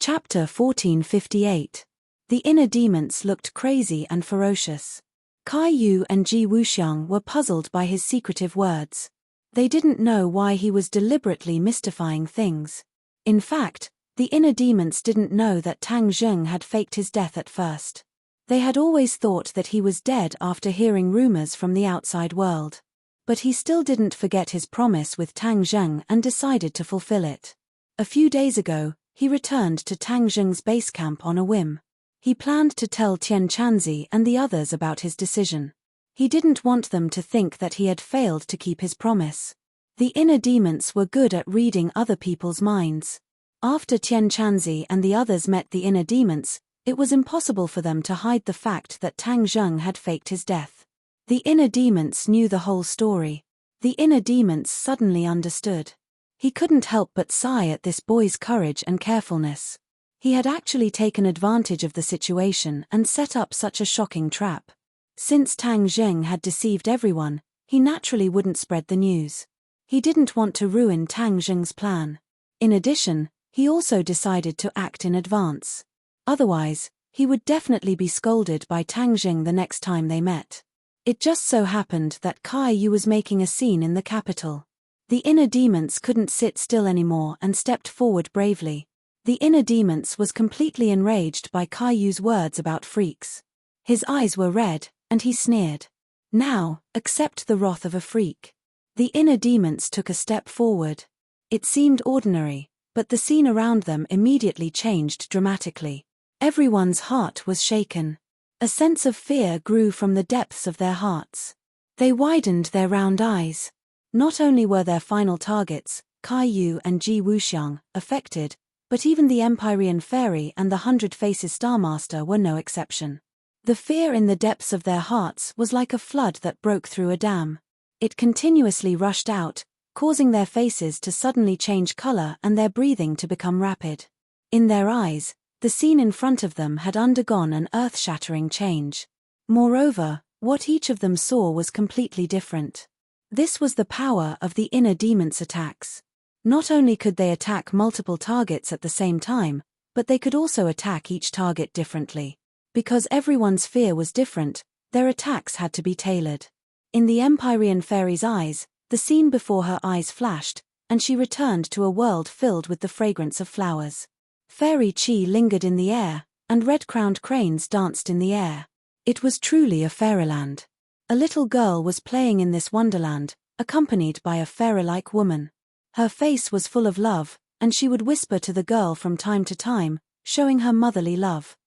Chapter 1458. The inner demons looked crazy and ferocious. Kai Yu and Ji Wuxiang were puzzled by his secretive words. They didn't know why he was deliberately mystifying things. In fact, the inner demons didn't know that Tang Zheng had faked his death at first. They had always thought that he was dead after hearing rumors from the outside world. But he still didn't forget his promise with Tang Zheng and decided to fulfill it. A few days ago, he returned to Tang Zheng's base camp on a whim. He planned to tell Tian Chanzi and the others about his decision. He didn't want them to think that he had failed to keep his promise. The inner demons were good at reading other people's minds. After Tian Chanzi and the others met the inner demons, it was impossible for them to hide the fact that Tang Zheng had faked his death. The inner demons knew the whole story. The inner demons suddenly understood. He couldn't help but sigh at this boy's courage and carefulness. He had actually taken advantage of the situation and set up such a shocking trap. Since Tang Zheng had deceived everyone, he naturally wouldn't spread the news. He didn't want to ruin Tang Zheng's plan. In addition, he also decided to act in advance. Otherwise, he would definitely be scolded by Tang Zheng the next time they met. It just so happened that Kai Yu was making a scene in the capital. The inner demons couldn't sit still anymore and stepped forward bravely. The inner demons was completely enraged by Kai Yu's words about freaks. His eyes were red, and he sneered. Now, accept the wrath of a freak. The inner demons took a step forward. It seemed ordinary, but the scene around them immediately changed dramatically. Everyone's heart was shaken. A sense of fear grew from the depths of their hearts. They widened their round eyes. Not only were their final targets, Kai Yu and Ji Wuxiang, affected, but even the Empyrean Fairy and the 100 Faces Star Master were no exception. The fear in the depths of their hearts was like a flood that broke through a dam. It continuously rushed out, causing their faces to suddenly change color and their breathing to become rapid. In their eyes, the scene in front of them had undergone an earth-shattering change. Moreover, what each of them saw was completely different. This was the power of the inner demons' attacks. Not only could they attack multiple targets at the same time, but they could also attack each target differently. Because everyone's fear was different, their attacks had to be tailored. In the Empyrean Fairy's eyes, the scene before her eyes flashed, and she returned to a world filled with the fragrance of flowers. Fairy Chi lingered in the air, and red-crowned cranes danced in the air. It was truly a fairyland. A little girl was playing in this wonderland, accompanied by a fairy-like woman. Her face was full of love, and she would whisper to the girl from time to time, showing her motherly love.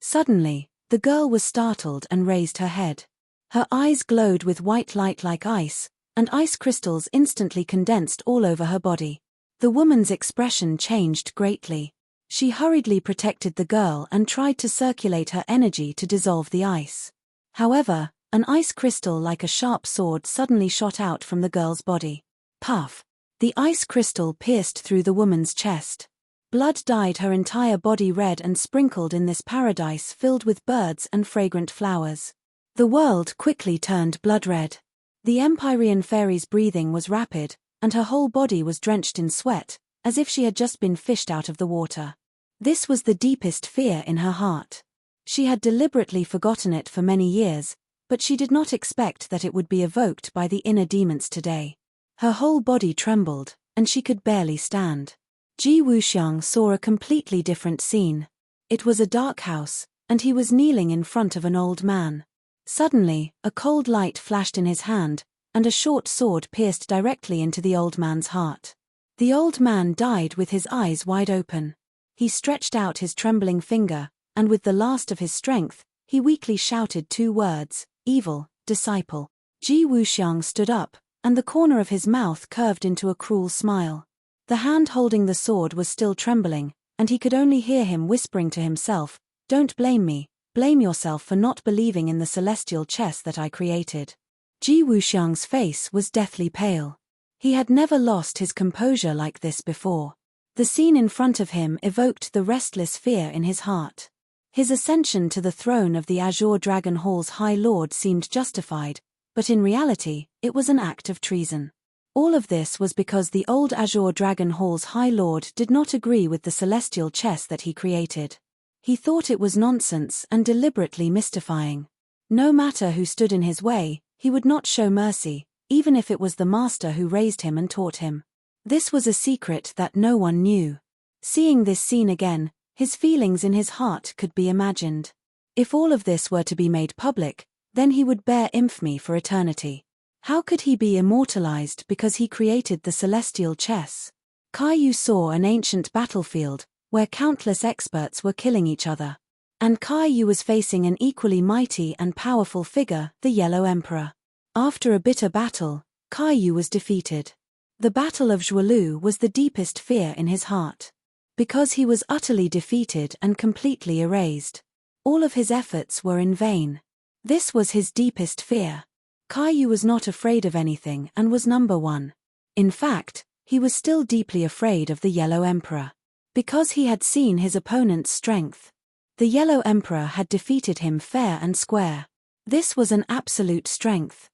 Suddenly, the girl was startled and raised her head. Her eyes glowed with white light like ice, and ice crystals instantly condensed all over her body. The woman's expression changed greatly. She hurriedly protected the girl and tried to circulate her energy to dissolve the ice. However, an ice crystal like a sharp sword suddenly shot out from the girl's body. Puff! The ice crystal pierced through the woman's chest. Blood dyed her entire body red and sprinkled in this paradise filled with birds and fragrant flowers. The world quickly turned blood red. The Empyrean Fairy's breathing was rapid, and her whole body was drenched in sweat, as if she had just been fished out of the water. This was the deepest fear in her heart. She had deliberately forgotten it for many years, but she did not expect that it would be evoked by the inner demons today. Her whole body trembled, and she could barely stand. Ji Wuxiang saw a completely different scene. It was a dark house, and he was kneeling in front of an old man. Suddenly, a cold light flashed in his hand, and a short sword pierced directly into the old man's heart. The old man died with his eyes wide open. He stretched out his trembling finger, and with the last of his strength, he weakly shouted 2 words, "Evil, disciple." Ji Wuxiang stood up, and the corner of his mouth curved into a cruel smile. The hand holding the sword was still trembling, and he could only hear him whispering to himself, "Don't blame me, blame yourself for not believing in the celestial chess that I created." Ji Wuxiang's face was deathly pale. He had never lost his composure like this before. The scene in front of him evoked the restless fear in his heart. His ascension to the throne of the Azure Dragon Hall's High Lord seemed justified, but in reality, it was an act of treason. All of this was because the old Azure Dragon Hall's High Lord did not agree with the celestial chess that he created. He thought it was nonsense and deliberately mystifying. No matter who stood in his way, he would not show mercy, even if it was the master who raised him and taught him. This was a secret that no one knew. Seeing this scene again, his feelings in his heart could be imagined. If all of this were to be made public, then he would bear infamy for eternity. How could he be immortalized because he created the celestial chess? Caillou saw an ancient battlefield, where countless experts were killing each other. And Caillou was facing an equally mighty and powerful figure, the Yellow Emperor. After a bitter battle, Caillou was defeated. The Battle of Zhuelu was the deepest fear in his heart. Because he was utterly defeated and completely erased. All of his efforts were in vain. This was his deepest fear. Caillou was not afraid of anything and was number one. In fact, he was still deeply afraid of the Yellow Emperor. Because he had seen his opponent's strength. The Yellow Emperor had defeated him fair and square. This was an absolute strength.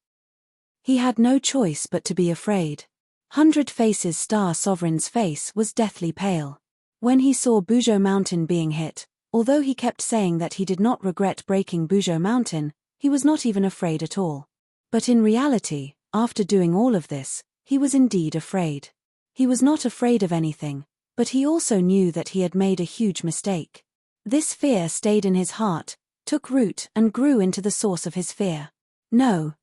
He had no choice but to be afraid. 100 Faces Star Sovereign's face was deathly pale. When he saw Buzhou Mountain being hit, although he kept saying that he did not regret breaking Buzhou Mountain, he was not even afraid at all. But in reality, after doing all of this, he was indeed afraid. He was not afraid of anything, but he also knew that he had made a huge mistake. This fear stayed in his heart, took root and grew into the source of his fear. No,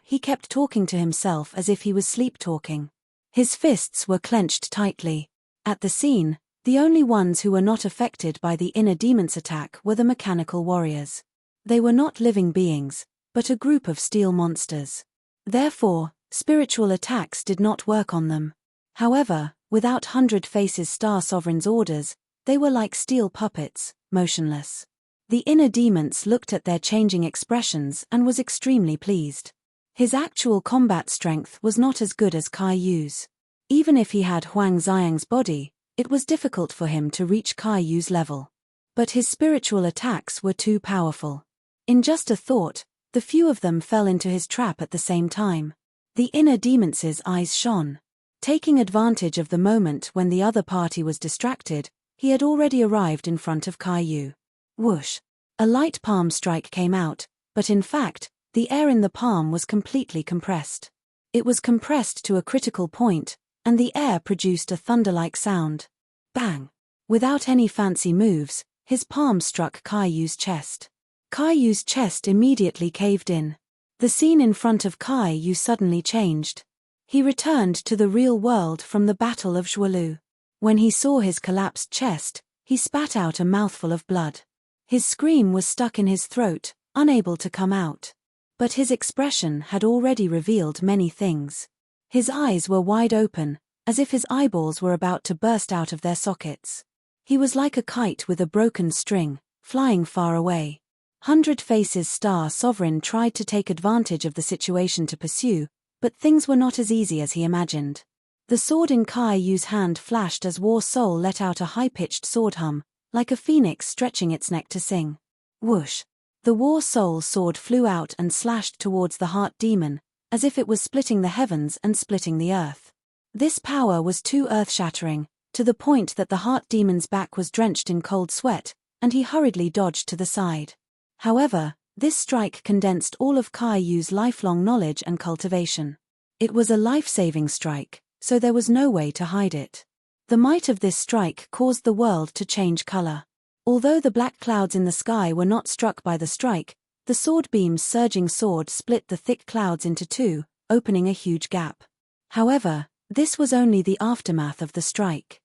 he kept talking to himself as if he was sleep-talking. His fists were clenched tightly. At the scene, the only ones who were not affected by the inner demon's attack were the mechanical warriors. They were not living beings, but a group of steel monsters. Therefore, spiritual attacks did not work on them. However, without 100 Faces Star Sovereign's orders, they were like steel puppets, motionless. The inner demons looked at their changing expressions and was extremely pleased. His actual combat strength was not as good as Caillou's. Even if he had Huang Xiang's body, it was difficult for him to reach Caillou's level. But his spiritual attacks were too powerful. In just a thought, the few of them fell into his trap at the same time. The inner demon's eyes shone. Taking advantage of the moment when the other party was distracted, he had already arrived in front of Caillou. Whoosh! A light palm strike came out, but in fact, the air in the palm was completely compressed. It was compressed to a critical point, and the air produced a thunder-like sound. Bang! Without any fancy moves, his palm struck Caillou's chest. Caillou's chest immediately caved in. The scene in front of Caillou suddenly changed. He returned to the real world from the Battle of Zhuelu. When he saw his collapsed chest, he spat out a mouthful of blood. His scream was stuck in his throat, unable to come out. But his expression had already revealed many things. His eyes were wide open, as if his eyeballs were about to burst out of their sockets. He was like a kite with a broken string, flying far away. 100 Faces Star Sovereign tried to take advantage of the situation to pursue, but things were not as easy as he imagined. The sword in Caillou's hand flashed as War Soul let out a high-pitched sword hum, like a phoenix stretching its neck to sing. Whoosh! The War Soul sword flew out and slashed towards the Heart Demon, as if it was splitting the heavens and splitting the earth. This power was too earth-shattering, to the point that the Heart Demon's back was drenched in cold sweat, and he hurriedly dodged to the side. However, this strike condensed all of Caillou's lifelong knowledge and cultivation. It was a life-saving strike, so there was no way to hide it. The might of this strike caused the world to change color. Although the black clouds in the sky were not struck by the strike, the sword beam's surging sword split the thick clouds into two, opening a huge gap. However, this was only the aftermath of the strike.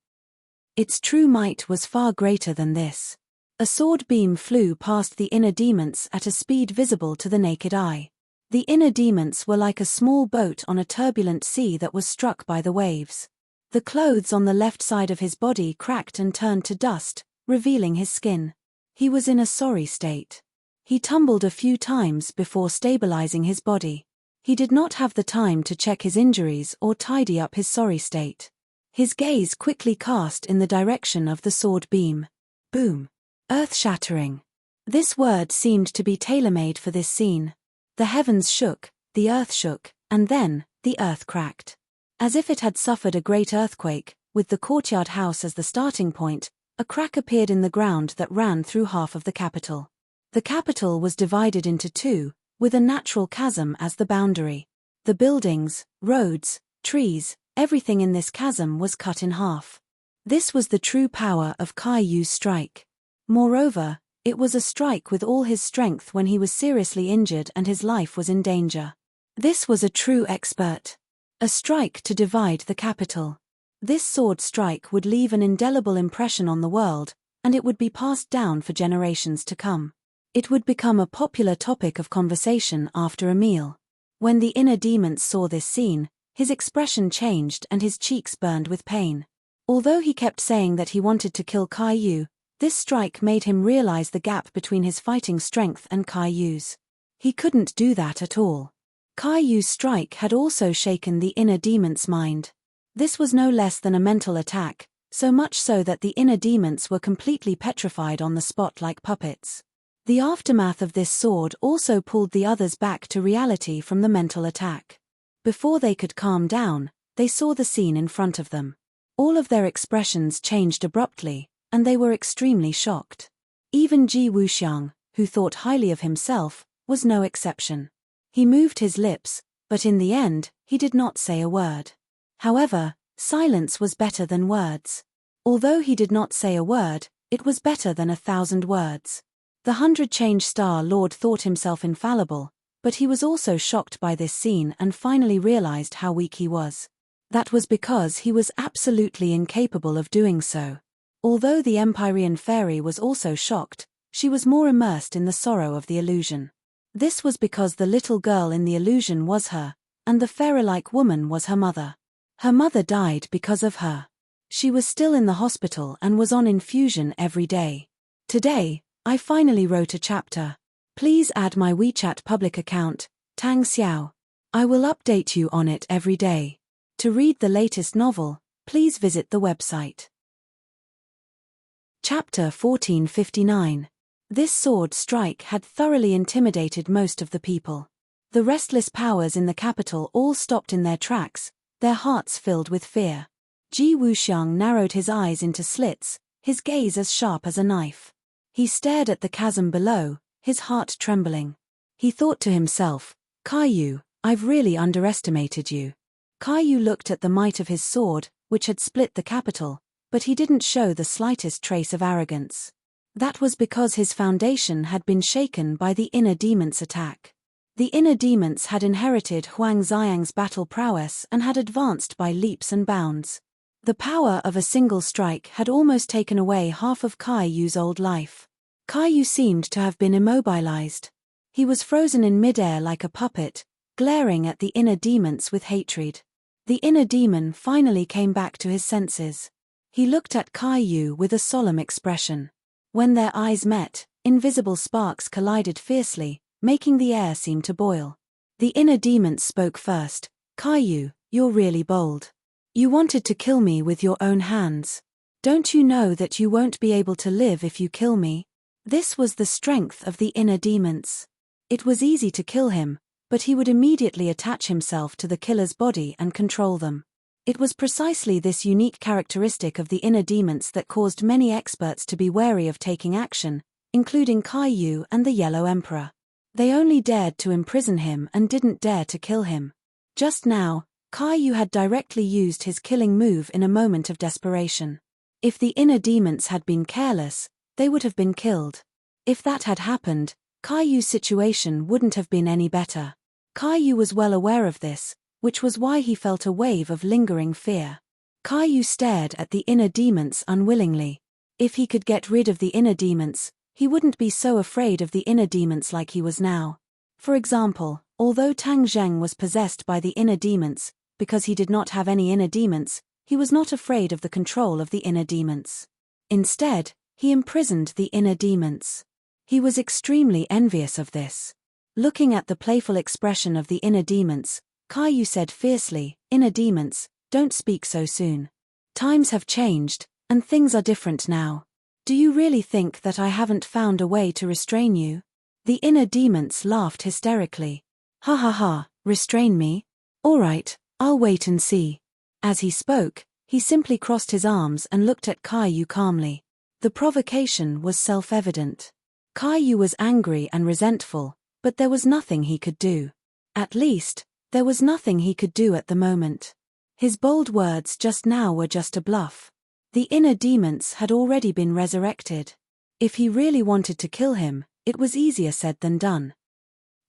Its true might was far greater than this. A sword beam flew past the inner demons at a speed visible to the naked eye. The inner demons were like a small boat on a turbulent sea that was struck by the waves. The clothes on the left side of his body cracked and turned to dust, revealing his skin. He was in a sorry state. He tumbled a few times before stabilizing his body. He did not have the time to check his injuries or tidy up his sorry state. His gaze quickly cast in the direction of the sword beam. Boom! Earth-shattering. This word seemed to be tailor-made for this scene. The heavens shook, the earth shook, and then, the earth cracked. As if it had suffered a great earthquake, with the courtyard house as the starting point, a crack appeared in the ground that ran through half of the capital. The capital was divided into two, with a natural chasm as the boundary. The buildings, roads, trees, everything in this chasm was cut in half. This was the true power of Caillou's strike. Moreover, it was a strike with all his strength when he was seriously injured and his life was in danger. This was a true expert. A strike to divide the capital. This sword strike would leave an indelible impression on the world, and it would be passed down for generations to come. It would become a popular topic of conversation after a meal. When the inner demons saw this scene, his expression changed and his cheeks burned with pain. Although he kept saying that he wanted to kill Caillou, this strike made him realize the gap between his fighting strength and Caillou's. He couldn't do that at all. Caillou's strike had also shaken the inner demon's mind. This was no less than a mental attack, so much so that the inner demons were completely petrified on the spot like puppets. The aftermath of this sword also pulled the others back to reality from the mental attack. Before they could calm down, they saw the scene in front of them. All of their expressions changed abruptly, and they were extremely shocked. Even Ji Wuxiang, who thought highly of himself, was no exception. He moved his lips, but in the end, he did not say a word. However, silence was better than words. Although he did not say a word, it was better than 1,000 words. The 100-change Star Lord thought himself infallible, but he was also shocked by this scene and finally realized how weak he was. That was because he was absolutely incapable of doing so. Although the Empyrean fairy was also shocked, she was more immersed in the sorrow of the illusion. This was because the little girl in the illusion was her, and the fairy-like woman was her mother. Her mother died because of her. She was still in the hospital and was on infusion every day. Today, I finally wrote a chapter. Please add my WeChat public account, Tang Xiao. I will update you on it every day. To read the latest novel, please visit the website. Chapter 1459. This sword strike had thoroughly intimidated most of the people. The restless powers in the capital all stopped in their tracks, their hearts filled with fear. Ji Wuxiang narrowed his eyes into slits, his gaze as sharp as a knife. He stared at the chasm below, his heart trembling. He thought to himself, Caillou, I've really underestimated you. Caillou looked at the might of his sword, which had split the capital, but he didn't show the slightest trace of arrogance. That was because his foundation had been shaken by the inner demon's attack. The inner demons had inherited Huang Xiang's battle prowess and had advanced by leaps and bounds. The power of a single strike had almost taken away half of Caillou's old life. Caillou seemed to have been immobilized. He was frozen in midair like a puppet, glaring at the inner demons with hatred. The inner demon finally came back to his senses. He looked at Caillou with a solemn expression. When their eyes met, invisible sparks collided fiercely, making the air seem to boil. The inner demons spoke first. Caillou, you're really bold. You wanted to kill me with your own hands. Don't you know that you won't be able to live if you kill me? This was the strength of the inner demons. It was easy to kill him, but he would immediately attach himself to the killer's body and control them. It was precisely this unique characteristic of the inner demons that caused many experts to be wary of taking action, including Caillou and the Yellow Emperor. They only dared to imprison him and didn't dare to kill him. Just now, Caillou had directly used his killing move in a moment of desperation. If the inner demons had been careless, they would have been killed. If that had happened, Caillou's situation wouldn't have been any better. Caillou was well aware of this, which was why he felt a wave of lingering fear. Caillou stared at the inner demons unwillingly. If he could get rid of the inner demons, he wouldn't be so afraid of the inner demons like he was now. For example, although Tang Zheng was possessed by the inner demons, because he did not have any inner demons, he was not afraid of the control of the inner demons. Instead, he imprisoned the inner demons. He was extremely envious of this. Looking at the playful expression of the inner demons, Caillou said fiercely, "Inner demons, don't speak so soon. Times have changed, and things are different now. Do you really think that I haven't found a way to restrain you?" The inner demons laughed hysterically. "Ha ha ha, restrain me? All right, I'll wait and see." As he spoke, he simply crossed his arms and looked at Kai calmly. The provocation was self-evident. Kai was angry and resentful, but there was nothing he could do. At least, there was nothing he could do at the moment. His bold words just now were just a bluff. The inner demons had already been resurrected. If he really wanted to kill him, it was easier said than done.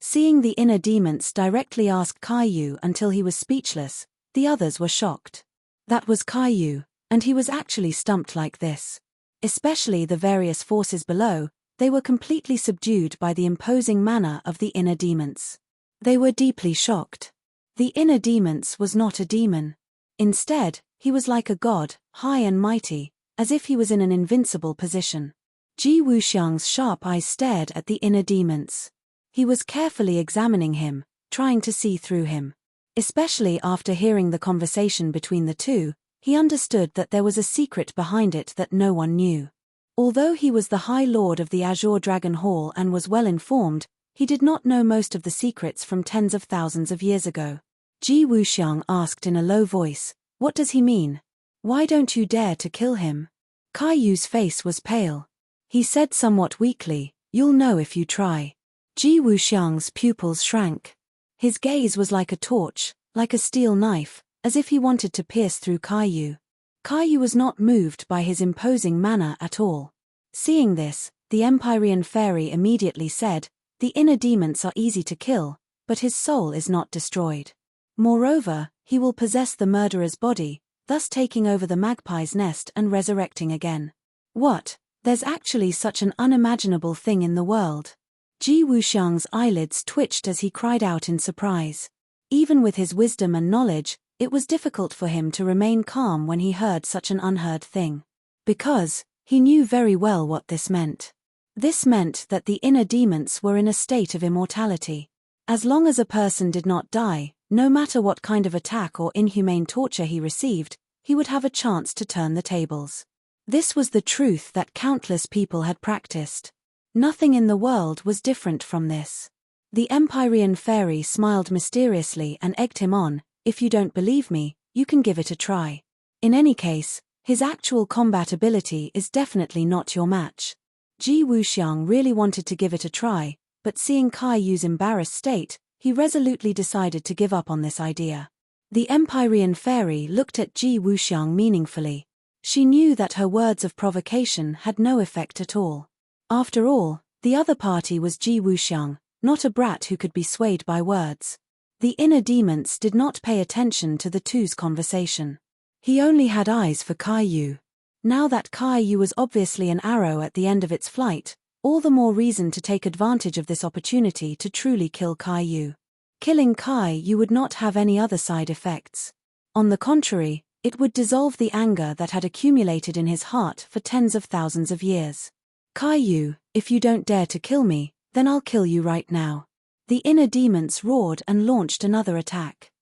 Seeing the inner demons directly ask Kai until he was speechless, the others were shocked. That was Kai, and he was actually stumped like this. Especially the various forces below, they were completely subdued by the imposing manner of the inner demons. They were deeply shocked. The inner demons was not a demon. Instead, he was like a god, high and mighty, as if he was in an invincible position. Ji Wuxiang's sharp eyes stared at the inner demons. He was carefully examining him, trying to see through him. Especially after hearing the conversation between the two, he understood that there was a secret behind it that no one knew. Although he was the High Lord of the Azure Dragon Hall and was well informed, he did not know most of the secrets from tens of thousands of years ago. Ji Wuxiang asked in a low voice, "What does he mean? Why don't you dare to kill him?" Kai's face was pale. He said somewhat weakly, "You'll know if you try." Ji Wuxiang's pupils shrank. His gaze was like a torch, like a steel knife, as if he wanted to pierce through Kai. Kai was not moved by his imposing manner at all. Seeing this, the Empyrean fairy immediately said, "The inner demons are easy to kill, but his soul is not destroyed. Moreover, he will possess the murderer's body, thus taking over the magpie's nest and resurrecting again." What? There's actually such an unimaginable thing in the world. Ji Wuxiang's eyelids twitched as he cried out in surprise. Even with his wisdom and knowledge, it was difficult for him to remain calm when he heard such an unheard thing. Because, he knew very well what this meant. This meant that the inner demons were in a state of immortality. As long as a person did not die, no matter what kind of attack or inhumane torture he received, he would have a chance to turn the tables. This was the truth that countless people had practiced. Nothing in the world was different from this. The Empyrean fairy smiled mysteriously and egged him on, "If you don't believe me, you can give it a try. In any case, his actual combat ability is definitely not your match." Ji Wuxiang really wanted to give it a try, but seeing Kai's embarrassed state, he resolutely decided to give up on this idea. The Empyrean fairy looked at Ji Wuxiang meaningfully. She knew that her words of provocation had no effect at all. After all, the other party was Ji Wuxiang, not a brat who could be swayed by words. The inner demons did not pay attention to the two's conversation. He only had eyes for Kai. Now that Kai was obviously an arrow at the end of its flight, all the more reason to take advantage of this opportunity to truly kill Kai. Killing Kai would not have any other side effects. On the contrary, it would dissolve the anger that had accumulated in his heart for tens of thousands of years. "Kai, if you don't dare to kill me, then I'll kill you right now." The inner demons roared and launched another attack.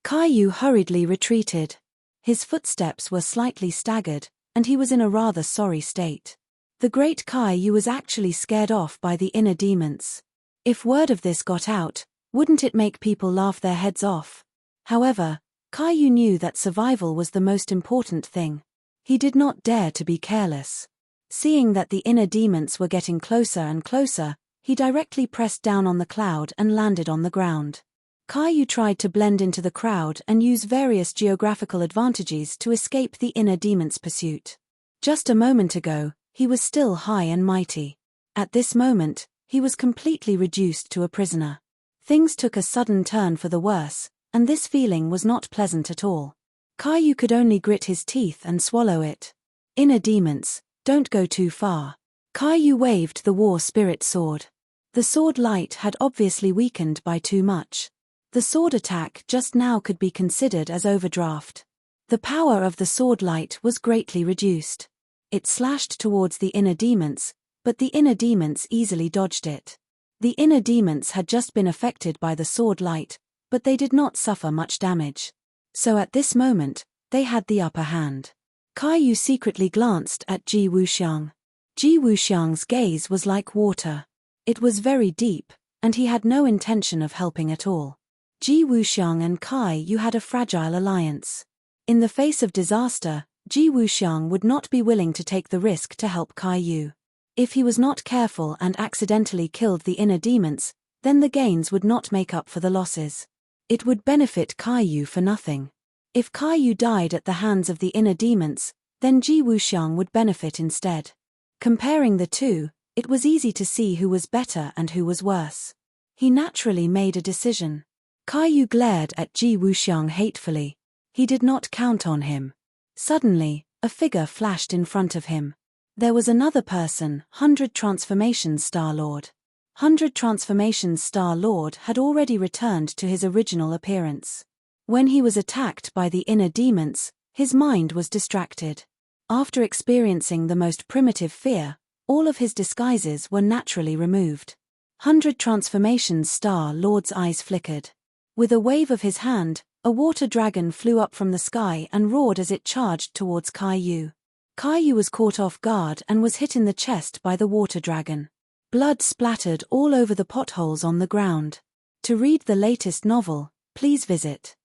Kai hurriedly retreated. His footsteps were slightly staggered, and he was in a rather sorry state. The great Kai was actually scared off by the inner demons. If word of this got out, wouldn't it make people laugh their heads off? However, Kai knew that survival was the most important thing. He did not dare to be careless. Seeing that the inner demons were getting closer and closer, he directly pressed down on the cloud and landed on the ground. Kai tried to blend into the crowd and use various geographical advantages to escape the inner demon's pursuit. Just a moment ago, he was still high and mighty. At this moment, he was completely reduced to a prisoner. Things took a sudden turn for the worse, and this feeling was not pleasant at all. Kai could only grit his teeth and swallow it. Inner demons, don't go too far. Kai waved the war spirit sword. The sword light had obviously weakened by too much. The sword attack just now could be considered as overdraft. The power of the sword light was greatly reduced. It slashed towards the inner demons, but the inner demons easily dodged it. The inner demons had just been affected by the sword light, but they did not suffer much damage. So at this moment, they had the upper hand. Kai secretly glanced at Ji Wuxiang. Ji Wuxiang's gaze was like water. It was very deep, and he had no intention of helping at all. Ji Wuxiang and Kai had a fragile alliance. In the face of disaster, Ji Wuxiang would not be willing to take the risk to help Kaiyu. If he was not careful and accidentally killed the inner demons, then the gains would not make up for the losses. It would benefit Kaiyu for nothing. If Kaiyu died at the hands of the inner demons, then Ji Wuxiang would benefit instead. Comparing the two, it was easy to see who was better and who was worse. He naturally made a decision. Kaiyu glared at Ji Wuxiang hatefully. He did not count on him. Suddenly, a figure flashed in front of him. There was another person, 100 Transformations Star-Lord. 100 Transformations Star-Lord had already returned to his original appearance. When he was attacked by the inner demons, his mind was distracted. After experiencing the most primitive fear, all of his disguises were naturally removed. 100 Transformations Star-Lord's eyes flickered. With a wave of his hand, a water dragon flew up from the sky and roared as it charged towards Kaiyu. Kaiyu was caught off guard and was hit in the chest by the water dragon. Blood splattered all over the potholes on the ground. To read the latest novel, please visit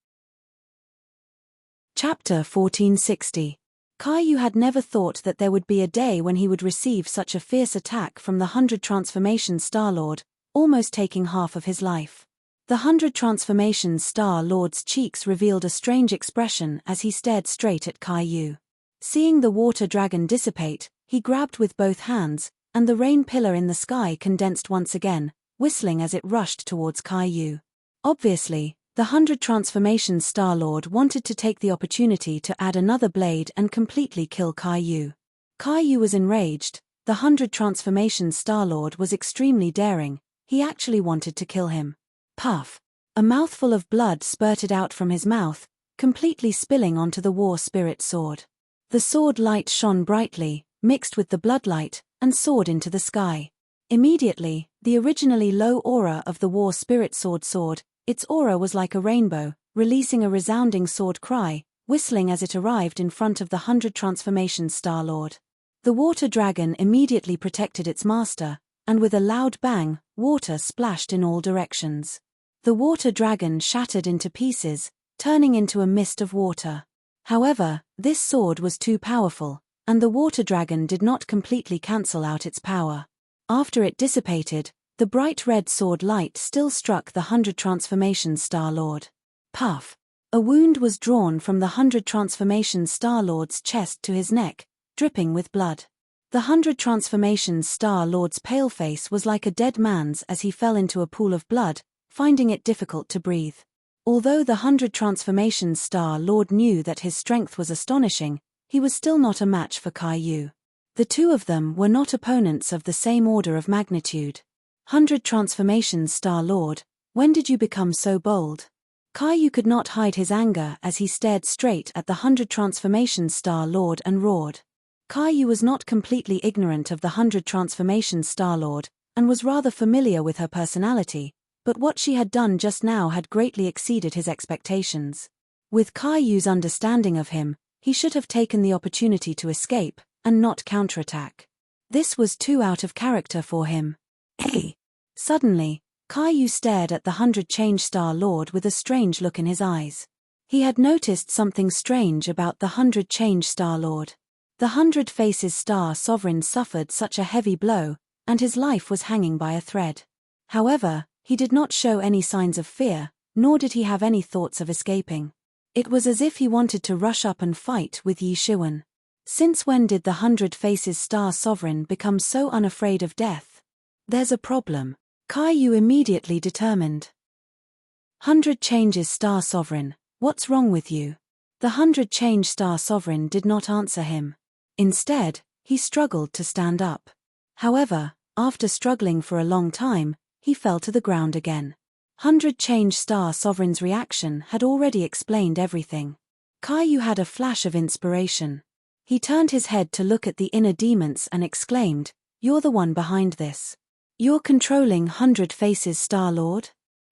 Chapter 1460. Kaiyu had never thought that there would be a day when he would receive such a fierce attack from the 100 Transformations Star-Lord, almost taking half of his life. The 100 Transformations Star-Lord's cheeks revealed a strange expression as he stared straight at Kaiyu. Seeing the water dragon dissipate, he grabbed with both hands, and the rain pillar in the sky condensed once again, whistling as it rushed towards Kaiyu. Obviously, the 100 Transformations Star-Lord wanted to take the opportunity to add another blade and completely kill Kaiyu. Kaiyu was enraged. The 100 Transformations Star-Lord was extremely daring. He actually wanted to kill him. Puff! A mouthful of blood spurted out from his mouth, completely spilling onto the war spirit sword. The sword light shone brightly, mixed with the bloodlight, and soared into the sky. Immediately, the originally low aura of the war spirit sword soared. Its aura was like a rainbow, releasing a resounding sword cry, whistling as it arrived in front of the 100 Transformations Star-Lord. The water dragon immediately protected its master, and with a loud bang, water splashed in all directions. The water dragon shattered into pieces, turning into a mist of water. However, this sword was too powerful, and the water dragon did not completely cancel out its power. After it dissipated, the bright red sword light still struck the 100 Transformations Star-Lord. Puff! A wound was drawn from the 100 Transformations Star-Lord's chest to his neck, dripping with blood. The 100 Transformations Star-Lord's pale face was like a dead man's as he fell into a pool of blood, finding it difficult to breathe. Although the 100 Transformations Star-Lord knew that his strength was astonishing, he was still not a match for Kaiyu. The two of them were not opponents of the same order of magnitude. 100 Transformations Star-Lord, when did you become so bold? Kaiyu could not hide his anger as he stared straight at the 100 Transformations Star-Lord and roared. Kaiyu was not completely ignorant of the 100 Transformations Star-Lord, and was rather familiar with her personality, but what she had done just now had greatly exceeded his expectations. With Kaiyu's understanding of him, he should have taken the opportunity to escape, and not counterattack. This was too out of character for him. Hey! Suddenly, Kaiyu stared at the 100 Change Star-Lord with a strange look in his eyes. He had noticed something strange about the 100 Change Star-Lord. The 100 Faces Star Sovereign suffered such a heavy blow, and his life was hanging by a thread. However, he did not show any signs of fear, nor did he have any thoughts of escaping. It was as if he wanted to rush up and fight with Yi Shiwen. Since when did the 100 Faces Star Sovereign become so unafraid of death? There's a problem. Kaiyu immediately determined. 100 Changes Star Sovereign, what's wrong with you? The 100 Change Star Sovereign did not answer him. Instead, he struggled to stand up. However, after struggling for a long time, he fell to the ground again. 100 Change Star Sovereign's reaction had already explained everything. Kaiyu had a flash of inspiration. He turned his head to look at the inner demons and exclaimed, "You're the one behind this. You're controlling 100 Faces Star-Lord?"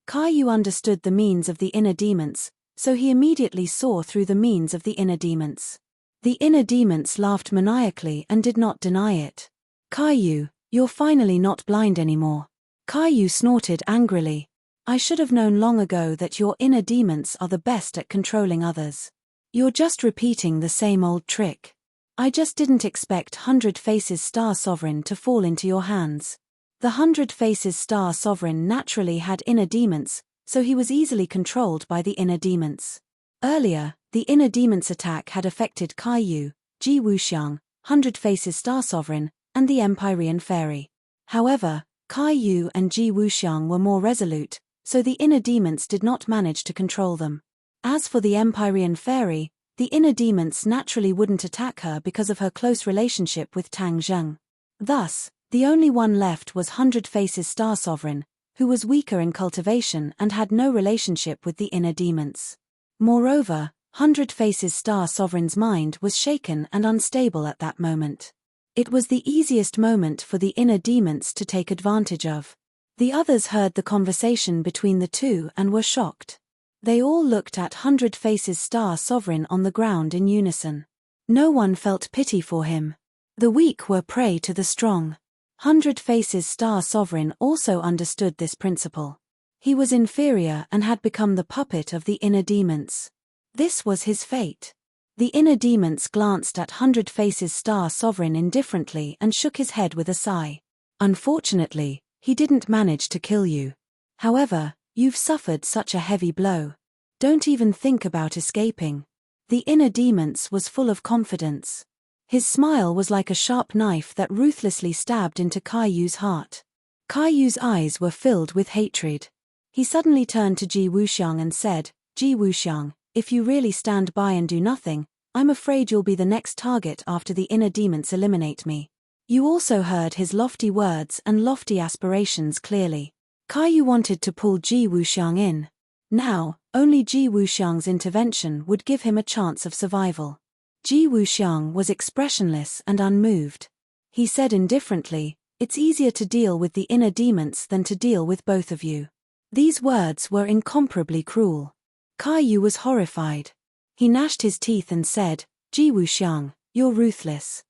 Kaiyu understood the means of the inner demons, so he immediately saw through the means of the inner demons. The inner demons laughed maniacally and did not deny it. "Kaiyu, you're finally not blind anymore." Kaiyu snorted angrily. "I should have known long ago that your inner demons are the best at controlling others. You're just repeating the same old trick. I just didn't expect 100 Faces Star Sovereign to fall into your hands. The 100 Faces Star Sovereign naturally had inner demons, so he was easily controlled by the inner demons. Earlier, the inner demons attack had affected Kaiyu, Ji Wuxiang, 100 Faces Star Sovereign, and the Empyrean Fairy. However, Kaiyu and Ji Wuxiang were more resolute, so the inner demons did not manage to control them. As for the Empyrean Fairy, the inner demons naturally wouldn't attack her because of her close relationship with Tang Zheng. Thus, the only one left was 100 Faces Star Sovereign, who was weaker in cultivation and had no relationship with the inner demons. Moreover, 100 Faces Star Sovereign's mind was shaken and unstable at that moment. It was the easiest moment for the inner demons to take advantage of. The others heard the conversation between the two and were shocked. They all looked at 100 Faces Star Sovereign on the ground in unison. No one felt pity for him. The weak were prey to the strong. 100 Faces Star Sovereign also understood this principle. He was inferior and had become the puppet of the inner demons. This was his fate. The inner demons glanced at 100 Faces Star Sovereign indifferently and shook his head with a sigh. Unfortunately, he didn't manage to kill you. However, you've suffered such a heavy blow. Don't even think about escaping. The inner demons was full of confidence. His smile was like a sharp knife that ruthlessly stabbed into Kaiyu's heart. Kaiyu's eyes were filled with hatred. He suddenly turned to Ji Wuxiang and said, Ji Wuxiang, if you really stand by and do nothing, I'm afraid you'll be the next target after the inner demons eliminate me. You also heard his lofty words and lofty aspirations clearly. Kaiyu wanted to pull Ji Wuxiang in. Now, only Ji Wuxiang's intervention would give him a chance of survival. Ji Wuxiang was expressionless and unmoved. He said indifferently, it's easier to deal with the inner demons than to deal with both of you. These words were incomparably cruel. Kaiyu was horrified. He gnashed his teeth and said, Ji Wuxiang, you're ruthless.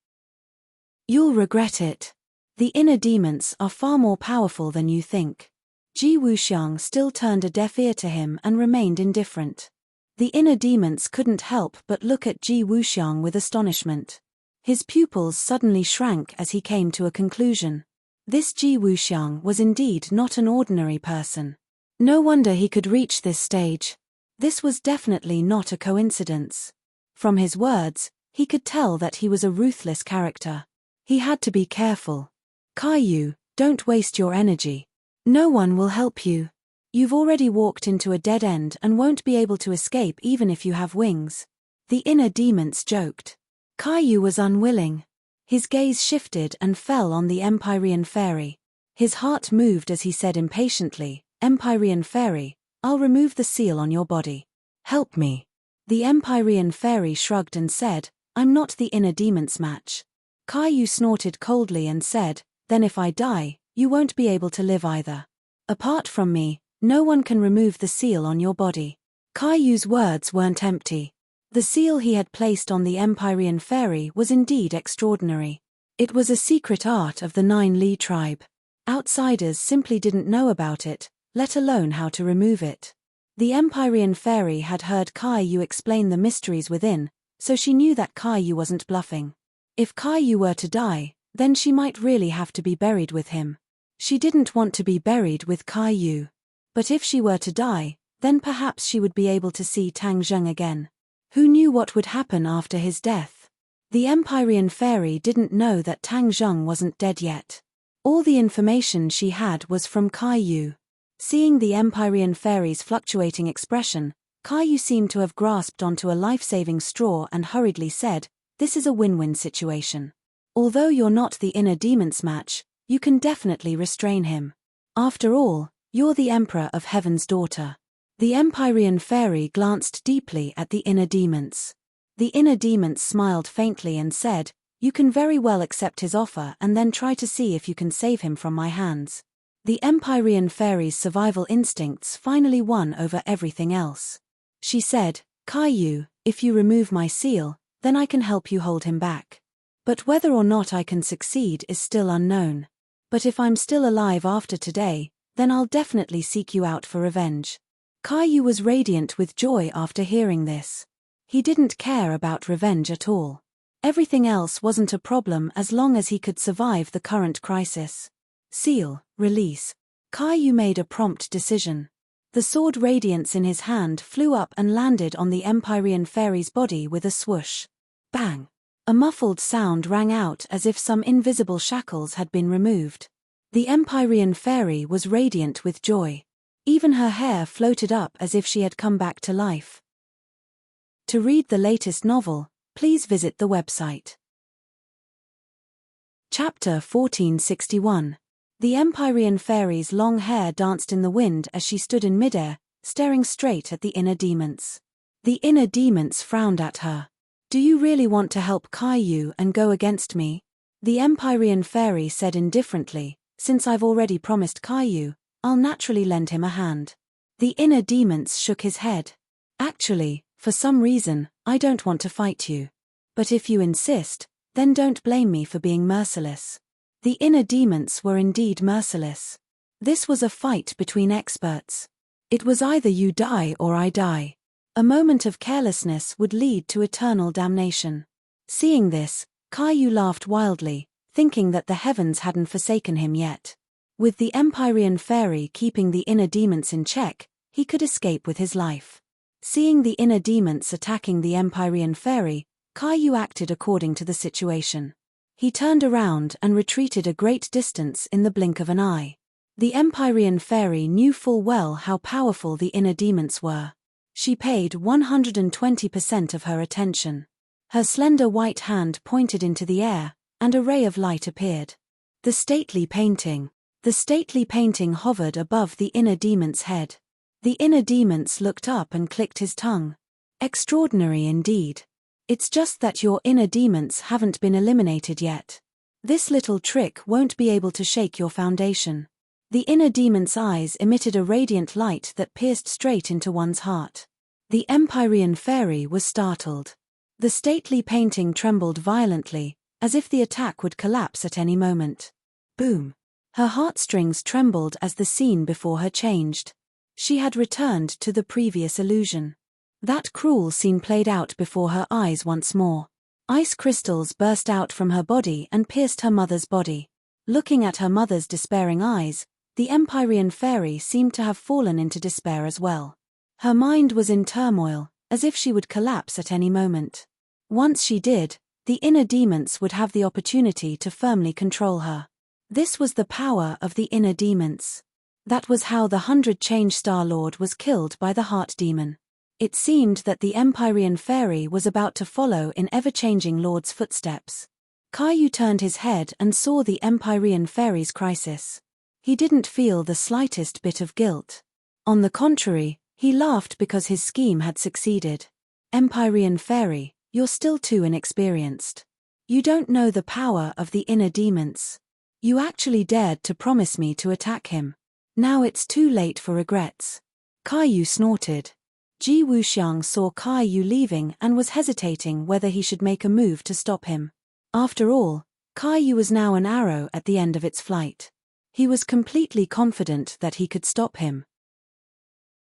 You'll regret it. The inner demons are far more powerful than you think. Ji Wuxiang still turned a deaf ear to him and remained indifferent. The inner demons couldn't help but look at Ji Wuxiang with astonishment. His pupils suddenly shrank as he came to a conclusion. This Ji Wuxiang was indeed not an ordinary person. No wonder he could reach this stage. This was definitely not a coincidence. From his words, he could tell that he was a ruthless character. He had to be careful. Kaiyu, don't waste your energy. No one will help you. You've already walked into a dead end and won't be able to escape even if you have wings. The inner demons joked. Kaiyu was unwilling. His gaze shifted and fell on the Empyrean Fairy. His heart moved as he said impatiently, Empyrean Fairy, I'll remove the seal on your body. Help me. The Empyrean Fairy shrugged and said, I'm not the inner demon's match. Kaiyu snorted coldly and said, then if I die, you won't be able to live either. Apart from me, no one can remove the seal on your body. Kaiyu's words weren't empty. The seal he had placed on the Empyrean Fairy was indeed extraordinary. It was a secret art of the 9 Li tribe. Outsiders simply didn't know about it, let alone how to remove it. The Empyrean Fairy had heard Kaiyu explain the mysteries within, so she knew that Kaiyu wasn't bluffing. If Kaiyu were to die, then she might really have to be buried with him. She didn't want to be buried with Kaiyu. But if she were to die, then perhaps she would be able to see Tang Zheng again. Who knew what would happen after his death? The Empyrean Fairy didn't know that Tang Zheng wasn't dead yet. All the information she had was from Kaiyu. Seeing the Empyrean Fairy's fluctuating expression, Kaiyu seemed to have grasped onto a life-saving straw and hurriedly said, this is a win-win situation. Although you're not the inner demon's match, you can definitely restrain him. After all, you're the Emperor of Heaven's daughter. The Empyrean Fairy glanced deeply at the inner demons. The inner demons smiled faintly and said, you can very well accept his offer and then try to see if you can save him from my hands. The Empyrean Fairy's survival instincts finally won over everything else. She said, Kaiyu, if you remove my seal, then I can help you hold him back. But whether or not I can succeed is still unknown. But if I'm still alive after today, then I'll definitely seek you out for revenge. Kaiyu was radiant with joy after hearing this. He didn't care about revenge at all. Everything else wasn't a problem as long as he could survive the current crisis. Seal, release. Caillou made a prompt decision. The sword radiance in his hand flew up and landed on the Empyrean fairy's body with a swoosh. Bang! A muffled sound rang out as if some invisible shackles had been removed. The Empyrean fairy was radiant with joy. Even her hair floated up as if she had come back to life. To read the latest novel, please visit the website. Chapter 1461. The Empyrean fairy's long hair danced in the wind as she stood in midair, staring straight at the inner demons. The inner demons frowned at her. "Do you really want to help Caillou and go against me?" The Empyrean fairy said indifferently, "Since I've already promised Caillou, I'll naturally lend him a hand." The inner demons shook his head. "Actually, for some reason, I don't want to fight you. But if you insist, then don't blame me for being merciless." The inner demons were indeed merciless. This was a fight between experts. It was either you die or I die. A moment of carelessness would lead to eternal damnation. Seeing this, Caillou laughed wildly, thinking that the heavens hadn't forsaken him yet. With the Empyrean fairy keeping the inner demons in check, he could escape with his life. Seeing the inner demons attacking the Empyrean fairy, Caillou acted according to the situation. He turned around and retreated a great distance in the blink of an eye. The Empyrean fairy knew full well how powerful the inner demons were. She paid 120% of her attention. Her slender white hand pointed into the air, and a ray of light appeared. The stately painting hovered above the inner demon's head. The inner demons looked up and clicked his tongue. "Extraordinary indeed. It's just that your inner demons haven't been eliminated yet. This little trick won't be able to shake your foundation." The inner demon's eyes emitted a radiant light that pierced straight into one's heart. The Empyrean fairy was startled. The stately painting trembled violently, as if the attack would collapse at any moment. Boom! Her heartstrings trembled as the scene before her changed. She had returned to the previous illusion. That cruel scene played out before her eyes once more. Ice crystals burst out from her body and pierced her mother's body. Looking at her mother's despairing eyes, the Empyrean fairy seemed to have fallen into despair as well. Her mind was in turmoil, as if she would collapse at any moment. Once she did, the inner demons would have the opportunity to firmly control her. This was the power of the inner demons. That was how the 100 Change Star Lord was killed by the Heart Demon. It seemed that the Empyrean fairy was about to follow in ever-changing Lord's footsteps. Caillou turned his head and saw the Empyrean fairy's crisis. He didn't feel the slightest bit of guilt. On the contrary, he laughed because his scheme had succeeded. "Empyrean fairy, you're still too inexperienced. You don't know the power of the inner demons. You actually dared to promise me to attack him. Now it's too late for regrets." Caillou snorted. Ji Wuxiang saw Caillou leaving and was hesitating whether he should make a move to stop him. After all, Caillou was now an arrow at the end of its flight. He was completely confident that he could stop him.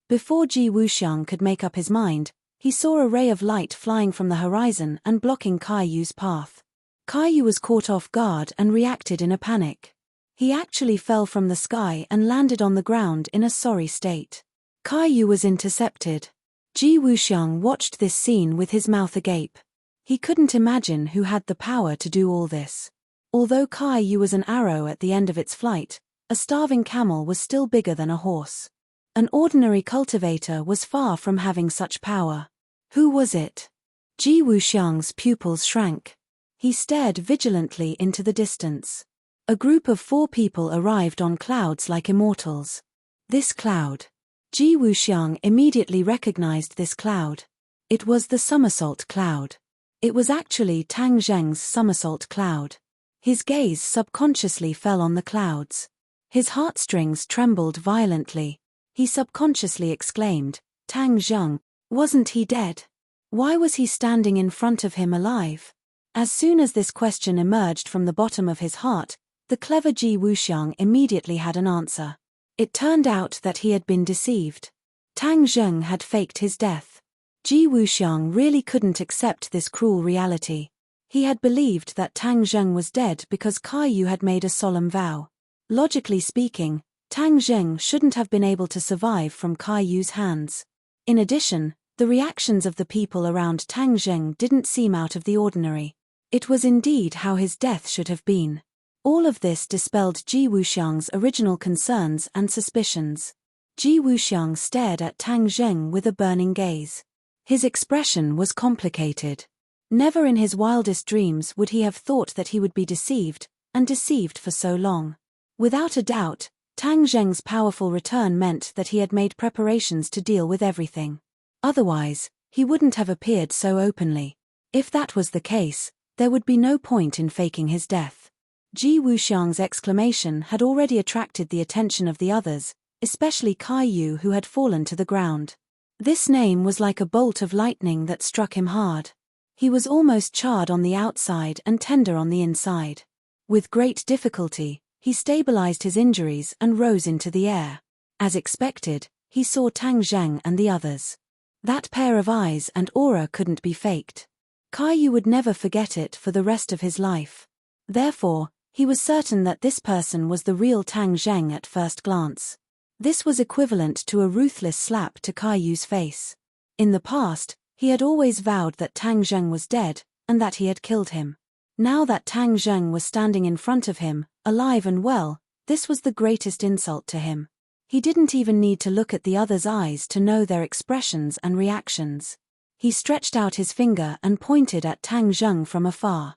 Before Ji Wuxiang could make up his mind, he saw a ray of light flying from the horizon and blocking Caillou's path. Caillou was caught off guard and reacted in a panic. He actually fell from the sky and landed on the ground in a sorry state. Caillou was intercepted. Ji Wuxiang watched this scene with his mouth agape. He couldn't imagine who had the power to do all this. Although Caillou was an arrow at the end of its flight, a starving camel was still bigger than a horse. An ordinary cultivator was far from having such power. Who was it? Ji Wuxiang's pupils shrank. He stared vigilantly into the distance. A group of 4 people arrived on clouds like immortals. This cloud. Ji Wuxiang immediately recognized this cloud. It was the somersault cloud. It was actually Tang Zheng's somersault cloud. His gaze subconsciously fell on the clouds. His heartstrings trembled violently. He subconsciously exclaimed, "Tang Zheng, wasn't he dead? Why was he standing in front of him alive?" As soon as this question emerged from the bottom of his heart, the clever Ji Wuxiang immediately had an answer. It turned out that he had been deceived. Tang Zheng had faked his death. Ji Wuxiang really couldn't accept this cruel reality. He had believed that Tang Zheng was dead because Kai Yu had made a solemn vow. Logically speaking, Tang Zheng shouldn't have been able to survive from Kai Yu's hands. In addition, the reactions of the people around Tang Zheng didn't seem out of the ordinary. It was indeed how his death should have been. All of this dispelled Ji Wuxiang's original concerns and suspicions. Ji Wuxiang stared at Tang Zheng with a burning gaze. His expression was complicated. Never in his wildest dreams would he have thought that he would be deceived, and deceived for so long. Without a doubt, Tang Zheng's powerful return meant that he had made preparations to deal with everything. Otherwise, he wouldn't have appeared so openly. If that was the case, there would be no point in faking his death. Ji Wuxiang's exclamation had already attracted the attention of the others, especially Kai Yu, who had fallen to the ground. This name was like a bolt of lightning that struck him hard. He was almost charred on the outside and tender on the inside. With great difficulty, he stabilized his injuries and rose into the air. As expected, he saw Tang Zheng and the others. That pair of eyes and aura couldn't be faked. Kai Yu would never forget it for the rest of his life. Therefore, he was certain that this person was the real Tang Zheng at first glance. This was equivalent to a ruthless slap to Kai Yu's face. In the past, he had always vowed that Tang Zheng was dead, and that he had killed him. Now that Tang Zheng was standing in front of him, alive and well, this was the greatest insult to him. He didn't even need to look at the others' eyes to know their expressions and reactions. He stretched out his finger and pointed at Tang Zheng from afar.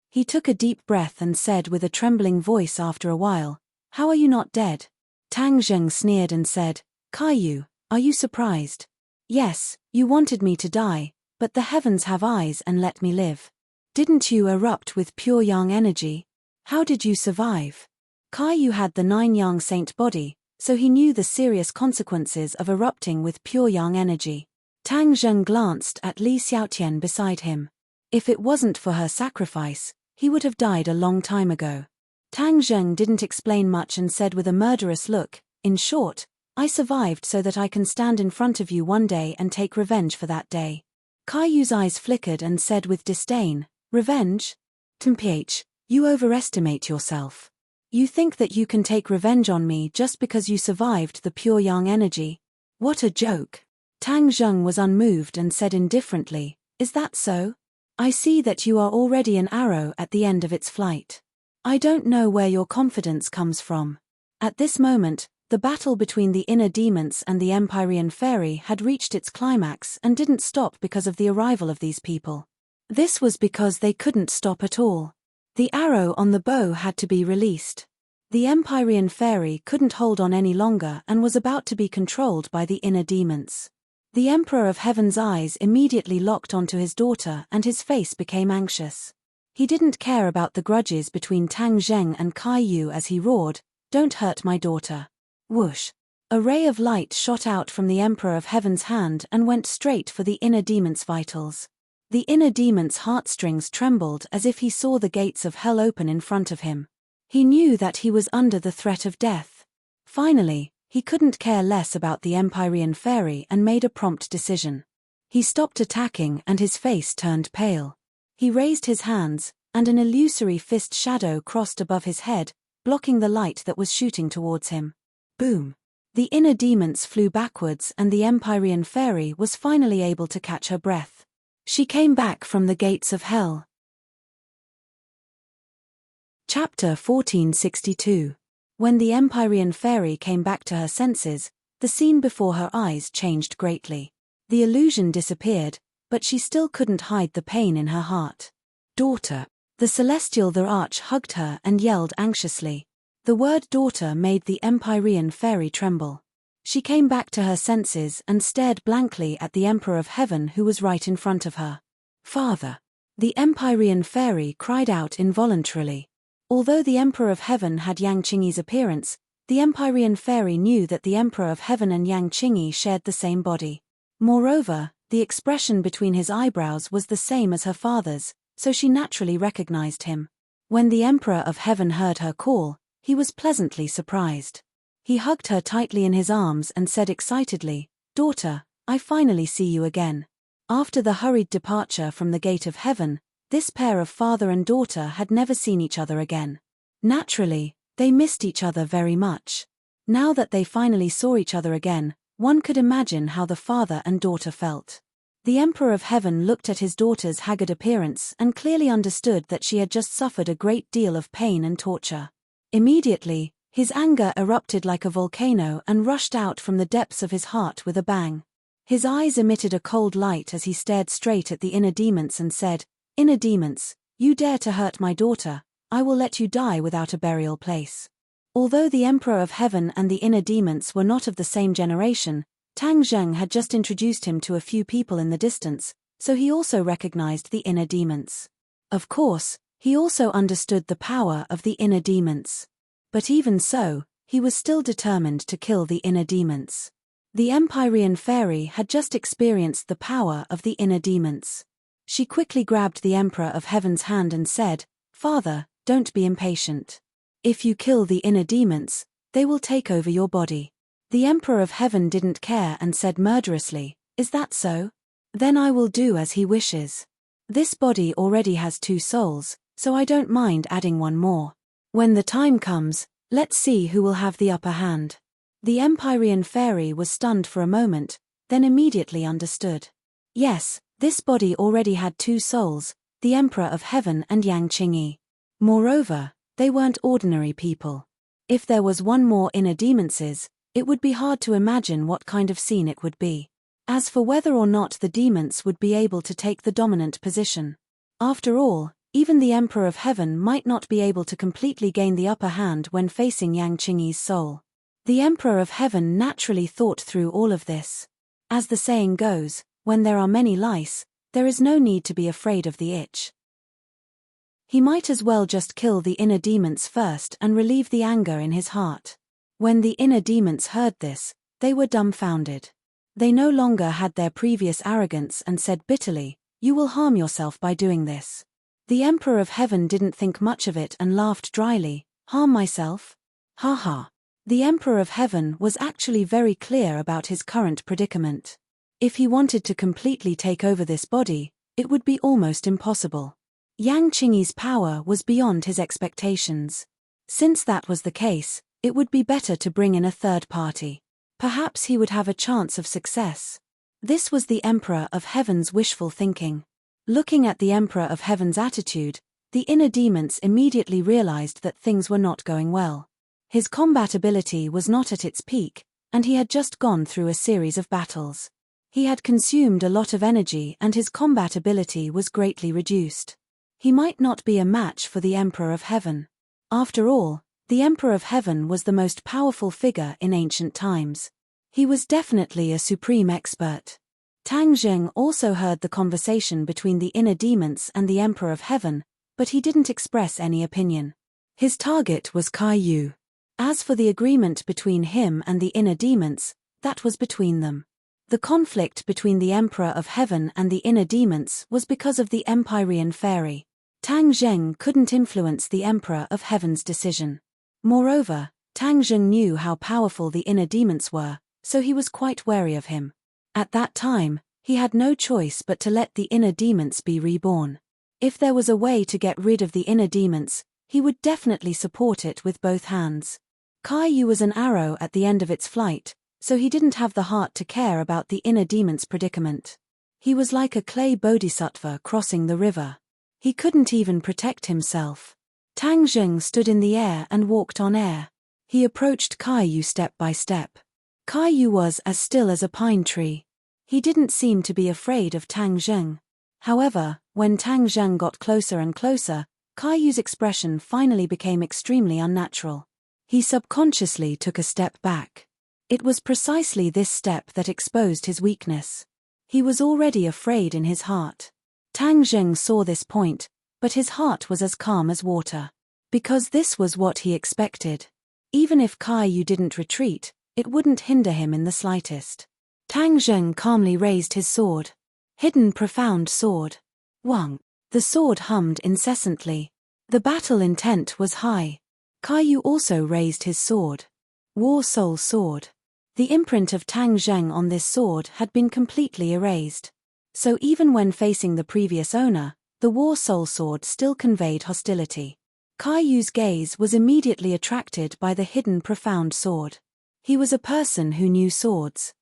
He took a deep breath and said with a trembling voice after a while, "How are you not dead?" Tang Zheng sneered and said, "Kai Yu, are you surprised? Yes, you wanted me to die, but the heavens have eyes and let me live. Didn't you erupt with pure yang energy? How did you survive?" Kai Yu had the 9 yang saint body, so he knew the serious consequences of erupting with pure yang energy. Tang Zheng glanced at Li Xiaotian beside him. If it wasn't for her sacrifice, he would have died a long time ago. Tang Zheng didn't explain much and said with a murderous look, "In short, I survived so that I can stand in front of you one day and take revenge for that day." Kai Yu's eyes flickered and said with disdain, "Revenge? Temph, you overestimate yourself. You think that you can take revenge on me just because you survived the pure yang energy? What a joke." Tang Zheng was unmoved and said indifferently, "Is that so? I see that you are already an arrow at the end of its flight. I don't know where your confidence comes from." At this moment, the battle between the inner demons and the Empyrean fairy had reached its climax and didn't stop because of the arrival of these people. This was because they couldn't stop at all. The arrow on the bow had to be released. The Empyrean fairy couldn't hold on any longer and was about to be controlled by the inner demons. The Emperor of Heaven's eyes immediately locked onto his daughter and his face became anxious. He didn't care about the grudges between Tang Zheng and Kai Yu as he roared, "Don't hurt my daughter." Whoosh! A ray of light shot out from the Emperor of Heaven's hand and went straight for the inner demon's vitals. The inner demon's heartstrings trembled as if he saw the gates of hell open in front of him. He knew that he was under the threat of death. Finally, he couldn't care less about the Empyrean fairy and made a prompt decision. He stopped attacking and his face turned pale. He raised his hands, and an illusory fist shadow crossed above his head, blocking the light that was shooting towards him. Boom! The inner demons flew backwards and the Empyrean fairy was finally able to catch her breath. She came back from the gates of hell. Chapter 1462. When the Empyrean fairy came back to her senses, the scene before her eyes changed greatly. The illusion disappeared, but she still couldn't hide the pain in her heart. "Daughter." The celestial the arch hugged her and yelled anxiously. The word daughter made the Empyrean fairy tremble. She came back to her senses and stared blankly at the Emperor of Heaven who was right in front of her. "Father." The Empyrean fairy cried out involuntarily. Although the Emperor of Heaven had Yang Qingyi's appearance, the Empyrean fairy knew that the Emperor of Heaven and Yang Qingyi shared the same body. Moreover, the expression between his eyebrows was the same as her father's, so she naturally recognized him. When the Emperor of Heaven heard her call, he was pleasantly surprised. He hugged her tightly in his arms and said excitedly, "Daughter, I finally see you again. After the hurried departure from the gate of heaven, this pair of father and daughter had never seen each other again. Naturally, they missed each other very much. Now that they finally saw each other again, one could imagine how the father and daughter felt. The Emperor of Heaven looked at his daughter's haggard appearance and clearly understood that she had just suffered a great deal of pain and torture. Immediately, his anger erupted like a volcano and rushed out from the depths of his heart with a bang. His eyes emitted a cold light as he stared straight at the inner demons and said, "Inner demons, you dare to hurt my daughter, I will let you die without a burial place." Although the Emperor of Heaven and the inner demons were not of the same generation, Tang Zheng had just introduced him to a few people in the distance, so he also recognized the inner demons. Of course, he also understood the power of the inner demons. But even so, he was still determined to kill the inner demons. The Empyrean fairy had just experienced the power of the inner demons. She quickly grabbed the Emperor of Heaven's hand and said, "Father, don't be impatient. If you kill the inner demons, they will take over your body." The Emperor of Heaven didn't care and said murderously, "Is that so? Then I will do as he wishes. This body already has 2 souls, so I don't mind adding one more. When the time comes, let's see who will have the upper hand." The Empyrean fairy was stunned for a moment, then immediately understood. Yes, this body already had 2 souls, the Emperor of Heaven and Yang Qingyi. Moreover, they weren't ordinary people. If there was one more inner demonses, it would be hard to imagine what kind of scene it would be. As for whether or not the demons would be able to take the dominant position. After all, even the Emperor of Heaven might not be able to completely gain the upper hand when facing Yang Qingyi's soul. The Emperor of Heaven naturally thought through all of this. As the saying goes, when there are many lice, there is no need to be afraid of the itch. He might as well just kill the inner demons first and relieve the anger in his heart. When the inner demons heard this, they were dumbfounded. They no longer had their previous arrogance and said bitterly, "You will harm yourself by doing this." The Emperor of Heaven didn't think much of it and laughed dryly, "Harm myself? Ha ha." The Emperor of Heaven was actually very clear about his current predicament. If he wanted to completely take over this body, it would be almost impossible. Yang Qingyi's power was beyond his expectations. Since that was the case, it would be better to bring in a third party. Perhaps he would have a chance of success. This was the Emperor of Heaven's wishful thinking. Looking at the Emperor of Heaven's attitude, the inner demons immediately realized that things were not going well. His combat ability was not at its peak, and he had just gone through a series of battles. He had consumed a lot of energy and his combat ability was greatly reduced. He might not be a match for the Emperor of Heaven. After all, the Emperor of Heaven was the most powerful figure in ancient times. He was definitely a supreme expert. Tang Zheng also heard the conversation between the inner demons and the Emperor of Heaven, but he didn't express any opinion. His target was Kai Yu. As for the agreement between him and the inner demons, that was between them. The conflict between the Emperor of Heaven and the inner demons was because of the Empyrean fairy. Tang Zheng couldn't influence the Emperor of Heaven's decision. Moreover, Tang Zheng knew how powerful the inner demons were, so he was quite wary of him. At that time, he had no choice but to let the inner demons be reborn. If there was a way to get rid of the inner demons, he would definitely support it with both hands. Kai Yu was an arrow at the end of its flight, so he didn't have the heart to care about the inner demon's predicament. He was like a clay bodhisattva crossing the river. He couldn't even protect himself. Tang Zheng stood in the air and walked on air. He approached Kai Yu step by step. Kai Yu was as still as a pine tree. He didn't seem to be afraid of Tang Zheng. However, when Tang Zheng got closer and closer, Kai Yu's expression finally became extremely unnatural. He subconsciously took a step back. It was precisely this step that exposed his weakness. He was already afraid in his heart. Tang Zheng saw this point, but his heart was as calm as water. Because this was what he expected. Even if Kai Yu didn't retreat, it wouldn't hinder him in the slightest. Tang Zheng calmly raised his sword. Hidden profound sword. Wang. The sword hummed incessantly. The battle intent was high. Kai Yu also raised his sword. War Soul Sword. The imprint of Tang Zheng on this sword had been completely erased. So even when facing the previous owner, the War Soul Sword still conveyed hostility. Caillou's gaze was immediately attracted by the hidden profound sword. He was a person who knew swords.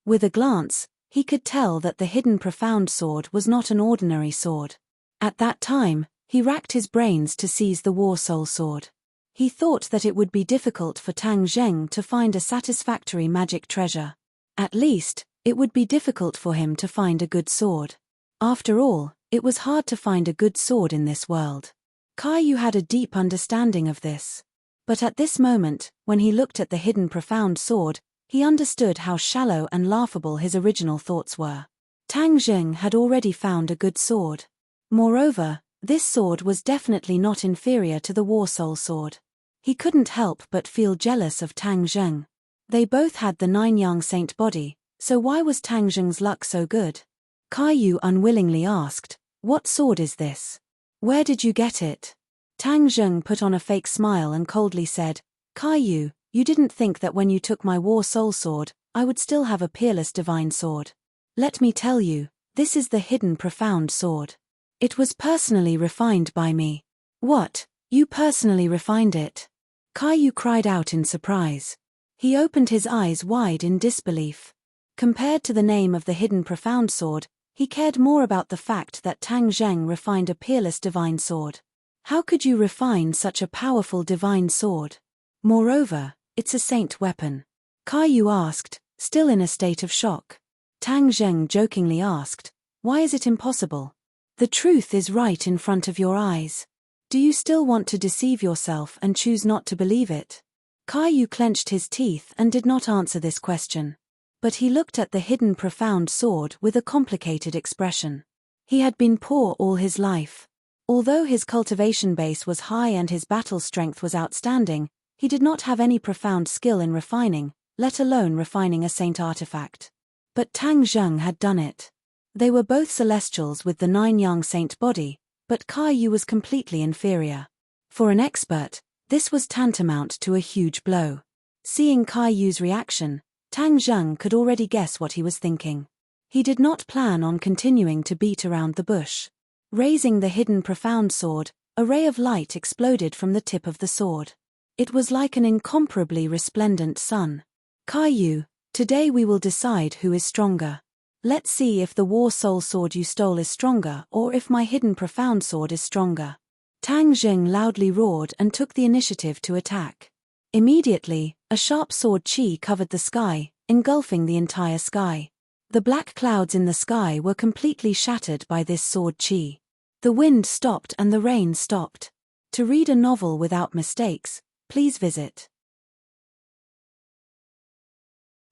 With a glance, he could tell that the hidden profound sword was not an ordinary sword. At that time, he racked his brains to seize the War Soul Sword. He thought that it would be difficult for Tang Zheng to find a satisfactory magic treasure. At least, it would be difficult for him to find a good sword. After all, it was hard to find a good sword in this world. Caillou had a deep understanding of this. But at this moment, when he looked at the hidden profound sword, he understood how shallow and laughable his original thoughts were. Tang Zheng had already found a good sword. Moreover, this sword was definitely not inferior to the War Soul Sword. He couldn't help but feel jealous of Tang Zheng. They both had the 9-yang saint body, so why was Tang Zheng's luck so good? Caillou unwillingly asked, "What sword is this? Where did you get it?" Tang Zheng put on a fake smile and coldly said, "Caillou, you didn't think that when you took my War Soul Sword, I would still have a peerless divine sword. Let me tell you, this is the hidden profound sword. It was personally refined by me." "What? You personally refined it?" Caillou cried out in surprise. He opened his eyes wide in disbelief. Compared to the name of the hidden profound sword, he cared more about the fact that Tang Zheng refined a peerless divine sword. How could you refine such a powerful divine sword? Moreover, it's a saint weapon. Caillou asked, still in a state of shock. Tang Zheng jokingly asked, "Why is it impossible? The truth is right in front of your eyes. Do you still want to deceive yourself and choose not to believe it?" Caillou clenched his teeth and did not answer this question. But he looked at the hidden profound sword with a complicated expression. He had been poor all his life. Although his cultivation base was high and his battle strength was outstanding, he did not have any profound skill in refining, let alone refining a saint artifact. But Tang Zheng had done it. They were both celestials with the 9-yang saint body, but Caillou was completely inferior. For an expert, this was tantamount to a huge blow. Seeing Caillou's reaction, Tang Zheng could already guess what he was thinking. He did not plan on continuing to beat around the bush. Raising the hidden profound sword, a ray of light exploded from the tip of the sword. It was like an incomparably resplendent sun. "Caillou, today we will decide who is stronger. Let's see if the War Soul Sword you stole is stronger or if my hidden profound sword is stronger." Tang Zheng loudly roared and took the initiative to attack. Immediately, a sharp sword chi covered the sky, engulfing the entire sky. The black clouds in the sky were completely shattered by this sword chi. The wind stopped and the rain stopped. To read a novel without mistakes, please visit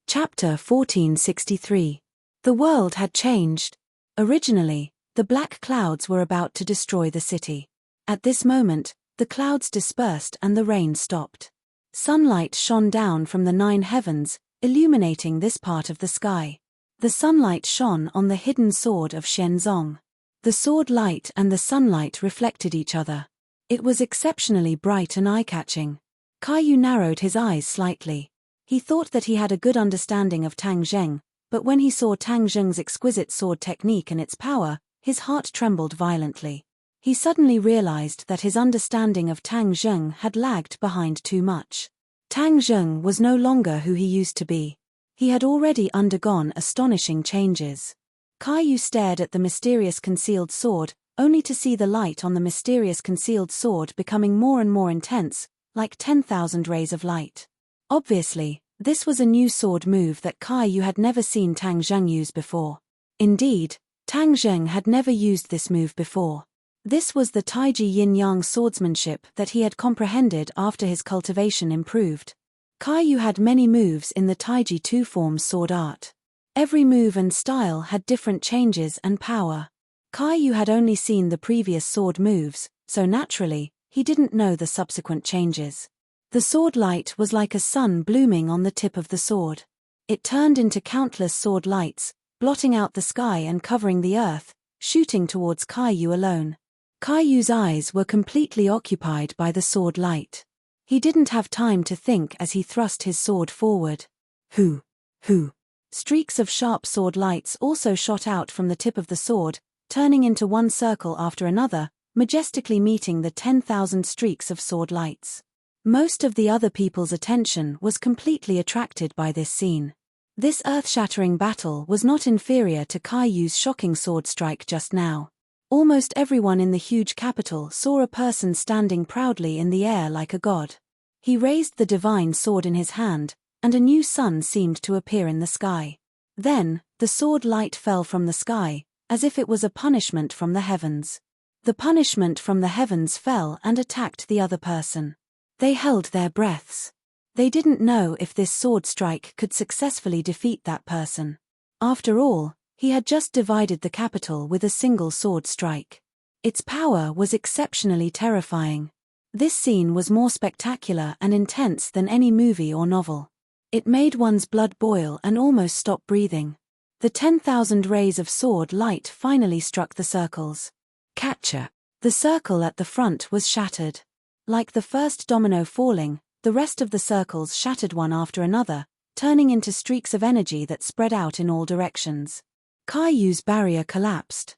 Chapter 1463. The world had changed. Originally, the black clouds were about to destroy the city. At this moment, the clouds dispersed and the rain stopped. Sunlight shone down from the 9 heavens, illuminating this part of the sky. The sunlight shone on the hidden sword of Shenzong. The sword light and the sunlight reflected each other. It was exceptionally bright and eye-catching. Caillou narrowed his eyes slightly. He thought that he had a good understanding of Tang Zheng, but when he saw Tang Zheng's exquisite sword technique and its power, his heart trembled violently. He suddenly realized that his understanding of Tang Zheng had lagged behind too much. Tang Zheng was no longer who he used to be. He had already undergone astonishing changes. Caillou stared at the mysterious concealed sword, only to see the light on the mysterious concealed sword becoming more and more intense, like 10,000 rays of light. Obviously, this was a new sword move that Caillou had never seen Tang Zheng use before. Indeed, Tang Zheng had never used this move before. This was the Taiji yin-yang swordsmanship that he had comprehended after his cultivation improved. Caillou had many moves in the Taiji two-form sword art. Every move and style had different changes and power. Caillou had only seen the previous sword moves, so naturally, he didn't know the subsequent changes. The sword light was like a sun blooming on the tip of the sword. It turned into countless sword lights, blotting out the sky and covering the earth, shooting towards Caillou alone. Caillou's eyes were completely occupied by the sword light. He didn't have time to think as he thrust his sword forward. Hoo! Hoo! Streaks of sharp sword lights also shot out from the tip of the sword, turning into one circle after another, majestically meeting the 10,000 streaks of sword lights. Most of the other people's attention was completely attracted by this scene. This earth-shattering battle was not inferior to Caillou's shocking sword strike just now. Almost everyone in the huge capital saw a person standing proudly in the air like a god. He raised the divine sword in his hand, and a new sun seemed to appear in the sky. Then, the sword light fell from the sky, as if it was a punishment from the heavens. The punishment from the heavens fell and attacked the other person. They held their breaths. They didn't know if this sword strike could successfully defeat that person. After all, he had just divided the capital with a single sword strike. Its power was exceptionally terrifying. This scene was more spectacular and intense than any movie or novel. It made one's blood boil and almost stop breathing. The 10,000 rays of sword light finally struck the circles. Catcher! The circle at the front was shattered. Like the first domino falling, the rest of the circles shattered one after another, turning into streaks of energy that spread out in all directions. Caillou's barrier collapsed.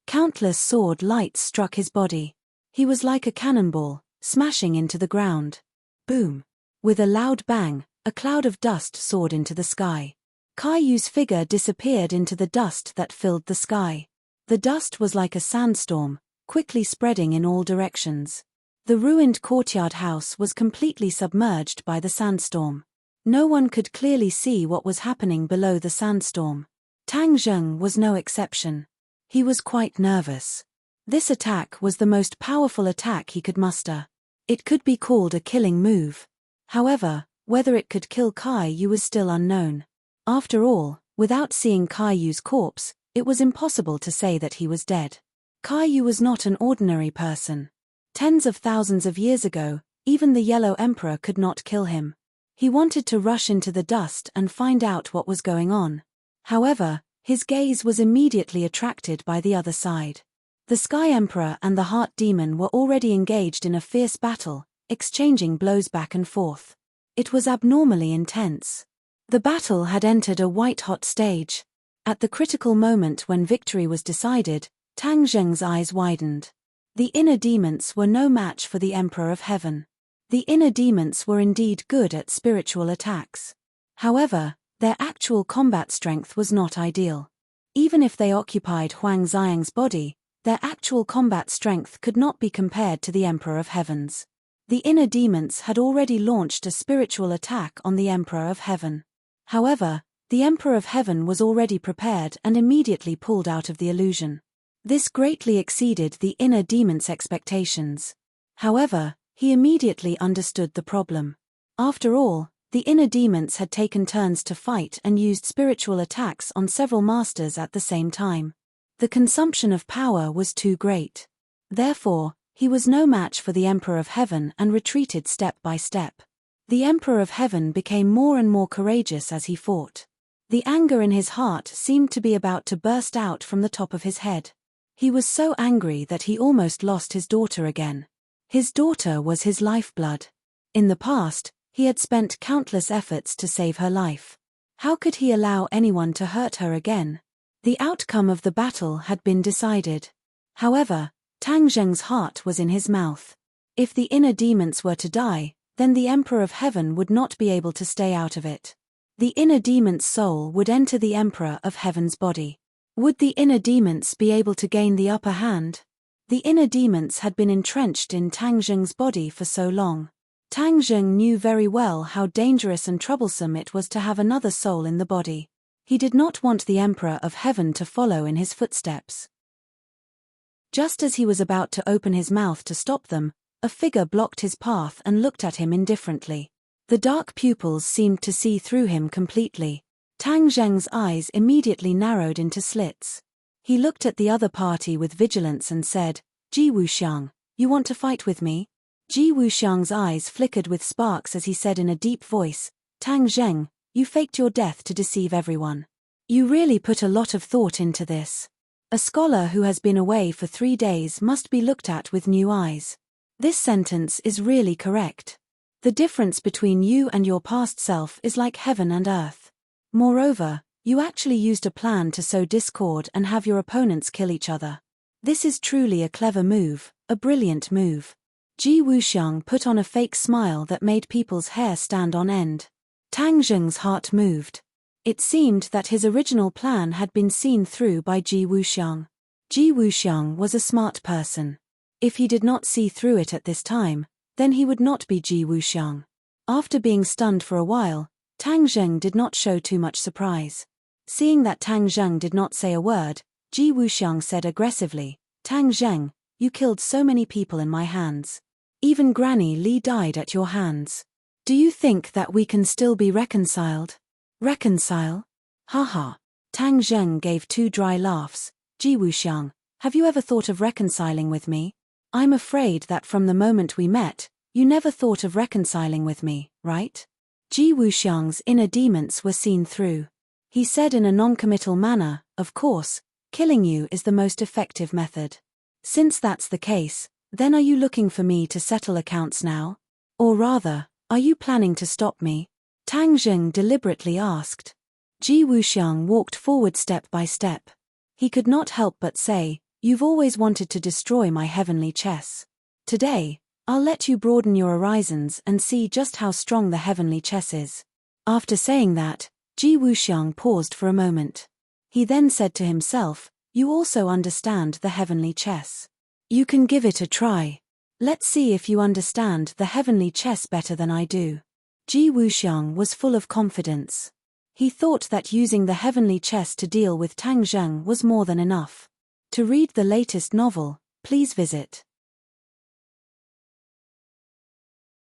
Countless sword lights struck his body. He was like a cannonball, smashing into the ground. Boom! With a loud bang, a cloud of dust soared into the sky. Caillou's figure disappeared into the dust that filled the sky. The dust was like a sandstorm, quickly spreading in all directions. The ruined courtyard house was completely submerged by the sandstorm. No one could clearly see what was happening below the sandstorm. Tang Zheng was no exception. He was quite nervous. This attack was the most powerful attack he could muster. It could be called a killing move. However, whether it could kill Caillou was still unknown. After all, without seeing Caillou's corpse, it was impossible to say that he was dead. Caillou was not an ordinary person. Tens of thousands of years ago, even the Yellow Emperor could not kill him. He wanted to rush into the dust and find out what was going on. However, his gaze was immediately attracted by the other side. The Sky Emperor and the Heart Demon were already engaged in a fierce battle, exchanging blows back and forth. It was abnormally intense. The battle had entered a white-hot stage. At the critical moment when victory was decided, Tang Zheng's eyes widened. The inner demons were no match for the Emperor of Heaven. The inner demons were indeed good at spiritual attacks. However, their actual combat strength was not ideal. Even if they occupied Huang Xiang's body, their actual combat strength could not be compared to the Emperor of Heaven's. The inner demons had already launched a spiritual attack on the Emperor of Heaven. However, the Emperor of Heaven was already prepared and immediately pulled out of the illusion. This greatly exceeded the inner demon's expectations. However, he immediately understood the problem. After all, the inner demons had taken turns to fight and used spiritual attacks on several masters at the same time. The consumption of power was too great. Therefore, he was no match for the Emperor of Heaven and retreated step by step. The Emperor of Heaven became more and more courageous as he fought. The anger in his heart seemed to be about to burst out from the top of his head. He was so angry that he almost lost his daughter again. His daughter was his lifeblood. In the past, he had spent countless efforts to save her life. How could he allow anyone to hurt her again? The outcome of the battle had been decided. However, Tang Zheng's heart was in his mouth. If the inner demons were to die, then the Emperor of Heaven would not be able to stay out of it. The inner demon's soul would enter the Emperor of Heaven's body. Would the inner demons be able to gain the upper hand? The inner demons had been entrenched in Tang Zheng's body for so long. Tang Zheng knew very well how dangerous and troublesome it was to have another soul in the body. He did not want the Emperor of Heaven to follow in his footsteps. Just as he was about to open his mouth to stop them, a figure blocked his path and looked at him indifferently. The dark pupils seemed to see through him completely. Tang Zheng's eyes immediately narrowed into slits. He looked at the other party with vigilance and said, "Ji Wuxiang, you want to fight with me?" Ji Wuxiang's eyes flickered with sparks as he said in a deep voice, "Tang Zheng, you faked your death to deceive everyone. You really put a lot of thought into this. A scholar who has been away for 3 days must be looked at with new eyes. This sentence is really correct. The difference between you and your past self is like heaven and earth. Moreover, you actually used a plan to sow discord and have your opponents kill each other. This is truly a clever move, a brilliant move. Ji Wuxiang put on a fake smile that made people's hair stand on end. Tang Zheng's heart moved. It seemed that his original plan had been seen through by Ji Wuxiang. Ji Wuxiang was a smart person. If he did not see through it at this time, then he would not be Ji Wuxiang. After being stunned for a while, Tang Zheng did not show too much surprise. Seeing that Tang Zheng did not say a word, Ji Wuxiang said aggressively, "Tang Zheng, you killed so many people in my hands. Even Granny Li died at your hands. Do you think that we can still be reconciled?" "Reconcile? Haha." Tang Zheng gave 2 dry laughs. "Ji Wuxiang, have you ever thought of reconciling with me? I'm afraid that from the moment we met, you never thought of reconciling with me, right?" Ji Wuxiang's inner demons were seen through. He said in a non-committal manner, "Of course, killing you is the most effective method. Since that's the case, then are you looking for me to settle accounts now? Or rather, are you planning to stop me?" Tang Zheng deliberately asked. Ji Wuxiang walked forward step by step. He could not help but say, "You've always wanted to destroy my heavenly chess. Today, I'll let you broaden your horizons and see just how strong the heavenly chess is." After saying that, Ji Wuxiang paused for a moment. He then said to himself, "You also understand the heavenly chess. You can give it a try. Let's see if you understand the heavenly chess better than I do." Ji Wuxiang was full of confidence. He thought that using the heavenly chess to deal with Tang Zheng was more than enough. To read the latest novel, please visit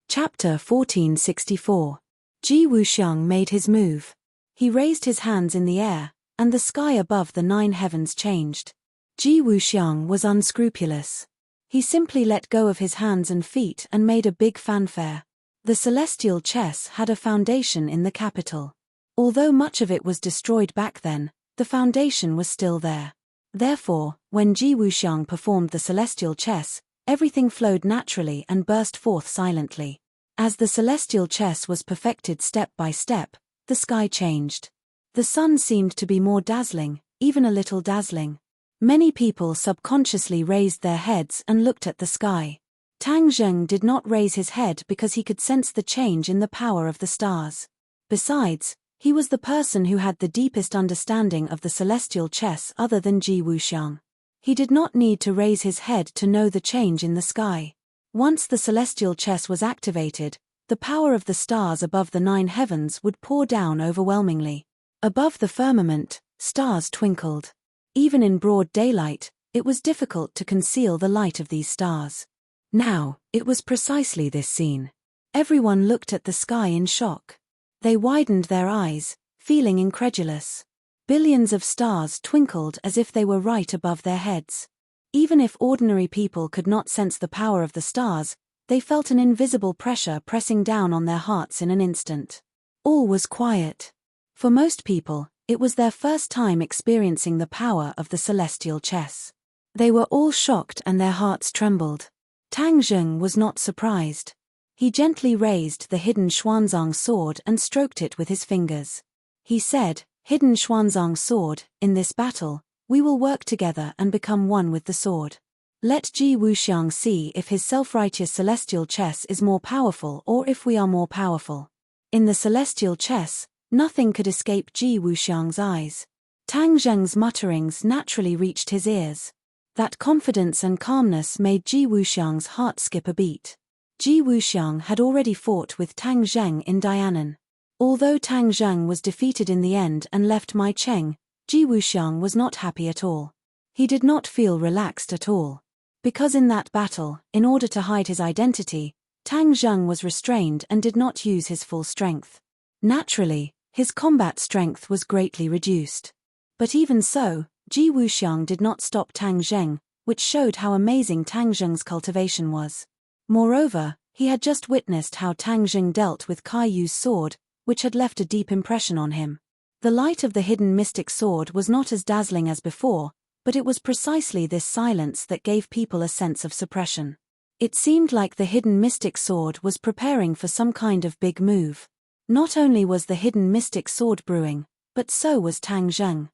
Chapter 1464. Ji Wuxiang made his move. He raised his hands in the air, and the sky above the 9 heavens changed. Ji Wuxiang was unscrupulous. He simply let go of his hands and feet and made a big fanfare. The celestial chess had a foundation in the capital. Although much of it was destroyed back then, the foundation was still there. Therefore, when Ji Wuxiang performed the celestial chess, everything flowed naturally and burst forth silently. As the celestial chess was perfected step by step, the sky changed. The sun seemed to be more dazzling, even a little dazzling. Many people subconsciously raised their heads and looked at the sky. Tang Zheng did not raise his head because he could sense the change in the power of the stars. Besides, he was the person who had the deepest understanding of the celestial chess other than Ji Wuxiang. He did not need to raise his head to know the change in the sky. Once the celestial chess was activated, the power of the stars above the 9 heavens would pour down overwhelmingly. Above the firmament, stars twinkled. Even in broad daylight, it was difficult to conceal the light of these stars. Now, it was precisely this scene. Everyone looked at the sky in shock. They widened their eyes, feeling incredulous. Billions of stars twinkled as if they were right above their heads. Even if ordinary people could not sense the power of the stars, they felt an invisible pressure pressing down on their hearts in an instant. All was quiet. For most people, it was their first time experiencing the power of the celestial chess. They were all shocked and their hearts trembled. Tang Zheng was not surprised. He gently raised the hidden Xuanzang sword and stroked it with his fingers. He said, "Hidden Xuanzang sword, in this battle, we will work together and become one with the sword. Let Ji Wuxiang see if his self-righteous celestial chess is more powerful or if we are more powerful." In the celestial chess, nothing could escape Ji Wuxiang's eyes. Tang Zheng's mutterings naturally reached his ears. That confidence and calmness made Ji Wuxiang's heart skip a beat. Ji Wuxiang had already fought with Tang Zheng in Dianan. Although Tang Zheng was defeated in the end and left Mai Cheng, Ji Wuxiang was not happy at all. He did not feel relaxed at all. Because in that battle, in order to hide his identity, Tang Zheng was restrained and did not use his full strength. Naturally, his combat strength was greatly reduced. But even so, Ji Wuxiang did not stop Tang Zheng, which showed how amazing Tang Zheng's cultivation was. Moreover, he had just witnessed how Tang Zheng dealt with Kai Yu's sword, which had left a deep impression on him. The light of the hidden mystic sword was not as dazzling as before, but it was precisely this silence that gave people a sense of suppression. It seemed like the hidden mystic sword was preparing for some kind of big move. Not only was the hidden mystic sword brewing, but so was Tang Zheng.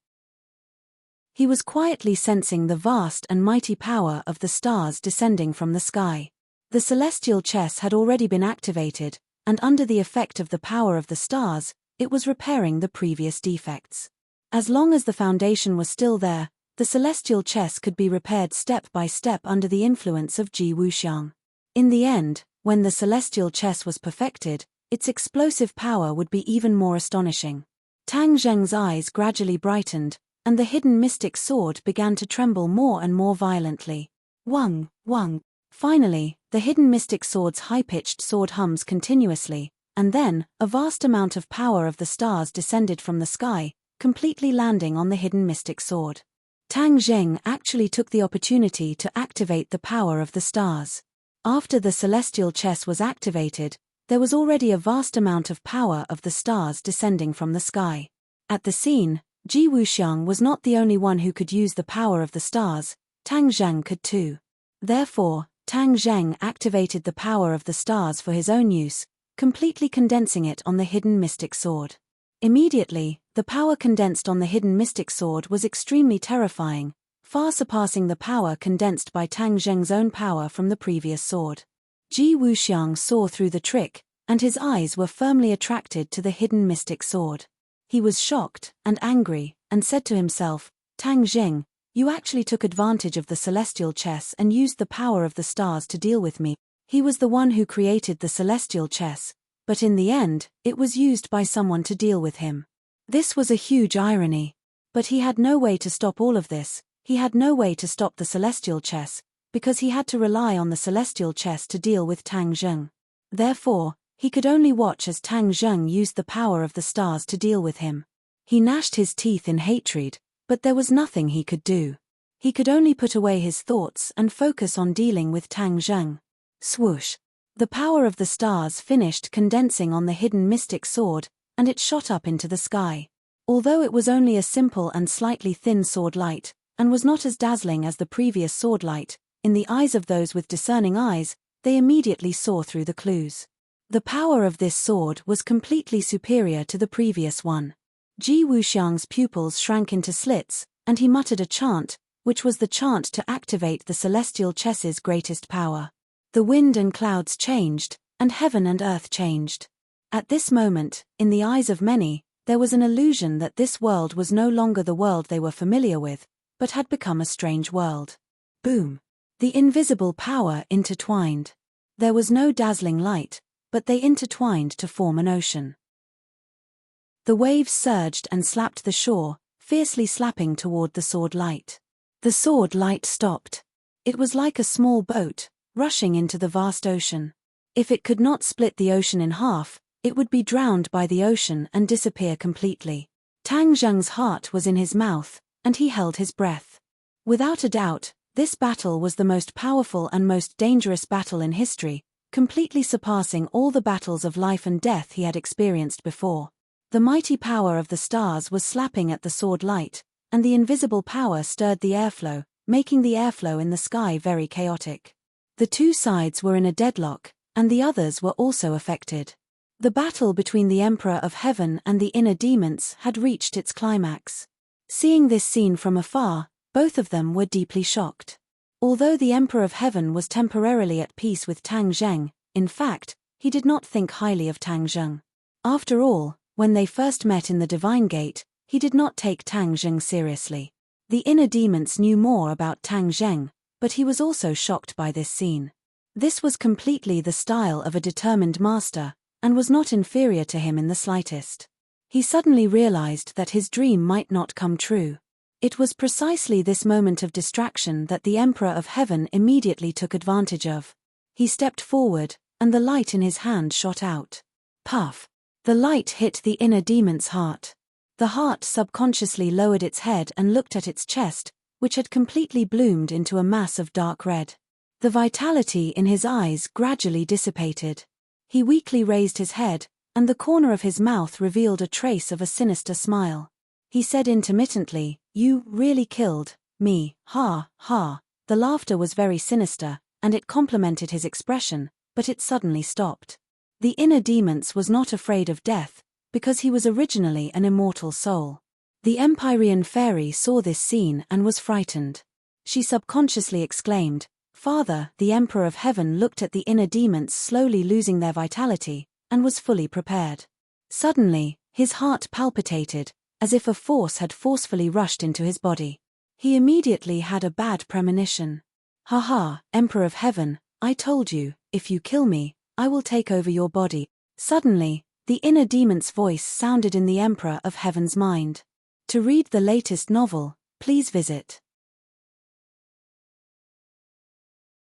He was quietly sensing the vast and mighty power of the stars descending from the sky. The celestial chess had already been activated, and under the effect of the power of the stars, it was repairing the previous defects. As long as the foundation was still there, the celestial chess could be repaired step by step under the influence of Ji Wuxiang. In the end, when the celestial chess was perfected, its explosive power would be even more astonishing. Tang Zheng's eyes gradually brightened, and the hidden mystic sword began to tremble more and more violently. Wang, wang. Finally, the hidden mystic sword's high-pitched sword hums continuously, and then, a vast amount of power of the stars descended from the sky, completely landing on the hidden mystic sword. Tang Zheng actually took the opportunity to activate the power of the stars. After the celestial chess was activated, there was already a vast amount of power of the stars descending from the sky. At the scene, Ji Wuxiang was not the only one who could use the power of the stars, Tang Zheng could too. Therefore, Tang Zheng activated the power of the stars for his own use, completely condensing it on the hidden mystic sword. Immediately, the power condensed on the hidden mystic sword was extremely terrifying, far surpassing the power condensed by Tang Zheng's own power from the previous sword. Ji Wuxiang saw through the trick, and his eyes were firmly attracted to the hidden mystic sword. He was shocked and angry, and said to himself, Tang Zheng, you actually took advantage of the celestial chess and used the power of the stars to deal with me. He was the one who created the celestial chess, but in the end, it was used by someone to deal with him. This was a huge irony. But he had no way to stop all of this. He had no way to stop the celestial chess, because he had to rely on the celestial chess to deal with Tang Zheng. Therefore, he could only watch as Tang Zheng used the power of the stars to deal with him. He gnashed his teeth in hatred, but there was nothing he could do. He could only put away his thoughts and focus on dealing with Tang Zheng. Swoosh! The power of the stars finished condensing on the hidden mystic sword, and it shot up into the sky. Although it was only a simple and slightly thin sword light, and was not as dazzling as the previous sword light, in the eyes of those with discerning eyes, they immediately saw through the clues. The power of this sword was completely superior to the previous one. Ji Wuxiang's pupils shrank into slits, and he muttered a chant, which was the chant to activate the celestial chess's greatest power. The wind and clouds changed, and heaven and earth changed. At this moment, in the eyes of many, there was an illusion that this world was no longer the world they were familiar with, but had become a strange world. Boom! The invisible power intertwined. There was no dazzling light, but they intertwined to form an ocean. The waves surged and slapped the shore, fiercely slapping toward the sword light. The sword light stopped. It was like a small boat, rushing into the vast ocean. If it could not split the ocean in half, it would be drowned by the ocean and disappear completely. Tang Zheng's heart was in his mouth, and he held his breath. Without a doubt, this battle was the most powerful and most dangerous battle in history, completely surpassing all the battles of life and death he had experienced before. The mighty power of the stars was slapping at the sword light, and the invisible power stirred the airflow, making the airflow in the sky very chaotic. The two sides were in a deadlock, and the others were also affected. The battle between the Emperor of Heaven and the inner demons had reached its climax. Seeing this scene from afar, both of them were deeply shocked. Although the Emperor of Heaven was temporarily at peace with Tang Zheng, in fact, he did not think highly of Tang Zheng. After all, when they first met in the Divine Gate, he did not take Tang Zheng seriously. The inner demons knew more about Tang Zheng, but he was also shocked by this scene. This was completely the style of a determined master, and was not inferior to him in the slightest. He suddenly realized that his dream might not come true. It was precisely this moment of distraction that the Emperor of Heaven immediately took advantage of. He stepped forward, and the light in his hand shot out. Puff! The light hit the inner demon's heart. The heart subconsciously lowered its head and looked at its chest, which had completely bloomed into a mass of dark red. The vitality in his eyes gradually dissipated. He weakly raised his head, and the corner of his mouth revealed a trace of a sinister smile. He said intermittently, "You really killed me, ha, ha." The laughter was very sinister, and it complemented his expression, but it suddenly stopped. The inner demons was not afraid of death, because he was originally an immortal soul. The Empyrean fairy saw this scene and was frightened. She subconsciously exclaimed, "Father!" The Emperor of Heaven looked at the inner demons slowly losing their vitality, and was fully prepared. Suddenly, his heart palpitated, as if a force had forcefully rushed into his body. He immediately had a bad premonition. "Ha, Emperor of Heaven, I told you, if you kill me, I will take over your body." Suddenly, the inner demon's voice sounded in the Emperor of Heaven's mind. To read the latest novel, please visit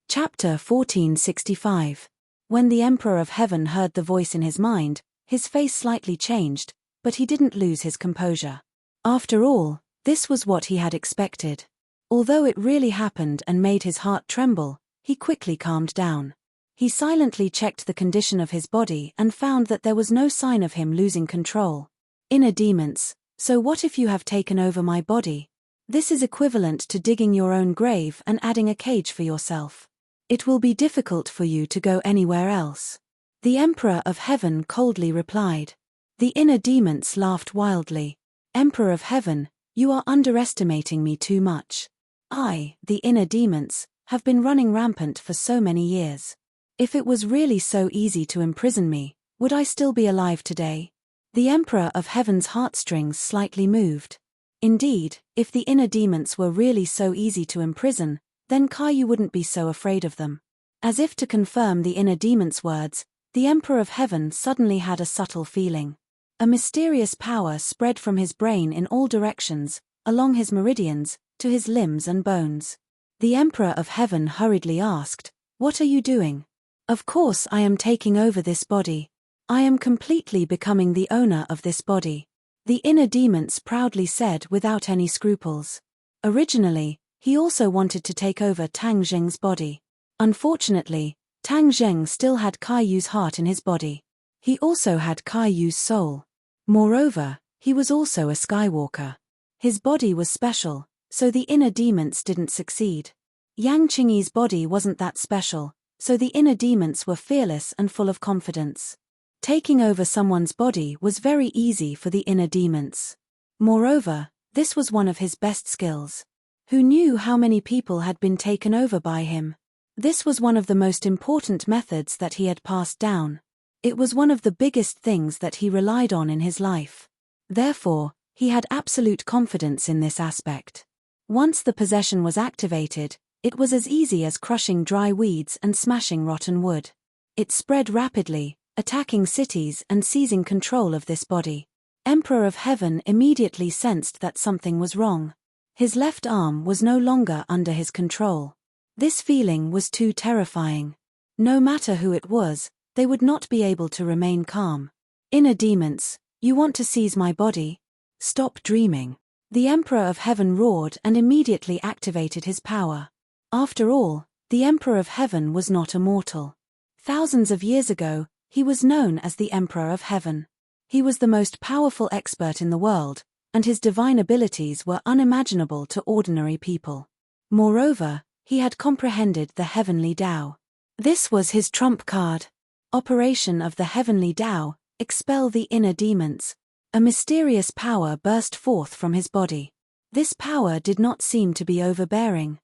Chapter 1465. When the Emperor of Heaven heard the voice in his mind, his face slightly changed, but he didn't lose his composure. After all, this was what he had expected. Although it really happened and made his heart tremble, he quickly calmed down. He silently checked the condition of his body and found that there was no sign of him losing control. Inner demons, so what if you have taken over my body? This is equivalent to digging your own grave and adding a cage for yourself. It will be difficult for you to go anywhere else. The Emperor of Heaven coldly replied. The inner demons laughed wildly. Emperor of Heaven, you are underestimating me too much. I, the inner demons, have been running rampant for so many years. If it was really so easy to imprison me, would I still be alive today? The Emperor of Heaven's heartstrings slightly moved. Indeed, if the inner demons were really so easy to imprison, then Caillou wouldn't be so afraid of them. As if to confirm the inner demon's words, the Emperor of Heaven suddenly had a subtle feeling. A mysterious power spread from his brain in all directions, along his meridians, to his limbs and bones. The Emperor of Heaven hurriedly asked, "What are you doing?" "Of course I am taking over this body. I am completely becoming the owner of this body," the inner demons proudly said without any scruples. Originally, he also wanted to take over Tang Zheng's body. Unfortunately, Tang Zheng still had Caillou's heart in his body. He also had Caillou's soul. Moreover, he was also a Skywalker. His body was special, so the inner demons didn't succeed. Yang Qingyi's body wasn't that special, so the inner demons were fearless and full of confidence. Taking over someone's body was very easy for the inner demons. Moreover, this was one of his best skills. Who knew how many people had been taken over by him? This was one of the most important methods that he had passed down. It was one of the biggest things that he relied on in his life. Therefore, he had absolute confidence in this aspect. Once the possession was activated, it was as easy as crushing dry weeds and smashing rotten wood. It spread rapidly, attacking cities and seizing control of this body. Emperor of Heaven immediately sensed that something was wrong. His left arm was no longer under his control. This feeling was too terrifying. No matter who it was, they would not be able to remain calm. Inner demons, you want to seize my body? Stop dreaming. The Emperor of Heaven roared and immediately activated his power. After all, the Emperor of Heaven was not immortal. Thousands of years ago, he was known as the Emperor of Heaven. He was the most powerful expert in the world, and his divine abilities were unimaginable to ordinary people. Moreover, he had comprehended the heavenly Tao. This was his trump card. Operation of the heavenly Tao, expel the inner demons. A mysterious power burst forth from his body. This power did not seem to be overbearing.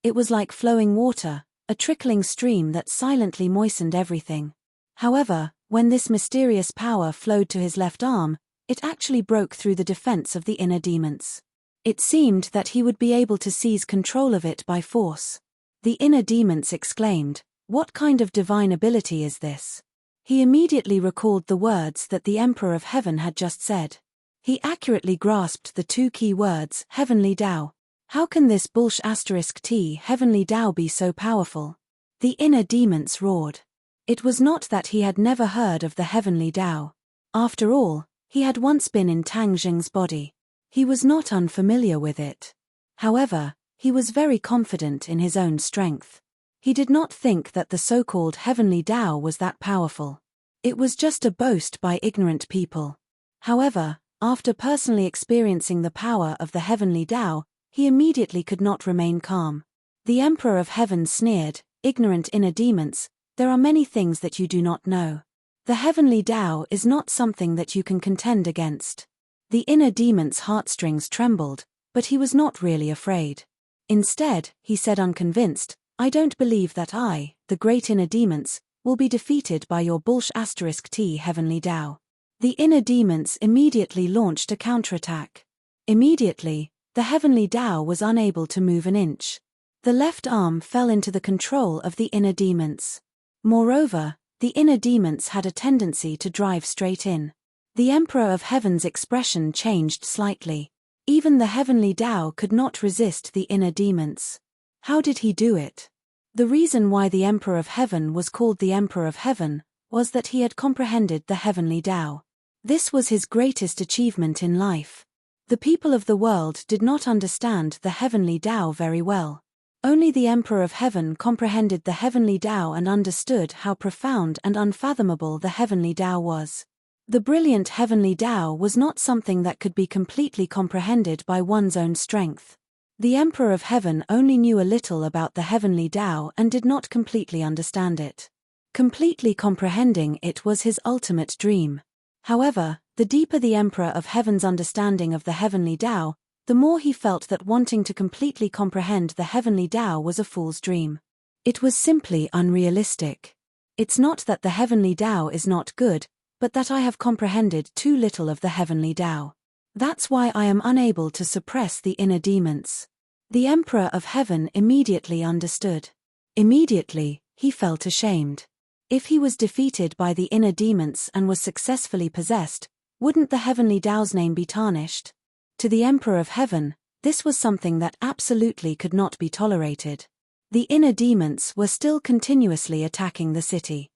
It was like flowing water, a trickling stream that silently moistened everything. However, when this mysterious power flowed to his left arm, it actually broke through the defense of the inner demons. It seemed that he would be able to seize control of it by force. The inner demons exclaimed, "What kind of divine ability is this?" He immediately recalled the words that the Emperor of Heaven had just said. He accurately grasped the two key words, heavenly Tao. How can this *T heavenly Tao be so powerful? The inner demons roared. It was not that he had never heard of the heavenly Tao. After all, he had once been in Tang Zheng's body. He was not unfamiliar with it. However, he was very confident in his own strength. He did not think that the so-called heavenly Tao was that powerful. It was just a boast by ignorant people. However, after personally experiencing the power of the heavenly Tao, he immediately could not remain calm. The Emperor of Heaven sneered, "Ignorant inner demons, there are many things that you do not know. The heavenly Tao is not something that you can contend against." The inner demon's heartstrings trembled, but he was not really afraid. Instead, he said unconvinced, "I don't believe that I, the great inner demons, will be defeated by your *T heavenly Tao." The inner demons immediately launched a counterattack. Immediately, the heavenly Tao was unable to move an inch. The left arm fell into the control of the inner demons. Moreover, the inner demons had a tendency to drive straight in. The Emperor of Heaven's expression changed slightly. Even the heavenly Tao could not resist the inner demons. How did he do it? The reason why the Emperor of Heaven was called the Emperor of Heaven was that he had comprehended the heavenly Tao. This was his greatest achievement in life. The people of the world did not understand the heavenly Tao very well. Only the Emperor of Heaven comprehended the heavenly Tao and understood how profound and unfathomable the heavenly Tao was. The brilliant heavenly Tao was not something that could be completely comprehended by one's own strength. The Emperor of Heaven only knew a little about the heavenly Tao and did not completely understand it. Completely comprehending it was his ultimate dream. However, the deeper the Emperor of Heaven's understanding of the heavenly Tao, the more he felt that wanting to completely comprehend the heavenly Tao was a fool's dream. It was simply unrealistic. It's not that the heavenly Tao is not good, but that I have comprehended too little of the heavenly Tao. That's why I am unable to suppress the inner demons. The Emperor of Heaven immediately understood. Immediately, he felt ashamed. If he was defeated by the inner demons and was successfully possessed, wouldn't the heavenly Tao's name be tarnished? To the Emperor of Heaven, this was something that absolutely could not be tolerated. The inner demons were still continuously attacking the city.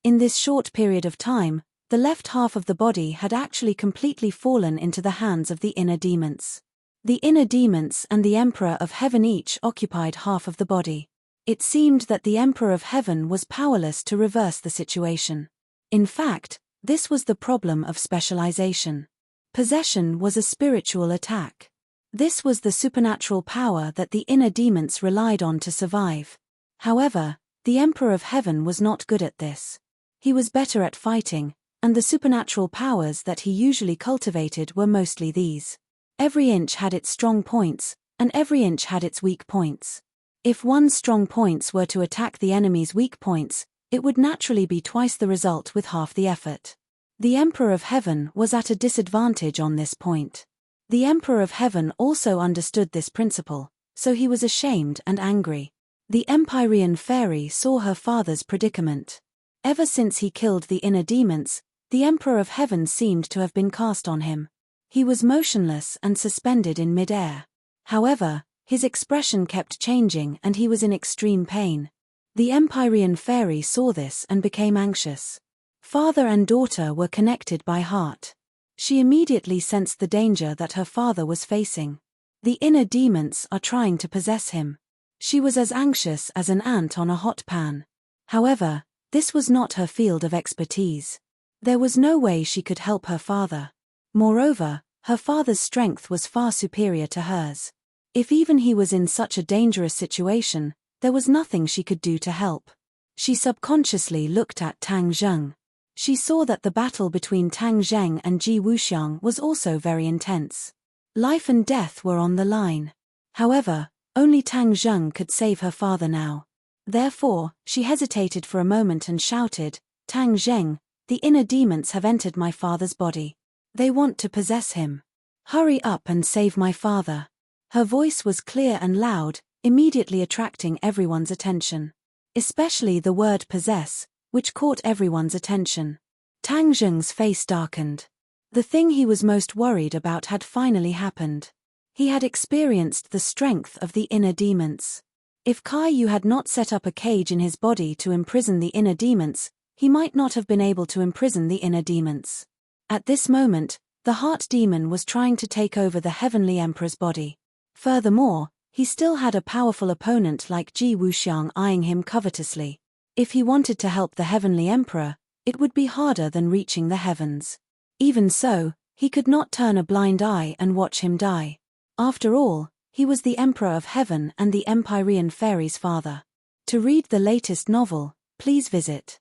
In this short period of time, the left half of the body had actually completely fallen into the hands of the inner demons. The inner demons and the Emperor of Heaven each occupied half of the body. It seemed that the Emperor of Heaven was powerless to reverse the situation. In fact, this was the problem of specialization. Possession was a spiritual attack. This was the supernatural power that the inner demons relied on to survive. However, the Emperor of Heaven was not good at this. He was better at fighting, and the supernatural powers that he usually cultivated were mostly these. Every inch had its strong points, and every inch had its weak points. If one's strong points were to attack the enemy's weak points, it would naturally be twice the result with half the effort. The Emperor of Heaven was at a disadvantage on this point. The Emperor of Heaven also understood this principle, so he was ashamed and angry. The Empyrean fairy saw her father's predicament. Ever since he killed the inner demons, the Emperor of Heaven seemed to have been cast on him. He was motionless and suspended in mid-air. However, his expression kept changing and he was in extreme pain. The Empyrean fairy saw this and became anxious. Father and daughter were connected by heart. She immediately sensed the danger that her father was facing. The inner demons are trying to possess him. She was as anxious as an ant on a hot pan. However, this was not her field of expertise. There was no way she could help her father. Moreover, her father's strength was far superior to hers. If even he was in such a dangerous situation, there was nothing she could do to help. She subconsciously looked at Tang Zheng. She saw that the battle between Tang Zheng and Ji Wuxiang was also very intense. Life and death were on the line. However, only Tang Zheng could save her father now. Therefore, she hesitated for a moment and shouted, "Tang Zheng, the inner demons have entered my father's body. They want to possess him. Hurry up and save my father." Her voice was clear and loud, immediately attracting everyone's attention. Especially the word possess, which caught everyone's attention. Tang Zheng's face darkened. The thing he was most worried about had finally happened. He had experienced the strength of the inner demons. If Kai had not set up a cage in his body to imprison the inner demons, he might not have been able to imprison the inner demons. At this moment, the heart demon was trying to take over the heavenly emperor's body. Furthermore, he still had a powerful opponent like Ji Wuxiang eyeing him covetously. If he wanted to help the heavenly emperor, it would be harder than reaching the heavens. Even so, he could not turn a blind eye and watch him die. After all, He was the Emperor of Heaven and the Empyrean Fairy's father. To read the latest novel, please visit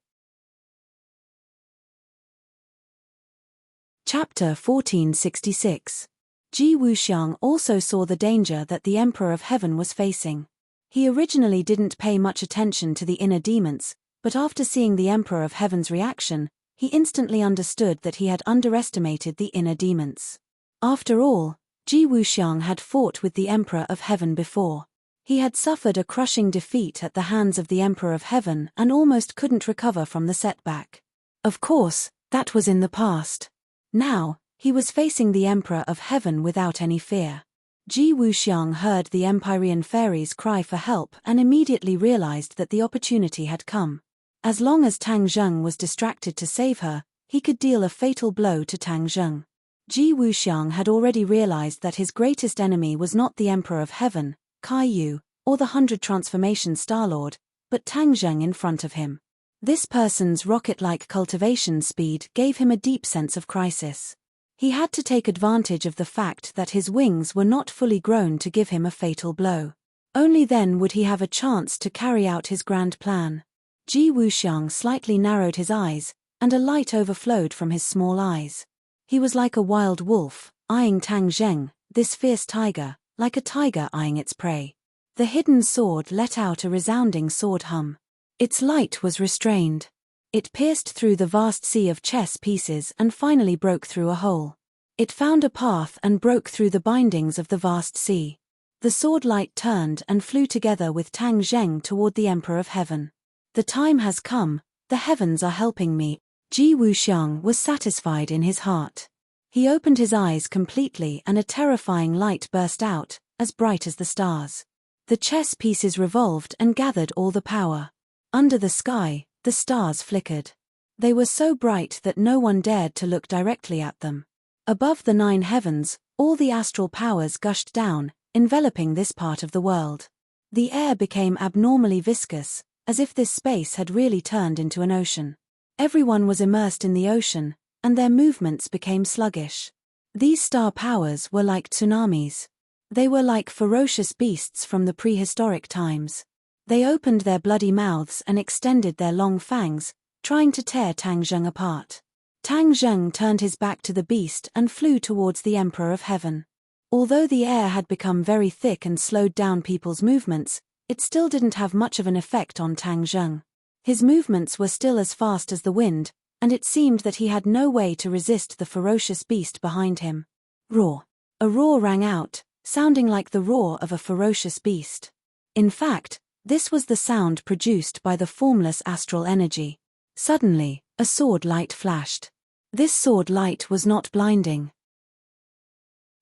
Chapter 1466. Ji Wuxiang also saw the danger that the Emperor of Heaven was facing. He originally didn't pay much attention to the inner demons, but after seeing the Emperor of Heaven's reaction, he instantly understood that he had underestimated the inner demons. After all, Ji Wuxiang had fought with the Emperor of Heaven before. He had suffered a crushing defeat at the hands of the Emperor of Heaven and almost couldn't recover from the setback. Of course, that was in the past. Now, he was facing the Emperor of Heaven without any fear. Ji Wuxiang heard the Empyrean fairies cry for help and immediately realized that the opportunity had come. As long as Tang Zheng was distracted to save her, he could deal a fatal blow to Tang Zheng. Ji Wuxiang had already realized that his greatest enemy was not the Emperor of Heaven, Kai Yu, or the 100 Transformation Star-Lord, but Tang Zheng in front of him. This person's rocket-like cultivation speed gave him a deep sense of crisis. He had to take advantage of the fact that his wings were not fully grown to give him a fatal blow. Only then would he have a chance to carry out his grand plan. Ji Wuxiang slightly narrowed his eyes, and a light overflowed from his small eyes. He was like a wild wolf, eyeing Tang Zheng, this fierce tiger, like a tiger eyeing its prey. The hidden sword let out a resounding sword hum. Its light was restrained. It pierced through the vast sea of chess pieces and finally broke through a hole. It found a path and broke through the bindings of the vast sea. The sword light turned and flew together with Tang Zheng toward the Emperor of Heaven. The time has come, the heavens are helping me. Ji Wuxiang was satisfied in his heart. He opened his eyes completely and a terrifying light burst out, as bright as the stars. The chess pieces revolved and gathered all the power. Under the sky, the stars flickered. They were so bright that no one dared to look directly at them. Above the 9 heavens, all the astral powers gushed down, enveloping this part of the world. The air became abnormally viscous, as if this space had really turned into an ocean. Everyone was immersed in the ocean, and their movements became sluggish. These star powers were like tsunamis. They were like ferocious beasts from the prehistoric times. They opened their bloody mouths and extended their long fangs, trying to tear Tang Zheng apart. Tang Zheng turned his back to the beast and flew towards the Emperor of Heaven. Although the air had become very thick and slowed down people's movements, it still didn't have much of an effect on Tang Zheng. His movements were still as fast as the wind, and it seemed that he had no way to resist the ferocious beast behind him. Roar! A roar rang out, sounding like the roar of a ferocious beast. In fact, this was the sound produced by the formless astral energy. Suddenly, a sword light flashed. This sword light was not blinding.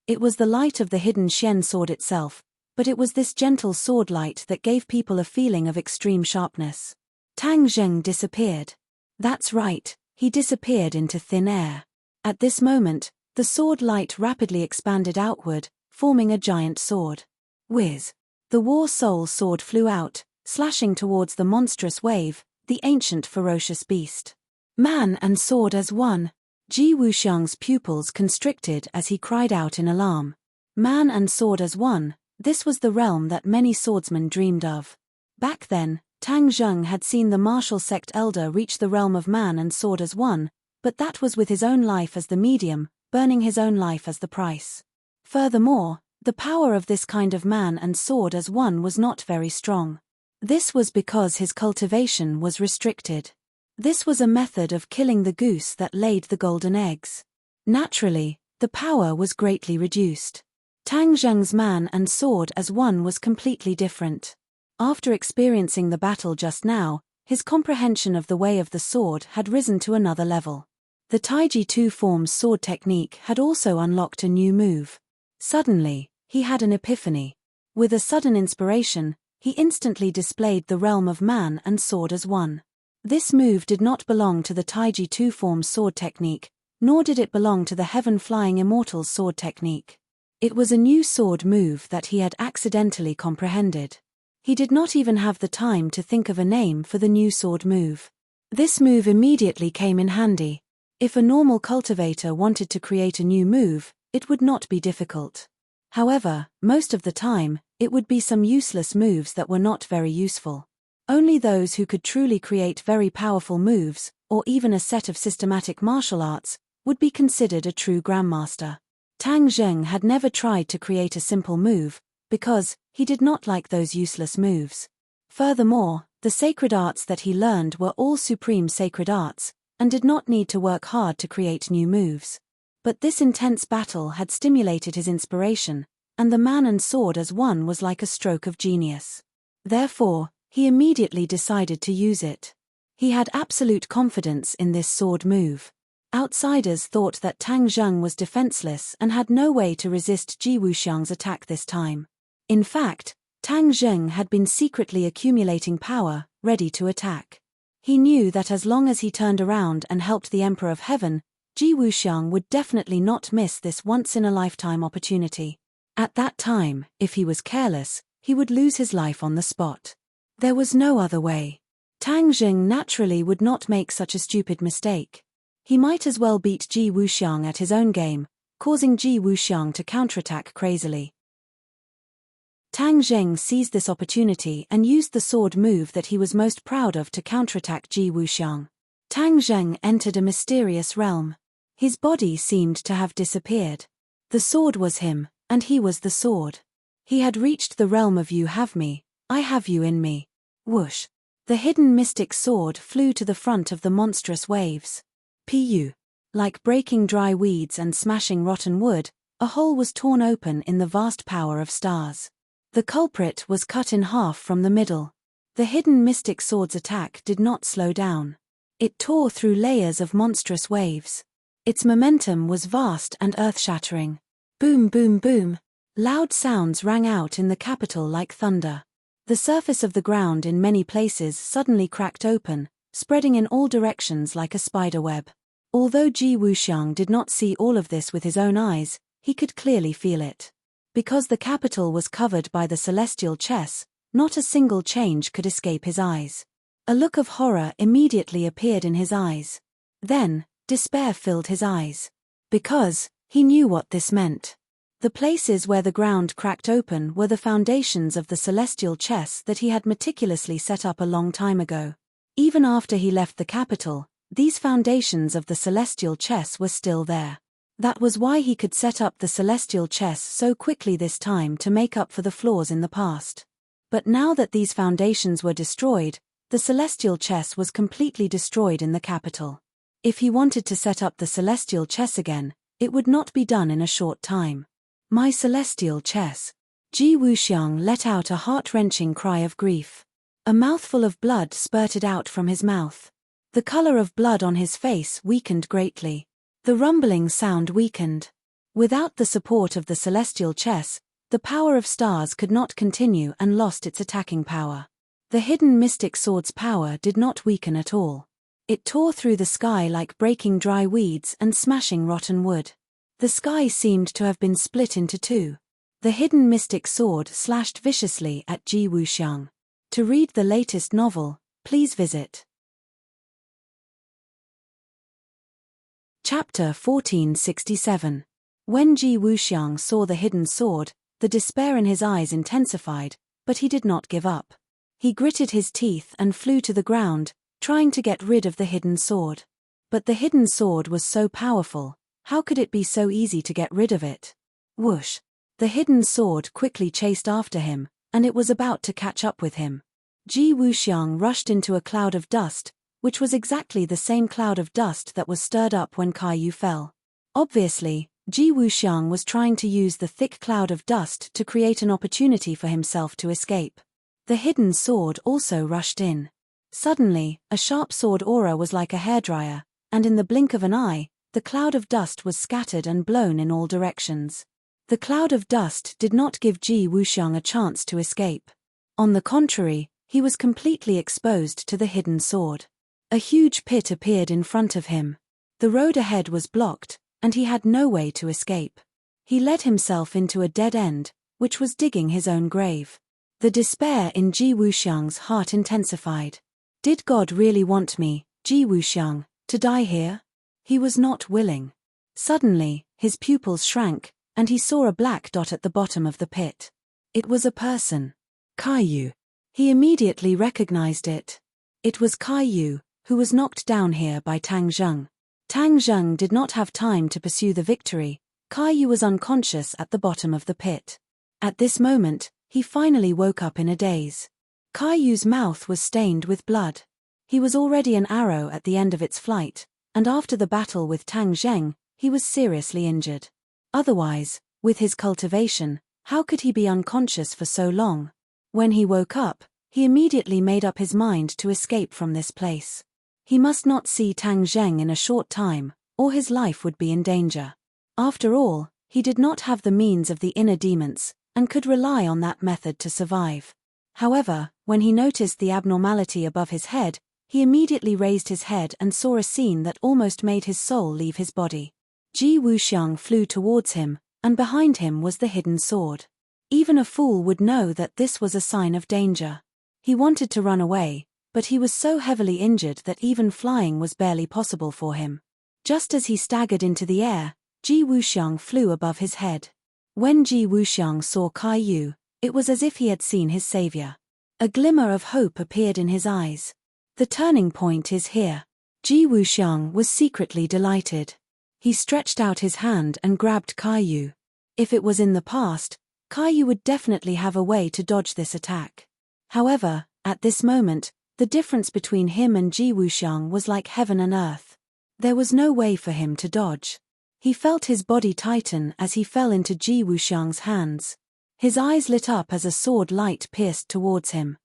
It was the light of the hidden Xian sword itself, but it was this gentle sword light that gave people a feeling of extreme sharpness. Tang Zheng disappeared. That's right, he disappeared into thin air. At this moment, the sword light rapidly expanded outward, forming a giant sword. Whiz! The War Soul sword flew out, slashing towards the monstrous wave, the ancient ferocious beast. Man and sword as one. Ji Wuxiang's pupils constricted as he cried out in alarm. Man and sword as one, this was the realm that many swordsmen dreamed of. Back then, Tang Zheng had seen the martial sect elder reach the realm of man and sword as one, but that was with his own life as the medium, burning his own life as the price. Furthermore, the power of this kind of man and sword as one was not very strong. This was because his cultivation was restricted. This was a method of killing the goose that laid the golden eggs. Naturally, the power was greatly reduced. Tang Zheng's man and sword as one was completely different. After experiencing the battle just now, his comprehension of the way of the sword had risen to another level. The Taiji two forms sword technique had also unlocked a new move. Suddenly, he had an epiphany. With a sudden inspiration, he instantly displayed the realm of man and sword as one. This move did not belong to the Taiji two forms sword technique, nor did it belong to the heaven-flying immortals sword technique. It was a new sword move that he had accidentally comprehended. He did not even have the time to think of a name for the new sword move. This move immediately came in handy. If a normal cultivator wanted to create a new move, it would not be difficult. However, most of the time, it would be some useless moves that were not very useful. Only those who could truly create very powerful moves, or even a set of systematic martial arts, would be considered a true grandmaster. Tang Zheng had never tried to create a simple move, because he did not like those useless moves. Furthermore, the sacred arts that he learned were all supreme sacred arts, and did not need to work hard to create new moves. But this intense battle had stimulated his inspiration, and the man and sword as one was like a stroke of genius. Therefore, he immediately decided to use it. He had absolute confidence in this sword move. Outsiders thought that Tang Zheng was defenseless and had no way to resist Ji Wuxiang's attack this time. In fact, Tang Zheng had been secretly accumulating power, ready to attack. He knew that as long as he turned around and helped the Emperor of Heaven, Ji Wuxiang would definitely not miss this once-in-a-lifetime opportunity. At that time, if he was careless, he would lose his life on the spot. There was no other way. Tang Zheng naturally would not make such a stupid mistake. He might as well beat Ji Wuxiang at his own game, causing Ji Wuxiang to counterattack crazily. Tang Zheng seized this opportunity and used the sword move that he was most proud of to counterattack Ji Wuxiang. Tang Zheng entered a mysterious realm. His body seemed to have disappeared. The sword was him, and he was the sword. He had reached the realm of you have me, I have you in me. Whoosh! The hidden mystic sword flew to the front of the monstrous waves. Pu. Like breaking dry weeds and smashing rotten wood, a hole was torn open in the vast power of stars. The culprit was cut in half from the middle. The hidden mystic sword's attack did not slow down. It tore through layers of monstrous waves. Its momentum was vast and earth-shattering. Boom, boom, boom. Loud sounds rang out in the capital like thunder. The surface of the ground in many places suddenly cracked open, spreading in all directions like a spider web. Although Ji Wuxiang did not see all of this with his own eyes, he could clearly feel it. Because the capital was covered by the celestial chess, not a single change could escape his eyes. A look of horror immediately appeared in his eyes. Then, despair filled his eyes. Because he knew what this meant. The places where the ground cracked open were the foundations of the celestial chess that he had meticulously set up a long time ago. Even after he left the capital, these foundations of the celestial chess were still there. That was why he could set up the celestial chess so quickly this time to make up for the flaws in the past. But now that these foundations were destroyed, the celestial chess was completely destroyed in the capital. If he wanted to set up the celestial chess again, it would not be done in a short time. My celestial chess. Ji Wuxiang let out a heart-wrenching cry of grief. A mouthful of blood spurted out from his mouth. The color of blood on his face weakened greatly. The rumbling sound weakened. Without the support of the celestial chess, the power of stars could not continue and lost its attacking power. The hidden mystic sword's power did not weaken at all. It tore through the sky like breaking dry weeds and smashing rotten wood. The sky seemed to have been split into two. The hidden mystic sword slashed viciously at Ji Wuxiang. To read the latest novel, please visit Chapter 1467. When Ji Wuxiang saw the hidden sword, the despair in his eyes intensified, but he did not give up. He gritted his teeth and flew to the ground, trying to get rid of the hidden sword. But the hidden sword was so powerful, how could it be so easy to get rid of it? Whoosh! The hidden sword quickly chased after him, and it was about to catch up with him. Ji Wuxiang rushed into a cloud of dust, which was exactly the same cloud of dust that was stirred up when Caillou fell. Obviously, Ji Wuxiang was trying to use the thick cloud of dust to create an opportunity for himself to escape. The hidden sword also rushed in. Suddenly, a sharp sword aura was like a hairdryer, and in the blink of an eye, the cloud of dust was scattered and blown in all directions. The cloud of dust did not give Ji Wuxiang a chance to escape. On the contrary, he was completely exposed to the hidden sword. A huge pit appeared in front of him. The road ahead was blocked, and he had no way to escape. He led himself into a dead end, which was digging his own grave. The despair in Ji Wuxiang's heart intensified. Did God really want me, Ji Wuxiang, to die here? He was not willing. Suddenly, his pupils shrank, and he saw a black dot at the bottom of the pit. It was a person. Kaiyu. He immediately recognized it. It was Kaiyu, who was knocked down here by Tang Zheng. Tang Zheng did not have time to pursue the victory. Kaiyu was unconscious at the bottom of the pit. At this moment, he finally woke up in a daze. Kaiyu's mouth was stained with blood. He was already an arrow at the end of its flight, and after the battle with Tang Zheng, he was seriously injured. Otherwise, with his cultivation, how could he be unconscious for so long? When he woke up, he immediately made up his mind to escape from this place. He must not see Tang Zheng in a short time, or his life would be in danger. After all, he did not have the means of the inner demons, and could rely on that method to survive. However, when he noticed the abnormality above his head, he immediately raised his head and saw a scene that almost made his soul leave his body. Ji Wuxiang flew towards him, and behind him was the hidden sword. Even a fool would know that this was a sign of danger. He wanted to run away, but he was so heavily injured that even flying was barely possible for him. Just as he staggered into the air, Ji Wuxiang flew above his head. When Ji Wuxiang saw Kaiyu, it was as if he had seen his savior. A glimmer of hope appeared in his eyes. The turning point is here. Ji Wuxiang was secretly delighted. He stretched out his hand and grabbed Kaiyu. If it was in the past, Kaiyu would definitely have a way to dodge this attack. However, at this moment, the difference between him and Ji Wuxiang was like heaven and earth. There was no way for him to dodge. He felt his body tighten as he fell into Ji Wuxiang's hands. His eyes lit up as a sword light pierced towards him.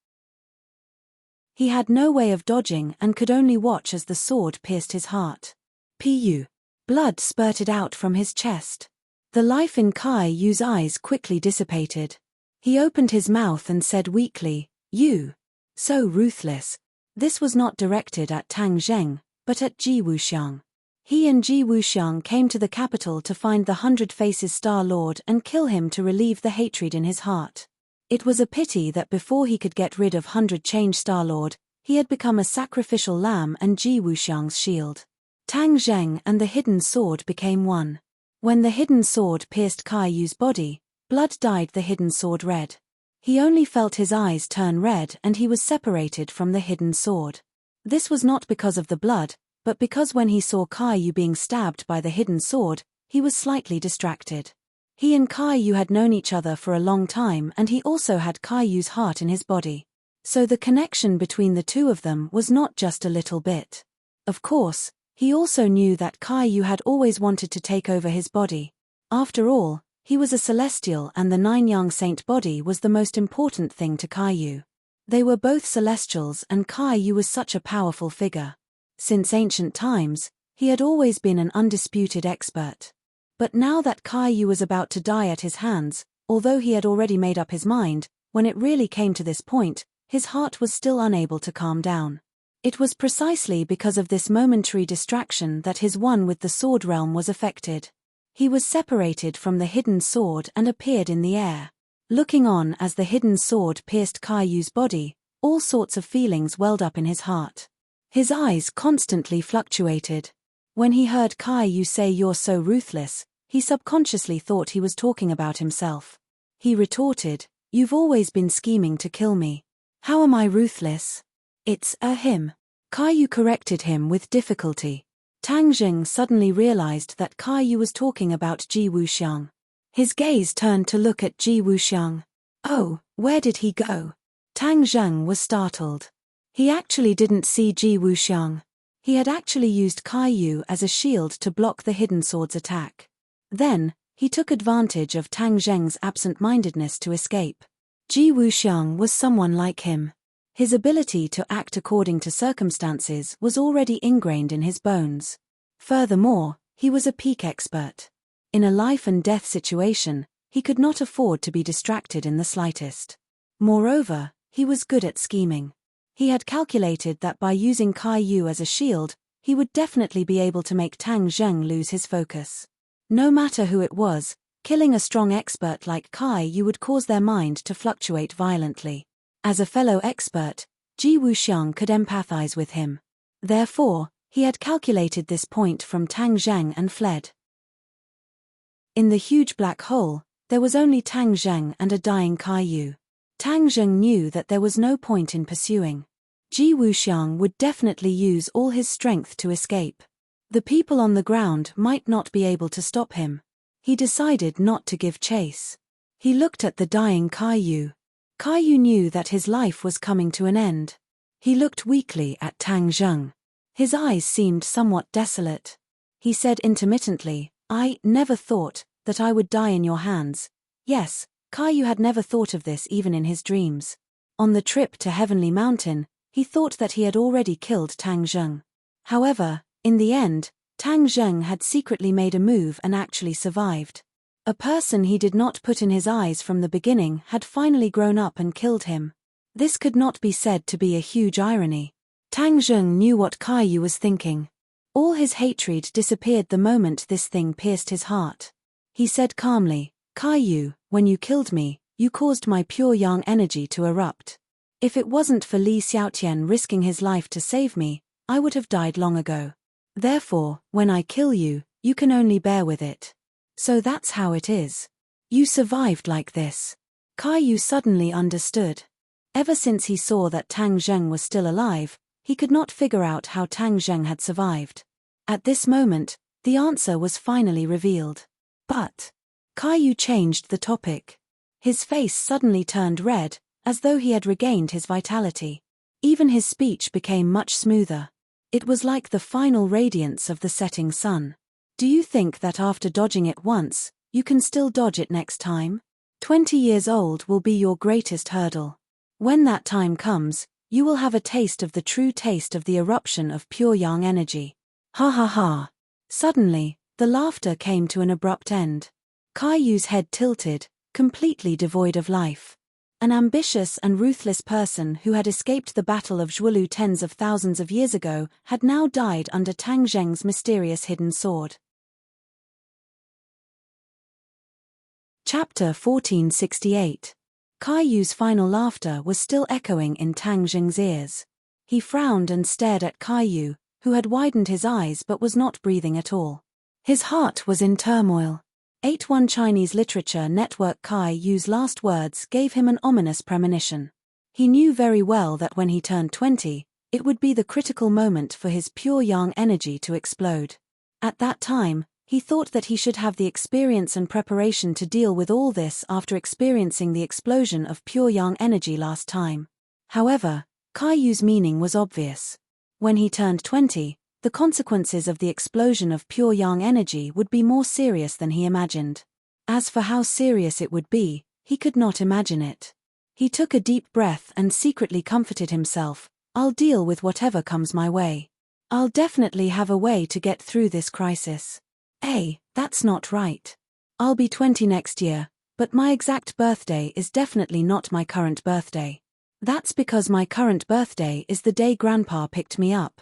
He had no way of dodging and could only watch as the sword pierced his heart. Pu. Blood spurted out from his chest. The life in Kaiyu's eyes quickly dissipated. He opened his mouth and said weakly, "You. So ruthless." This was not directed at Tang Zheng, but at Ji Wuxiang. He and Ji Wuxiang came to the capital to find the 100 Faces Star Lord and kill him to relieve the hatred in his heart. It was a pity that before he could get rid of 100 Change Star Lord, he had become a sacrificial lamb and Ji Wuxiang's shield. Tang Zheng and the hidden sword became one. When the hidden sword pierced Kaiyu's body, blood dyed the hidden sword red. He only felt his eyes turn red and he was separated from the hidden sword. This was not because of the blood, but because when he saw Kaiyu being stabbed by the hidden sword, he was slightly distracted. He and Kaiyu had known each other for a long time and he also had Kaiyu's heart in his body. So the connection between the two of them was not just a little bit. Of course, he also knew that Kaiyu had always wanted to take over his body. After all, he was a celestial and the Nine-Yang Saint body was the most important thing to Kaiyu. They were both celestials and Kaiyu was such a powerful figure. Since ancient times, he had always been an undisputed expert. But now that Kaiyu was about to die at his hands, although he had already made up his mind, when it really came to this point, his heart was still unable to calm down. It was precisely because of this momentary distraction that his one with the sword realm was affected. He was separated from the hidden sword and appeared in the air. Looking on as the hidden sword pierced Kaiyu's body, all sorts of feelings welled up in his heart. His eyes constantly fluctuated. When he heard Kaiyu say "You're so ruthless," he subconsciously thought he was talking about himself. He retorted, "You've always been scheming to kill me. How am I ruthless?" "It's him." Kaiyu corrected him with difficulty. Tang Zheng suddenly realized that Kaiyu was talking about Ji Wuxiang. His gaze turned to look at Ji Wuxiang. "Oh, where did he go?" Tang Zheng was startled. He actually didn't see Ji Wuxiang. He had actually used Kaiyu as a shield to block the hidden sword's attack. Then, he took advantage of Tang Zheng's absent-mindedness to escape. Ji Wuxiang was someone like him. His ability to act according to circumstances was already ingrained in his bones. Furthermore, he was a peak expert. In a life-and-death situation, he could not afford to be distracted in the slightest. Moreover, he was good at scheming. He had calculated that by using Kaiyu as a shield, he would definitely be able to make Tang Zheng lose his focus. No matter who it was, killing a strong expert like Kaiyu would cause their mind to fluctuate violently. As a fellow expert, Ji Wuxiang could empathize with him. Therefore, he had calculated this point from Tang Zheng and fled. In the huge black hole, there was only Tang Zheng and a dying Kaiyu. Tang Zheng knew that there was no point in pursuing. Ji Wuxiang would definitely use all his strength to escape. The people on the ground might not be able to stop him. He decided not to give chase. He looked at the dying Kaiyu. Kaiyu knew that his life was coming to an end. He looked weakly at Tang Zheng. His eyes seemed somewhat desolate. He said intermittently, "I never thought that I would die in your hands." Yes, Kaiyu had never thought of this even in his dreams. On the trip to Heavenly Mountain, he thought that he had already killed Tang Zheng. However, in the end, Tang Zheng had secretly made a move and actually survived. A person he did not put in his eyes from the beginning had finally grown up and killed him. This could not be said to be a huge irony. Tang Zheng knew what Kaiyu was thinking. All his hatred disappeared the moment this thing pierced his heart. He said calmly, "Kaiyu, when you killed me, you caused my pure yang energy to erupt. If it wasn't for Li Xiaotian risking his life to save me, I would have died long ago. Therefore, when I kill you, you can only bear with it. So that's how it is. You survived like this." Kaiyu suddenly understood. Ever since he saw that Tang Zheng was still alive, he could not figure out how Tang Zheng had survived. At this moment, the answer was finally revealed. But Kaiyu changed the topic. His face suddenly turned red, as though he had regained his vitality. Even his speech became much smoother. It was like the final radiance of the setting sun. "Do you think that after dodging it once, you can still dodge it next time? 20 years old will be your greatest hurdle. When that time comes, you will have a taste of the true taste of the eruption of pure yang energy." Ha ha ha. Suddenly, the laughter came to an abrupt end. Kaiyu's head tilted, completely devoid of life. An ambitious and ruthless person who had escaped the Battle of Zhuolu tens of thousands of years ago had now died under Tang Zheng's mysterious hidden sword. Chapter 1468. Kaiyu's final laughter was still echoing in Tang Zheng's ears. He frowned and stared at Kaiyu, who had widened his eyes but was not breathing at all. His heart was in turmoil. 81 Chinese Literature Network. Kaiyu's last words gave him an ominous premonition. He knew very well that when he turned 20, it would be the critical moment for his pure yang energy to explode. At that time, he thought that he should have the experience and preparation to deal with all this after experiencing the explosion of pure yang energy last time. However, Kaiyu's meaning was obvious. When he turned 20, the consequences of the explosion of pure yang energy would be more serious than he imagined. As for how serious it would be, he could not imagine it. He took a deep breath and secretly comforted himself, "I'll deal with whatever comes my way. I'll definitely have a way to get through this crisis." That's not right. I'll be 20 next year, but my exact birthday is definitely not my current birthday. That's because my current birthday is the day Grandpa picked me up.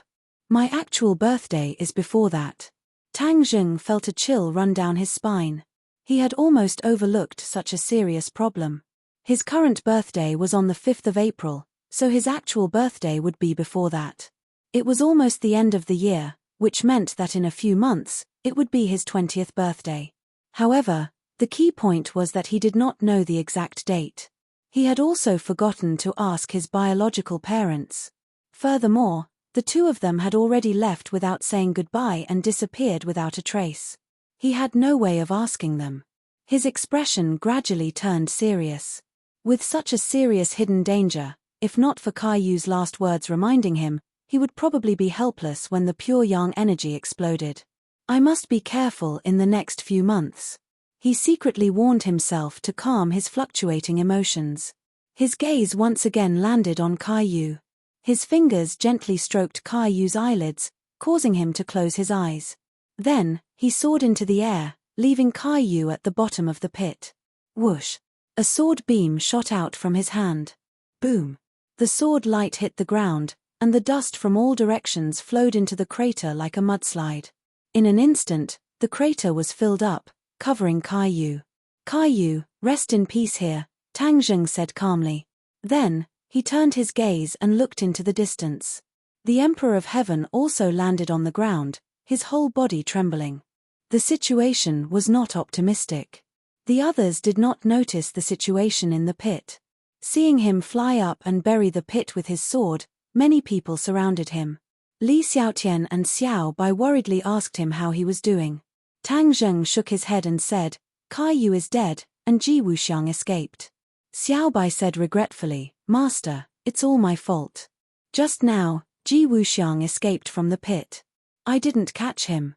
My actual birthday is before that. Tang Zheng felt a chill run down his spine. He had almost overlooked such a serious problem. His current birthday was on the 5th of April, so his actual birthday would be before that. It was almost the end of the year, which meant that in a few months, it would be his 20th birthday. However, the key point was that he did not know the exact date. He had also forgotten to ask his biological parents. Furthermore, the two of them had already left without saying goodbye and disappeared without a trace. He had no way of asking them. His expression gradually turned serious. With such a serious hidden danger, if not for Kaiyu's last words reminding him, he would probably be helpless when the pure yang energy exploded. "I must be careful in the next few months." He secretly warned himself to calm his fluctuating emotions. His gaze once again landed on Kaiyu. His fingers gently stroked Kaiyu's eyelids, causing him to close his eyes. Then, he soared into the air, leaving Kaiyu at the bottom of the pit. Whoosh! A sword beam shot out from his hand. Boom! The sword light hit the ground, and the dust from all directions flowed into the crater like a mudslide. In an instant, the crater was filled up, covering Kaiyu. "Kaiyu, rest in peace here," Tang Zheng said calmly. Then, he turned his gaze and looked into the distance. The Emperor of Heaven also landed on the ground, his whole body trembling. The situation was not optimistic. The others did not notice the situation in the pit. Seeing him fly up and bury the pit with his sword, many people surrounded him. Li Xiaotian and Xiao Bai worriedly asked him how he was doing. Tang Zheng shook his head and said, Kai Yu is dead, and Ji Wuxiang escaped. Xiao Bai said regretfully, Master, it's all my fault. Just now, Ji Wuxiang escaped from the pit. I didn't catch him.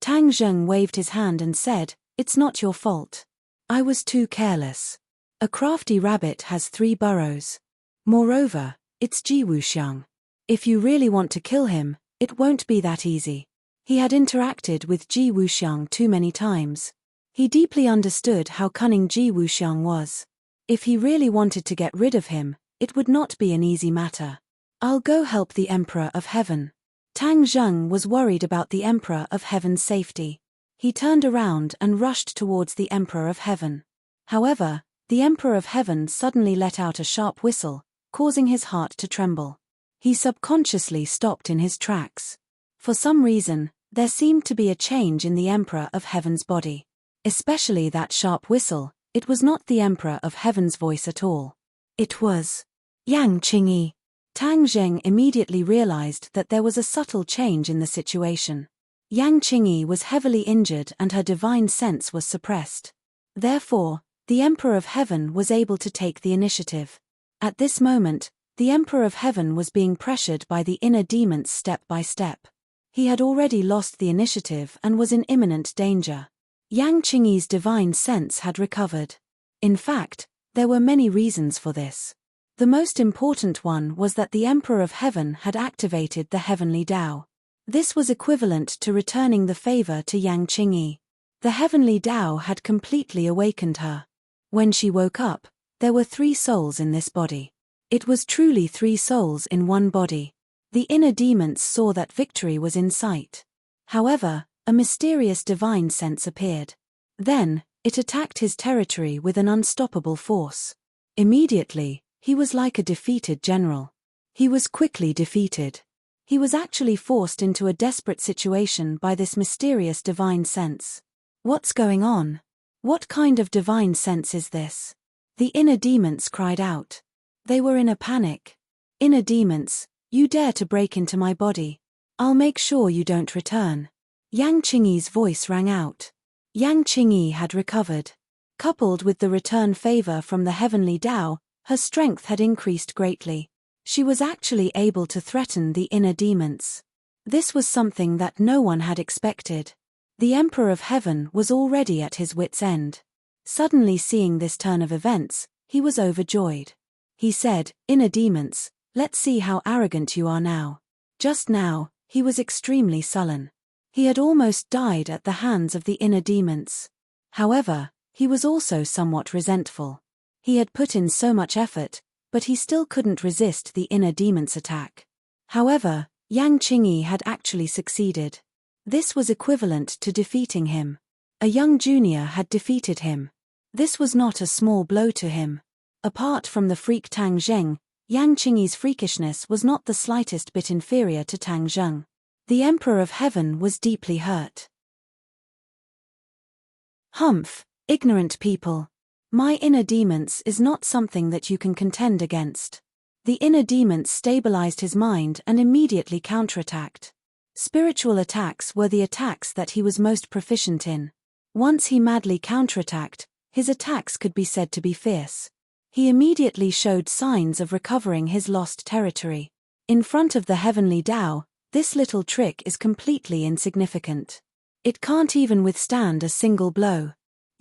Tang Zheng waved his hand and said, It's not your fault. I was too careless. A crafty rabbit has 3 burrows. Moreover, it's Ji Wuxiang. If you really want to kill him, it won't be that easy. He had interacted with Ji Wuxiang too many times. He deeply understood how cunning Ji Wuxiang was. If he really wanted to get rid of him, it would not be an easy matter. I'll go help the Emperor of Heaven. Tang Zheng was worried about the Emperor of Heaven's safety. He turned around and rushed towards the Emperor of Heaven. However, the Emperor of Heaven suddenly let out a sharp whistle, causing his heart to tremble. He subconsciously stopped in his tracks. For some reason, there seemed to be a change in the Emperor of Heaven's body. Especially that sharp whistle, it was not the Emperor of Heaven's voice at all. It was Yang Qingyi. Tang Zheng immediately realized that there was a subtle change in the situation. Yang Qingyi was heavily injured and her divine sense was suppressed. Therefore, the Emperor of Heaven was able to take the initiative. At this moment, the Emperor of Heaven was being pressured by the inner demons step by step. He had already lost the initiative and was in imminent danger. Yang Qingyi's divine sense had recovered. In fact, there were many reasons for this. The most important one was that the Emperor of Heaven had activated the heavenly Tao. This was equivalent to returning the favor to Yang Qingyi. The heavenly Tao had completely awakened her. When she woke up, there were 3 souls in this body. It was truly 3 souls in one body. The inner demons saw that victory was in sight. However, a mysterious divine sense appeared. Then, it attacked his territory with an unstoppable force. Immediately, he was like a defeated general. He was quickly defeated. He was actually forced into a desperate situation by this mysterious divine sense. What's going on? What kind of divine sense is this? The inner demons cried out. They were in a panic. Inner demons, you dare to break into my body. I'll make sure you don't return. Yang Qingyi's voice rang out. Yang Qingyi had recovered. Coupled with the return favor from the heavenly Tao, her strength had increased greatly. She was actually able to threaten the inner demons. This was something that no one had expected. The Emperor of Heaven was already at his wits' end. Suddenly seeing this turn of events, he was overjoyed. He said, Inner demons, let's see how arrogant you are now. Just now, he was extremely sullen. He had almost died at the hands of the inner demons. However, he was also somewhat resentful. He had put in so much effort, but he still couldn't resist the inner demon's attack. However, Yang Qingyi had actually succeeded. This was equivalent to defeating him. A young junior had defeated him. This was not a small blow to him. Apart from the freak Tang Zheng, Yang Qingyi's freakishness was not the slightest bit inferior to Tang Zheng. The Emperor of Heaven was deeply hurt. Humph, ignorant people. My inner demons is not something that you can contend against. The inner demons stabilized his mind and immediately counterattacked. Spiritual attacks were the attacks that he was most proficient in. Once he madly counterattacked, his attacks could be said to be fierce. He immediately showed signs of recovering his lost territory. In front of the heavenly Tao, this little trick is completely insignificant. It can't even withstand a single blow.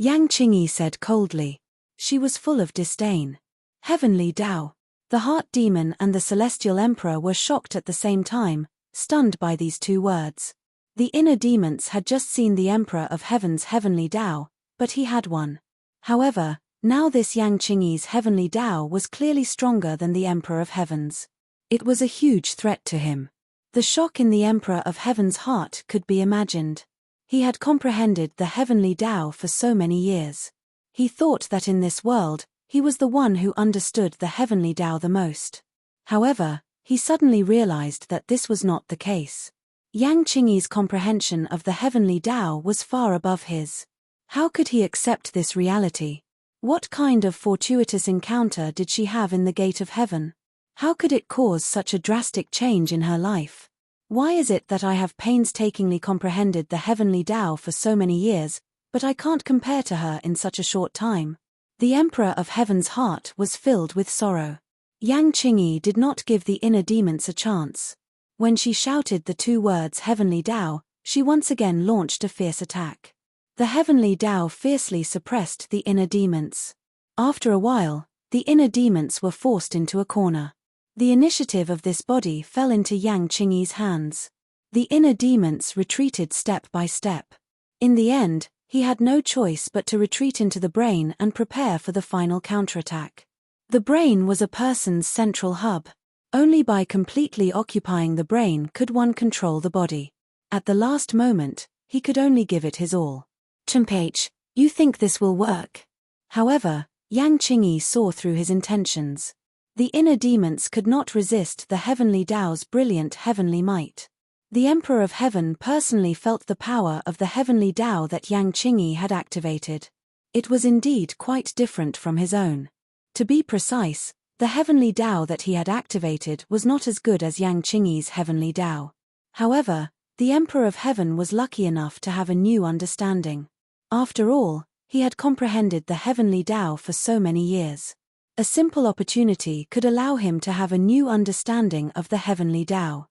Yang Qingyi said coldly. She was full of disdain. Heavenly Tao. The heart demon and the celestial emperor were shocked at the same time, stunned by these 2 words. The inner demons had just seen the Emperor of Heaven's heavenly Tao, but he had one. However, now this Yang Qingyi's heavenly Tao was clearly stronger than the Emperor of Heaven's. It was a huge threat to him. The shock in the Emperor of Heaven's heart could be imagined. He had comprehended the heavenly Tao for so many years. He thought that in this world, he was the one who understood the heavenly Tao the most. However, he suddenly realized that this was not the case. Yang Qingyi's comprehension of the heavenly Tao was far above his. How could he accept this reality? What kind of fortuitous encounter did she have in the gate of heaven? How could it cause such a drastic change in her life? Why is it that I have painstakingly comprehended the heavenly Tao for so many years, but I can't compare to her in such a short time? The Emperor of Heaven's heart was filled with sorrow. Yang Qingyi did not give the inner demons a chance. When she shouted the two words heavenly Tao, she once again launched a fierce attack. The heavenly Tao fiercely suppressed the inner demons. After a while, the inner demons were forced into a corner. The initiative of this body fell into Yang Qingyi's hands. The inner demons retreated step by step. In the end, he had no choice but to retreat into the brain and prepare for the final counterattack. The brain was a person's central hub. Only by completely occupying the brain could one control the body. At the last moment, he could only give it his all. Chimpage, you think this will work? However, Yang Qingyi saw through his intentions. The inner demons could not resist the heavenly Tao's brilliant heavenly might. The Emperor of Heaven personally felt the power of the heavenly Tao that Yang Qingyi had activated. It was indeed quite different from his own. To be precise, the heavenly Tao that he had activated was not as good as Yang Qingyi's heavenly Tao. However, the Emperor of Heaven was lucky enough to have a new understanding. After all, he had comprehended the heavenly Tao for so many years. A simple opportunity could allow him to have a new understanding of the heavenly Tao.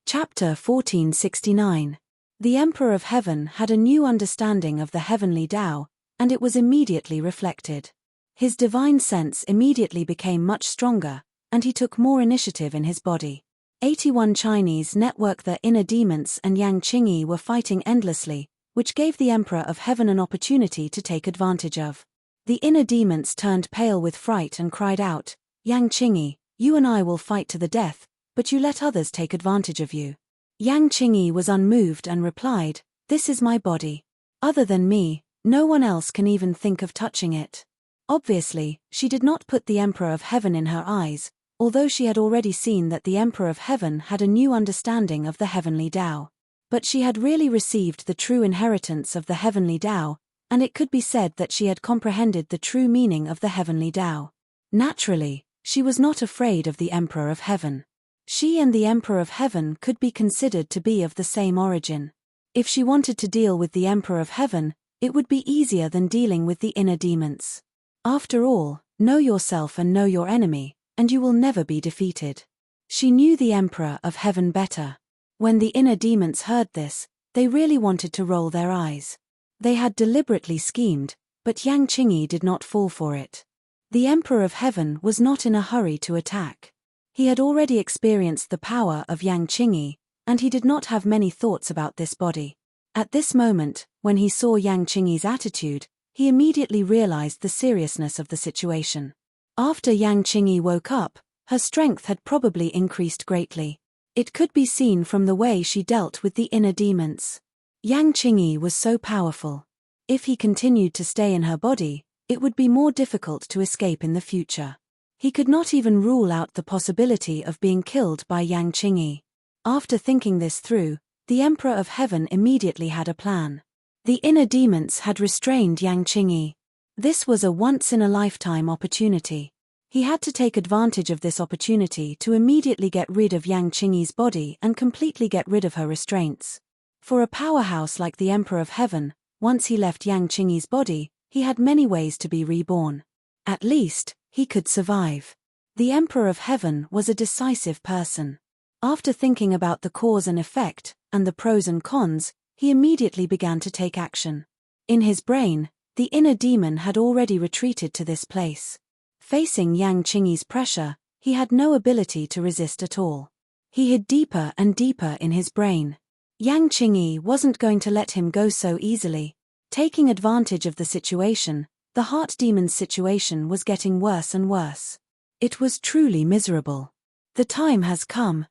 Chapter 1469. The Emperor of Heaven had a new understanding of the heavenly Tao, and it was immediately reflected. His divine sense immediately became much stronger, and he took more initiative in his body. 81 Chinese network the inner demons and Yang Qingyi were fighting endlessly, which gave the Emperor of Heaven an opportunity to take advantage of. The inner demons turned pale with fright and cried out, "Yang Qingyi, you and I will fight to the death, but you let others take advantage of you." Yang Qingyi was unmoved and replied, "This is my body. Other than me, no one else can even think of touching it." Obviously, she did not put the Emperor of Heaven in her eyes, although she had already seen that the Emperor of Heaven had a new understanding of the heavenly Tao. But she had really received the true inheritance of the heavenly Tao, and it could be said that she had comprehended the true meaning of the heavenly Tao. Naturally, she was not afraid of the Emperor of Heaven. She and the Emperor of Heaven could be considered to be of the same origin. If she wanted to deal with the Emperor of Heaven, it would be easier than dealing with the inner demons. After all, know yourself and know your enemy, and you will never be defeated. She knew the Emperor of Heaven better. When the inner demons heard this, they really wanted to roll their eyes. They had deliberately schemed, but Yang Qingyi did not fall for it. The Emperor of Heaven was not in a hurry to attack. He had already experienced the power of Yang Qingyi, and he did not have many thoughts about this body. At this moment, when he saw Yang Qingyi's attitude, he immediately realized the seriousness of the situation. After Yang Qingyi woke up, her strength had probably increased greatly. It could be seen from the way she dealt with the inner demons. Yang Qingyi was so powerful. If he continued to stay in her body, it would be more difficult to escape in the future. He could not even rule out the possibility of being killed by Yang Qingyi. After thinking this through, the Emperor of Heaven immediately had a plan. The inner demons had restrained Yang Qingyi. This was a once-in-a-lifetime opportunity. He had to take advantage of this opportunity to immediately get rid of Yang Qingyi's body and completely get rid of her restraints. For a powerhouse like the Emperor of Heaven, once he left Yang Qingyi's body, he had many ways to be reborn. At least, he could survive. The Emperor of Heaven was a decisive person. After thinking about the cause and effect, and the pros and cons, he immediately began to take action. In his brain, the inner demon had already retreated to this place. Facing Yang Qingyi's pressure, he had no ability to resist at all. He hid deeper and deeper in his brain. Yang Qingyi wasn't going to let him go so easily. Taking advantage of the situation, the heart demon's situation was getting worse and worse. It was truly miserable. The time has come.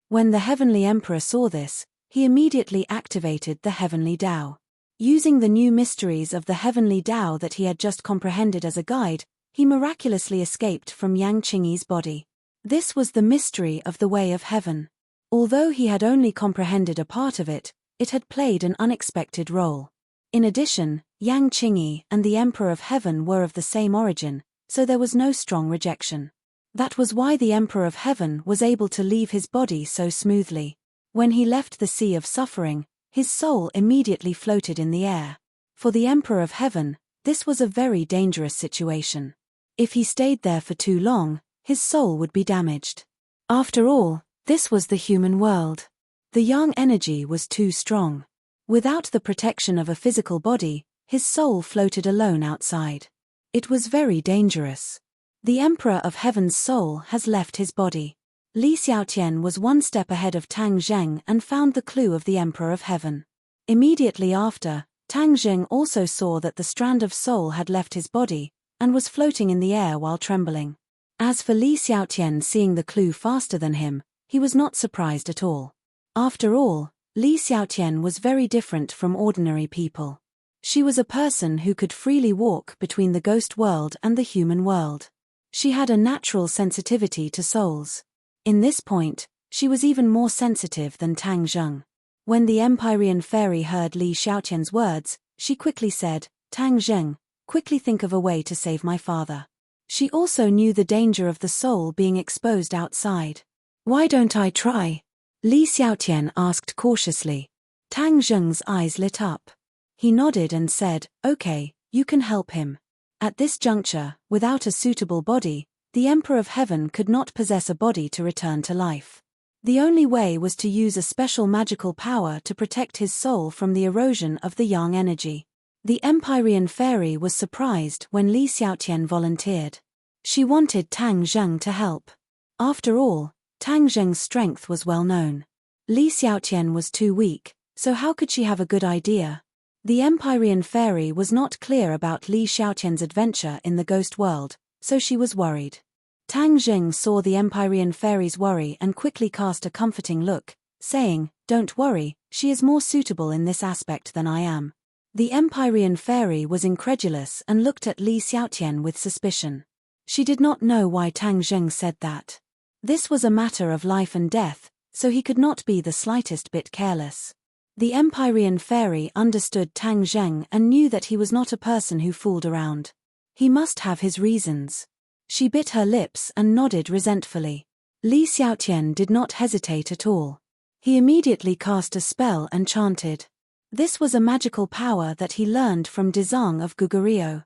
When the Heavenly Emperor saw this, he immediately activated the Heavenly Tao. Using the new mysteries of the Heavenly Tao that he had just comprehended as a guide, he miraculously escaped from Yang Qingyi's body. This was the mystery of the way of heaven. Although he had only comprehended a part of it, it had played an unexpected role. In addition, Yang Qingyi and the Emperor of Heaven were of the same origin, so there was no strong rejection. That was why the Emperor of Heaven was able to leave his body so smoothly. When he left the Sea of Suffering, his soul immediately floated in the air. For the Emperor of Heaven, this was a very dangerous situation. If he stayed there for too long, his soul would be damaged. After all, this was the human world. The yang energy was too strong. Without the protection of a physical body, his soul floated alone outside. It was very dangerous. The Emperor of Heaven's soul has left his body. Li Xiaotian was one step ahead of Tang Zheng and found the clue of the Emperor of Heaven. Immediately after, Tang Zheng also saw that the strand of soul had left his body, and was floating in the air while trembling. As for Li Xiaotian seeing the clue faster than him, he was not surprised at all. After all, Li Xiaotian was very different from ordinary people. She was a person who could freely walk between the ghost world and the human world. She had a natural sensitivity to souls. In this point, she was even more sensitive than Tang Zheng. When the Empyrean fairy heard Li Xiaotian's words, she quickly said, "Tang Zheng, quickly think of a way to save my father." She also knew the danger of the soul being exposed outside. "Why don't I try?" Li Xiaotian asked cautiously. Tang Zheng's eyes lit up. He nodded and said, "Okay, you can help him." At this juncture, without a suitable body, the Emperor of Heaven could not possess a body to return to life. The only way was to use a special magical power to protect his soul from the erosion of the yang energy. The Empyrean fairy was surprised when Li Xiaotian volunteered. She wanted Tang Zheng to help. After all, Tang Zheng's strength was well known. Li Xiaotian was too weak, so how could she have a good idea? The Empyrean fairy was not clear about Li Xiaotian's adventure in the ghost world, so she was worried. Tang Zheng saw the Empyrean fairy's worry and quickly cast a comforting look, saying, "Don't worry, she is more suitable in this aspect than I am." The Empyrean fairy was incredulous and looked at Li Xiaotian with suspicion. She did not know why Tang Zheng said that. This was a matter of life and death, so he could not be the slightest bit careless. The Empyrean fairy understood Tang Zheng and knew that he was not a person who fooled around. He must have his reasons. She bit her lips and nodded resentfully. Li Xiaotian did not hesitate at all. He immediately cast a spell and chanted. This was a magical power that he learned from Dezang of Gugurio.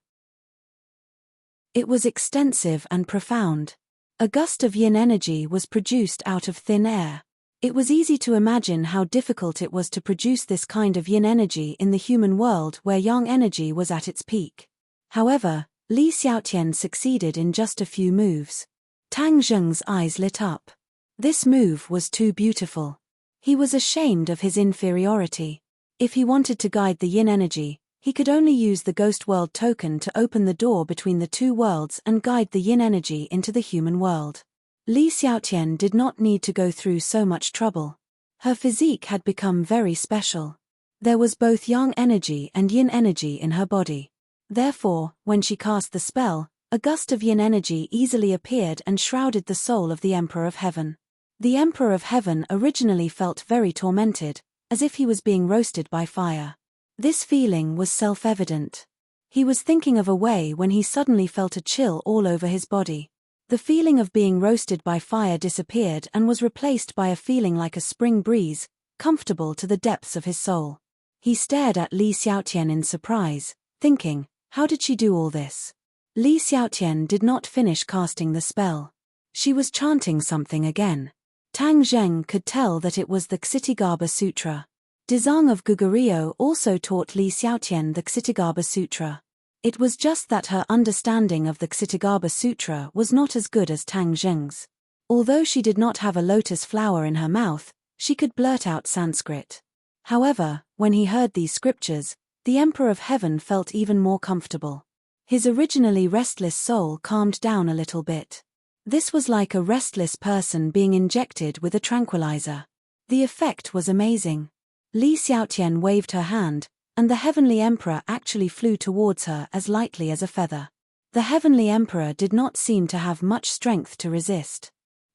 It was extensive and profound. A gust of yin energy was produced out of thin air. It was easy to imagine how difficult it was to produce this kind of yin energy in the human world where yang energy was at its peak. However, Li Xiaotian succeeded in just a few moves. Tang Zheng's eyes lit up. This move was too beautiful. He was ashamed of his inferiority. If he wanted to guide the yin energy, he could only use the ghost world token to open the door between the two worlds and guide the yin energy into the human world. Li Xiaotian did not need to go through so much trouble. Her physique had become very special. There was both yang energy and yin energy in her body. Therefore, when she cast the spell, a gust of yin energy easily appeared and shrouded the soul of the Emperor of Heaven. The Emperor of Heaven originally felt very tormented, as if he was being roasted by fire. This feeling was self-evident. He was thinking of a way when he suddenly felt a chill all over his body. The feeling of being roasted by fire disappeared and was replaced by a feeling like a spring breeze, comfortable to the depths of his soul. He stared at Li Xiaotian in surprise, thinking, how did she do all this? Li Xiaotian did not finish casting the spell. She was chanting something again. Tang Zheng could tell that it was the Ksitigarbha Sutra. Dezang of Gugurio also taught Li Xiaotian the Ksitigarbha Sutra. It was just that her understanding of the Ksitigarbha Sutra was not as good as Tang Zheng's. Although she did not have a lotus flower in her mouth, she could blurt out Sanskrit. However, when he heard these scriptures, the Emperor of Heaven felt even more comfortable. His originally restless soul calmed down a little bit. This was like a restless person being injected with a tranquilizer. The effect was amazing. Li Xiaotian waved her hand, and the Heavenly Emperor actually flew towards her as lightly as a feather. The Heavenly Emperor did not seem to have much strength to resist.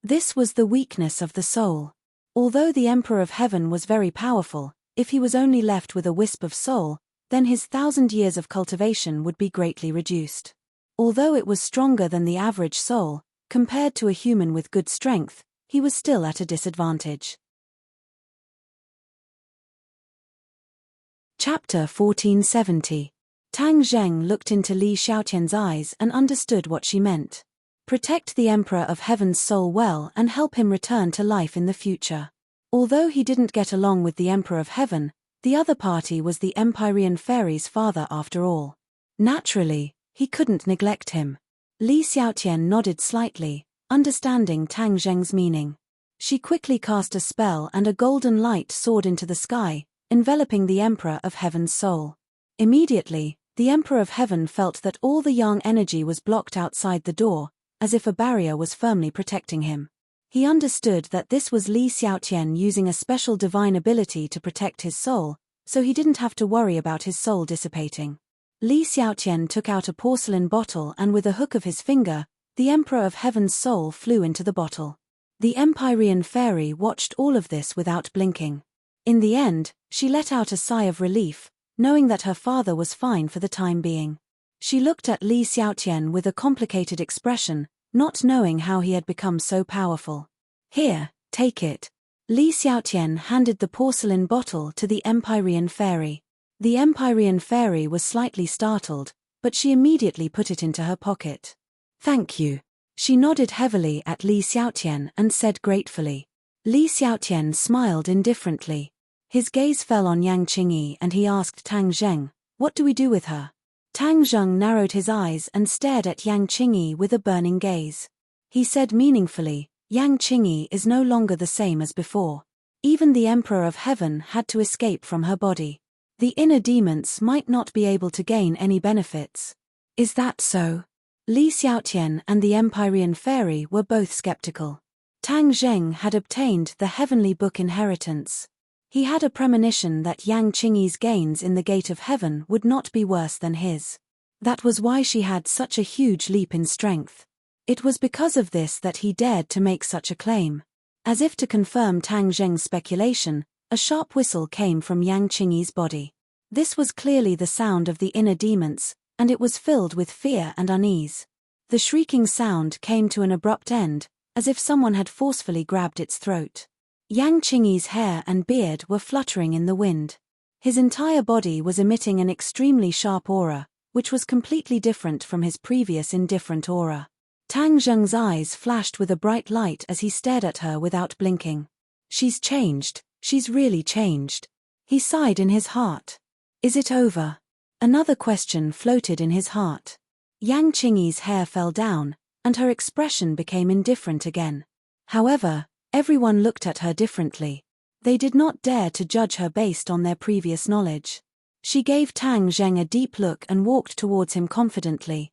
This was the weakness of the soul. Although the Emperor of Heaven was very powerful, if he was only left with a wisp of soul, then his 1,000 years of cultivation would be greatly reduced. Although it was stronger than the average soul, compared to a human with good strength, he was still at a disadvantage. Chapter 1470. Tang Zheng looked into Li Xiaotian's eyes and understood what she meant. Protect the Emperor of Heaven's soul well and help him return to life in the future. Although he didn't get along with the Emperor of Heaven, the other party was the Empyrean fairy's father after all. Naturally, he couldn't neglect him. Li Xiaotian nodded slightly, understanding Tang Zheng's meaning. She quickly cast a spell and a golden light soared into the sky, enveloping the Emperor of Heaven's soul. Immediately, the Emperor of Heaven felt that all the yang energy was blocked outside the door, as if a barrier was firmly protecting him. He understood that this was Li Xiaotian using a special divine ability to protect his soul, so he didn't have to worry about his soul dissipating. Li Xiaotian took out a porcelain bottle and with a hook of his finger, the Emperor of Heaven's soul flew into the bottle. The Empyrean fairy watched all of this without blinking. In the end, she let out a sigh of relief, knowing that her father was fine for the time being. She looked at Li Xiaotian with a complicated expression, not knowing how he had become so powerful. Here, take it. Li Xiaotian handed the porcelain bottle to the Empyrean fairy. The Empyrean fairy was slightly startled, but she immediately put it into her pocket. Thank you. She nodded heavily at Li Xiaotian and said gratefully. Li Xiaotian smiled indifferently. His gaze fell on Yang Qingyi and he asked Tang Zheng, "What do we do with her?" Tang Zheng narrowed his eyes and stared at Yang Qingyi with a burning gaze. He said meaningfully, "Yang Qingyi is no longer the same as before. Even the Emperor of Heaven had to escape from her body. The inner demons might not be able to gain any benefits." Is that so? Li Xiaotian and the Empyrean fairy were both skeptical. Tang Zheng had obtained the heavenly book inheritance. He had a premonition that Yang Qingyi's gains in the gate of heaven would not be worse than his. That was why she had such a huge leap in strength. It was because of this that he dared to make such a claim. As if to confirm Tang Zheng's speculation, a sharp whistle came from Yang Qingyi's body. This was clearly the sound of the inner demons, and it was filled with fear and unease. The shrieking sound came to an abrupt end, as if someone had forcefully grabbed its throat. Yang Qingyi's hair and beard were fluttering in the wind. His entire body was emitting an extremely sharp aura, which was completely different from his previous indifferent aura. Tang Zheng's eyes flashed with a bright light as he stared at her without blinking. She's changed, she's really changed. He sighed in his heart. Is it over? Another question floated in his heart. Yang Qingyi's hair fell down, and her expression became indifferent again. However, everyone looked at her differently. They did not dare to judge her based on their previous knowledge. She gave Tang Zheng a deep look and walked towards him confidently.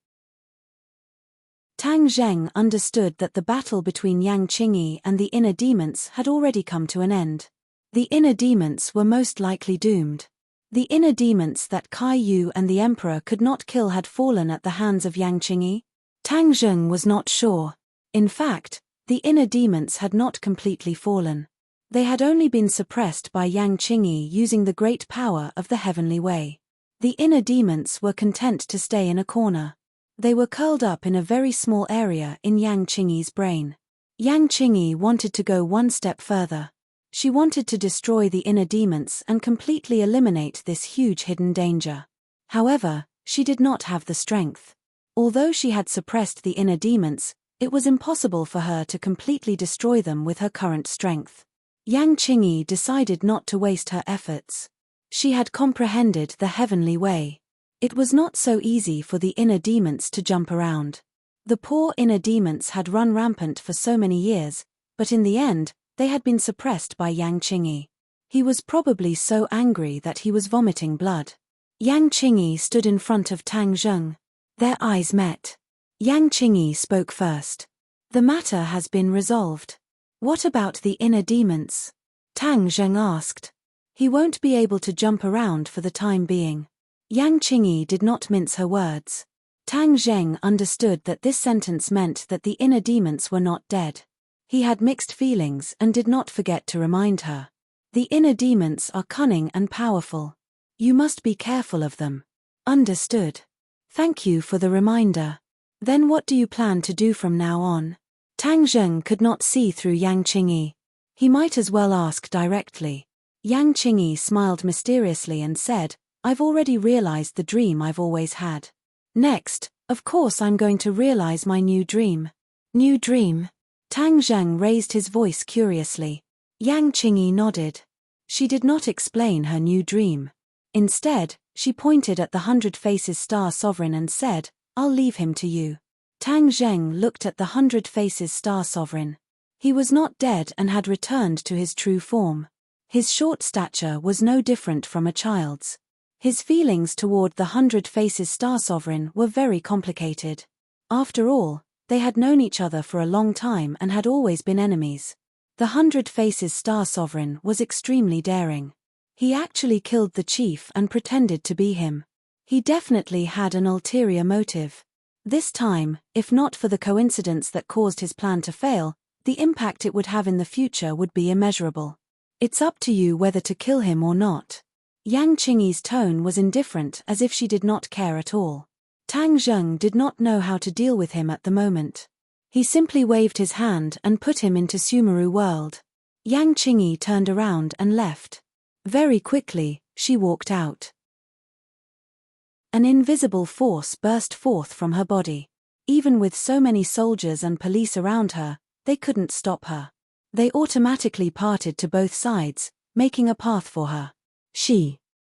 Tang Zheng understood that the battle between Yang Qingyi and the inner demons had already come to an end. The inner demons were most likely doomed. The inner demons that Kai Yu and the Emperor could not kill had fallen at the hands of Yang Qingyi. Tang Zheng was not sure. In fact, the inner demons had not completely fallen. They had only been suppressed by Yang Qingyi using the great power of the heavenly way. The inner demons were content to stay in a corner. They were curled up in a very small area in Yang Qingyi's brain. Yang Qingyi wanted to go one step further. She wanted to destroy the inner demons and completely eliminate this huge hidden danger. However, she did not have the strength. Although she had suppressed the inner demons, it was impossible for her to completely destroy them with her current strength. Yang Qingyi decided not to waste her efforts. She had comprehended the heavenly way. It was not so easy for the inner demons to jump around. The poor inner demons had run rampant for so many years, but in the end, they had been suppressed by Yang Qingyi. He was probably so angry that he was vomiting blood. Yang Qingyi stood in front of Tang Zheng. Their eyes met. Yang Qingyi spoke first. The matter has been resolved. What about the inner demons? Tang Zheng asked. He won't be able to jump around for the time being. Yang Qingyi did not mince her words. Tang Zheng understood that this sentence meant that the inner demons were not dead. He had mixed feelings and did not forget to remind her. The inner demons are cunning and powerful. You must be careful of them. Understood. Thank you for the reminder. Then what do you plan to do from now on? Tang Zheng could not see through Yang Qingyi. He might as well ask directly. Yang Qingyi smiled mysteriously and said, I've already realized the dream I've always had. Next, of course I'm going to realize my new dream. New dream? Tang Zheng raised his voice curiously. Yang Qingyi nodded. She did not explain her new dream. Instead, she pointed at the 100 Faces Star Sovereign and said, I'll leave him to you. Tang Zheng looked at the 100 Faces Star Sovereign. He was not dead and had returned to his true form. His short stature was no different from a child's. His feelings toward the 100 Faces Star Sovereign were very complicated. After all, they had known each other for a long time and had always been enemies. The 100 Faces Star Sovereign was extremely daring. He actually killed the chief and pretended to be him. He definitely had an ulterior motive. This time, if not for the coincidence that caused his plan to fail, the impact it would have in the future would be immeasurable. It's up to you whether to kill him or not. Yang Qingyi's tone was indifferent, as if she did not care at all. Tang Zheng did not know how to deal with him at the moment. He simply waved his hand and put him into Sumeru world. Yang Qingyi turned around and left. Very quickly, she walked out. An invisible force burst forth from her body. Even with so many soldiers and police around her, they couldn't stop her. They automatically parted to both sides, making a path for her.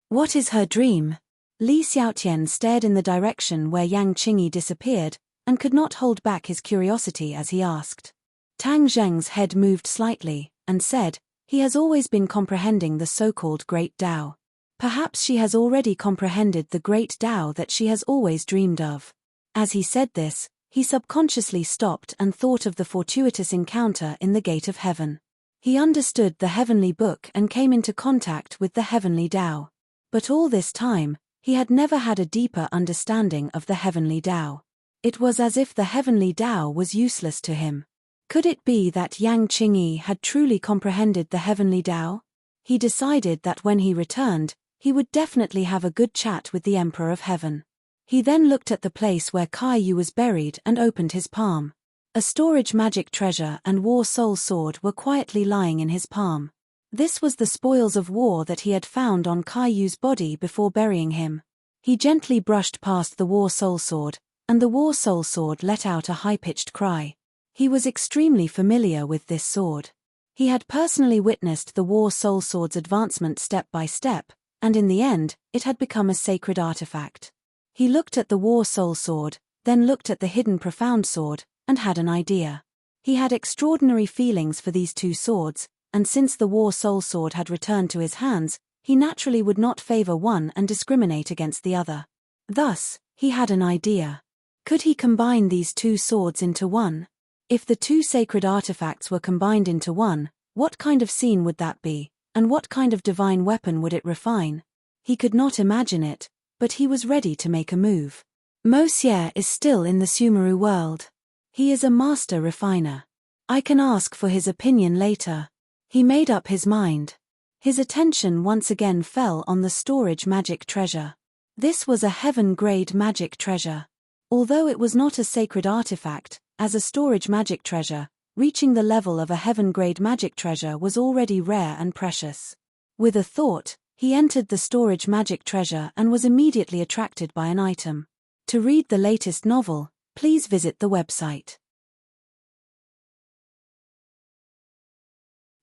What is her dream? Li Xiaotian stared in the direction where Yang Qingyi disappeared, and could not hold back his curiosity as he asked. Tang Zheng's head moved slightly, and said, he has always been comprehending the so-called Great Tao. Perhaps she has already comprehended the Great Tao that she has always dreamed of. As he said this, he subconsciously stopped and thought of the fortuitous encounter in the Gate of Heaven. He understood the Heavenly Book and came into contact with the Heavenly Tao. But all this time, he had never had a deeper understanding of the Heavenly Tao. It was as if the Heavenly Tao was useless to him. Could it be that Yang Qingyi had truly comprehended the Heavenly Tao? He decided that when he returned, he would definitely have a good chat with the Emperor of Heaven. He then looked at the place where Kaiyu was buried and opened his palm. A storage magic treasure and war soul sword were quietly lying in his palm. This was the spoils of war that he had found on Kaiyu's body before burying him. He gently brushed past the war soul sword, and the war soul sword let out a high-pitched cry. He was extremely familiar with this sword. He had personally witnessed the war soul sword's advancement step by step, and in the end, it had become a sacred artifact. He looked at the war soul sword, then looked at the hidden profound sword, and had an idea. He had extraordinary feelings for these two swords, and since the war soul sword had returned to his hands, he naturally would not favor one and discriminate against the other. Thus, he had an idea. Could he combine these two swords into one? If the two sacred artifacts were combined into one, what kind of scene would that be, and what kind of divine weapon would it refine? He could not imagine it, but he was ready to make a move. Mo Xie is still in the Sumeru world. He is a master refiner. I can ask for his opinion later. He made up his mind. His attention once again fell on the storage magic treasure. This was a heaven-grade magic treasure. Although it was not a sacred artifact, as a storage magic treasure, reaching the level of a heaven-grade magic treasure was already rare and precious. With a thought, he entered the storage magic treasure and was immediately attracted by an item. To read the latest novel, please visit the website.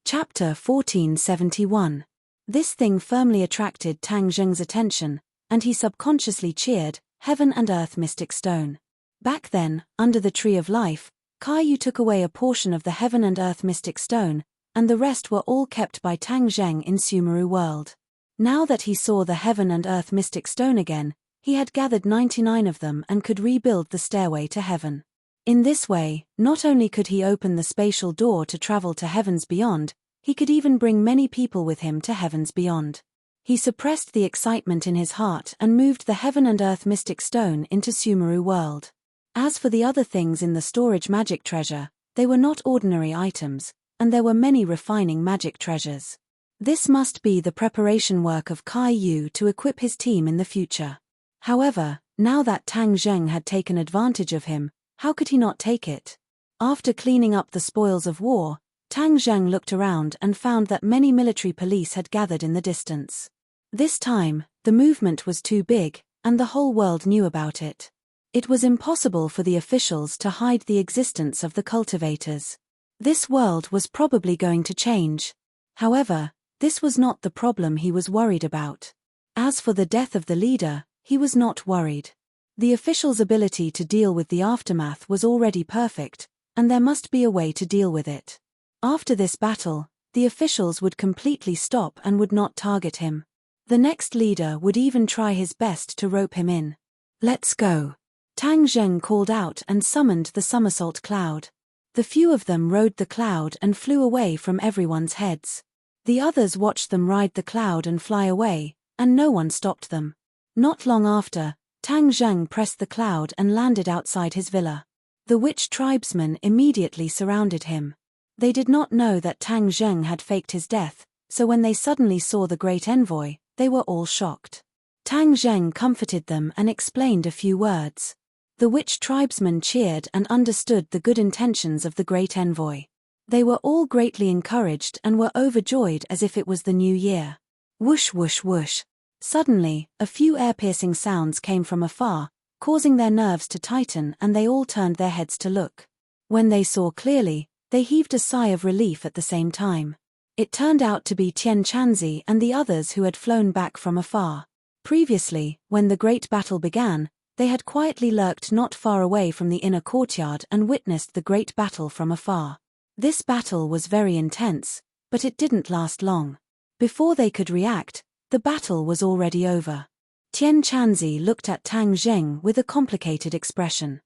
Chapter 1471. This thing firmly attracted Tang Zheng's attention, and he subconsciously cheered, Heaven and Earth Mystic Stone. Back then, under the Tree of Life, Kaiyu took away a portion of the Heaven and Earth Mystic Stone, and the rest were all kept by Tang Zheng in Sumeru world. Now that he saw the Heaven and Earth Mystic Stone again, he had gathered 99 of them and could rebuild the stairway to heaven. In this way, not only could he open the spatial door to travel to heavens beyond, he could even bring many people with him to heavens beyond. He suppressed the excitement in his heart and moved the Heaven and Earth Mystic Stone into Sumeru world. As for the other things in the storage magic treasure, They were not ordinary items, and there were many refining magic treasures. This must be the preparation work of Kai Yu to equip his team in the future. However, now that Tang Zheng had taken advantage of him, how could he not take it? After cleaning up the spoils of war, Tang Zheng looked around and found that many military police had gathered in the distance. This time, the movement was too big, and the whole world knew about it. It was impossible for the officials to hide the existence of the cultivators. This world was probably going to change. However, this was not the problem he was worried about. As for the death of the leader, he was not worried. The officials' ability to deal with the aftermath was already perfect, and there must be a way to deal with it. After this battle, the officials would completely stop and would not target him. The next leader would even try his best to rope him in. "Let's go." Tang Zheng called out and summoned the somersault cloud. The few of them rode the cloud and flew away from everyone's heads. The others watched them ride the cloud and fly away, and no one stopped them. Not long after, Tang Zheng pressed the cloud and landed outside his villa. The witch tribesmen immediately surrounded him. They did not know that Tang Zheng had faked his death, so when they suddenly saw the great envoy, they were all shocked. Tang Zheng comforted them and explained a few words. The witch tribesmen cheered and understood the good intentions of the great envoy. They were all greatly encouraged and were overjoyed as if it was the new year. Whoosh whoosh whoosh. Suddenly, a few ear-piercing sounds came from afar, causing their nerves to tighten, and they all turned their heads to look. When they saw clearly, they heaved a sigh of relief at the same time. It turned out to be Tian Chanzi and the others who had flown back from afar. Previously, when the great battle began, they had quietly lurked not far away from the inner courtyard and witnessed the great battle from afar. This battle was very intense, but it didn't last long. Before they could react, the battle was already over. Tian Chanzi looked at Tang Zheng with a complicated expression.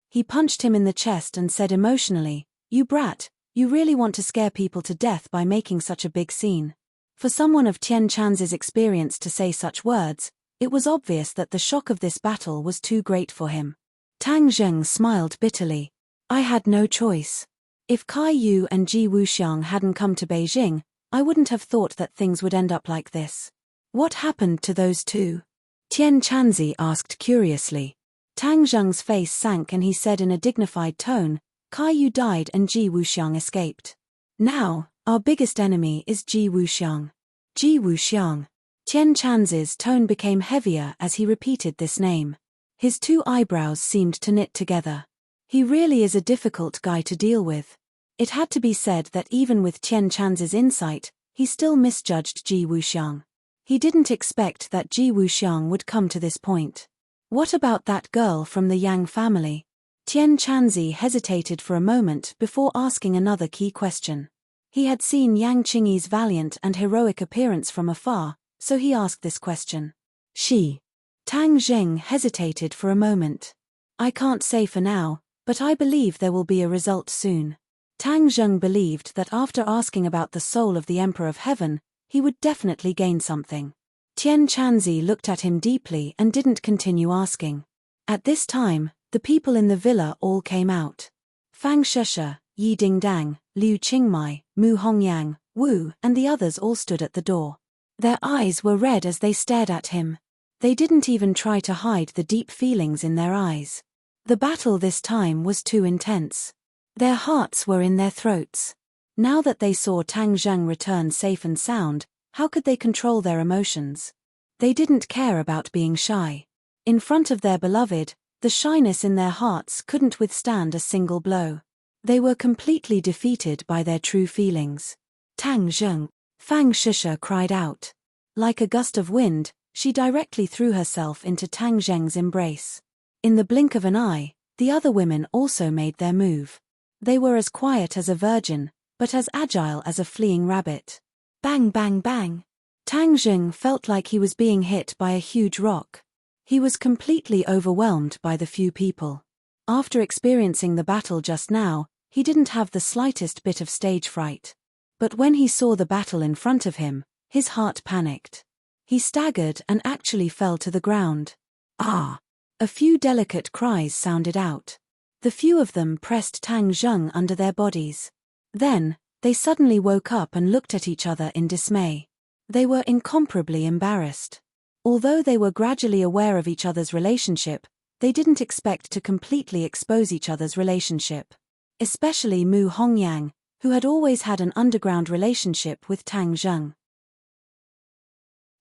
He punched him in the chest and said emotionally, "You brat, you really want to scare people to death by making such a big scene." For someone of Tian Chanzi's experience to say such words, it was obvious that the shock of this battle was too great for him. Tang Zheng smiled bitterly. "I had no choice. If Kai Yu and Ji Wuxiang hadn't come to Beijing, I wouldn't have thought that things would end up like this." "What happened to those two?" Tian Chanzi asked curiously. Tang Zheng's face sank and he said in a dignified tone, "Kai Yu died and Ji Wuxiang escaped. Now, our biggest enemy is Ji Wuxiang." Ji Wuxiang. Tian Chanzi's tone became heavier as he repeated this name. His two eyebrows seemed to knit together. He really is a difficult guy to deal with. It had to be said that even with Tian Chanzi's insight, he still misjudged Ji Wuxiang. He didn't expect that Ji Wuxiang would come to this point. What about that girl from the Yang family? Tian Chanzi hesitated for a moment before asking another key question. He had seen Yang Qingyi's valiant and heroic appearance from afar, so he asked this question. She. Tang Zheng hesitated for a moment. "I can't say for now, but I believe there will be a result soon." Tang Zheng believed that after asking about the soul of the Emperor of Heaven, he would definitely gain something. Tian Chanzi looked at him deeply and didn't continue asking. At this time, the people in the villa all came out. Fang Sheshe, Yi Dingdang, Liu Qingmai, Mu Hongyang, Wu, and the others all stood at the door. Their eyes were red as they stared at him. They didn't even try to hide the deep feelings in their eyes. The battle this time was too intense. Their hearts were in their throats. Now that they saw Tang Zheng return safe and sound, how could they control their emotions? They didn't care about being shy. In front of their beloved, the shyness in their hearts couldn't withstand a single blow. They were completely defeated by their true feelings. "Tang Zheng!" Fang Sheshe cried out. Like a gust of wind, she directly threw herself into Tang Zheng's embrace. In the blink of an eye, the other women also made their move. They were as quiet as a virgin, but as agile as a fleeing rabbit. Bang bang bang! Tang Zheng felt like he was being hit by a huge rock. He was completely overwhelmed by the few people. After experiencing the battle just now, he didn't have the slightest bit of stage fright. But when he saw the battle in front of him, his heart panicked. He staggered and actually fell to the ground. Ah! A few delicate cries sounded out. The few of them pressed Tang Zheng under their bodies. Then, they suddenly woke up and looked at each other in dismay. They were incomparably embarrassed. Although they were gradually aware of each other's relationship, they didn't expect to completely expose each other's relationship. Especially Mu Hongyang, who had always had an underground relationship with Tang Zheng.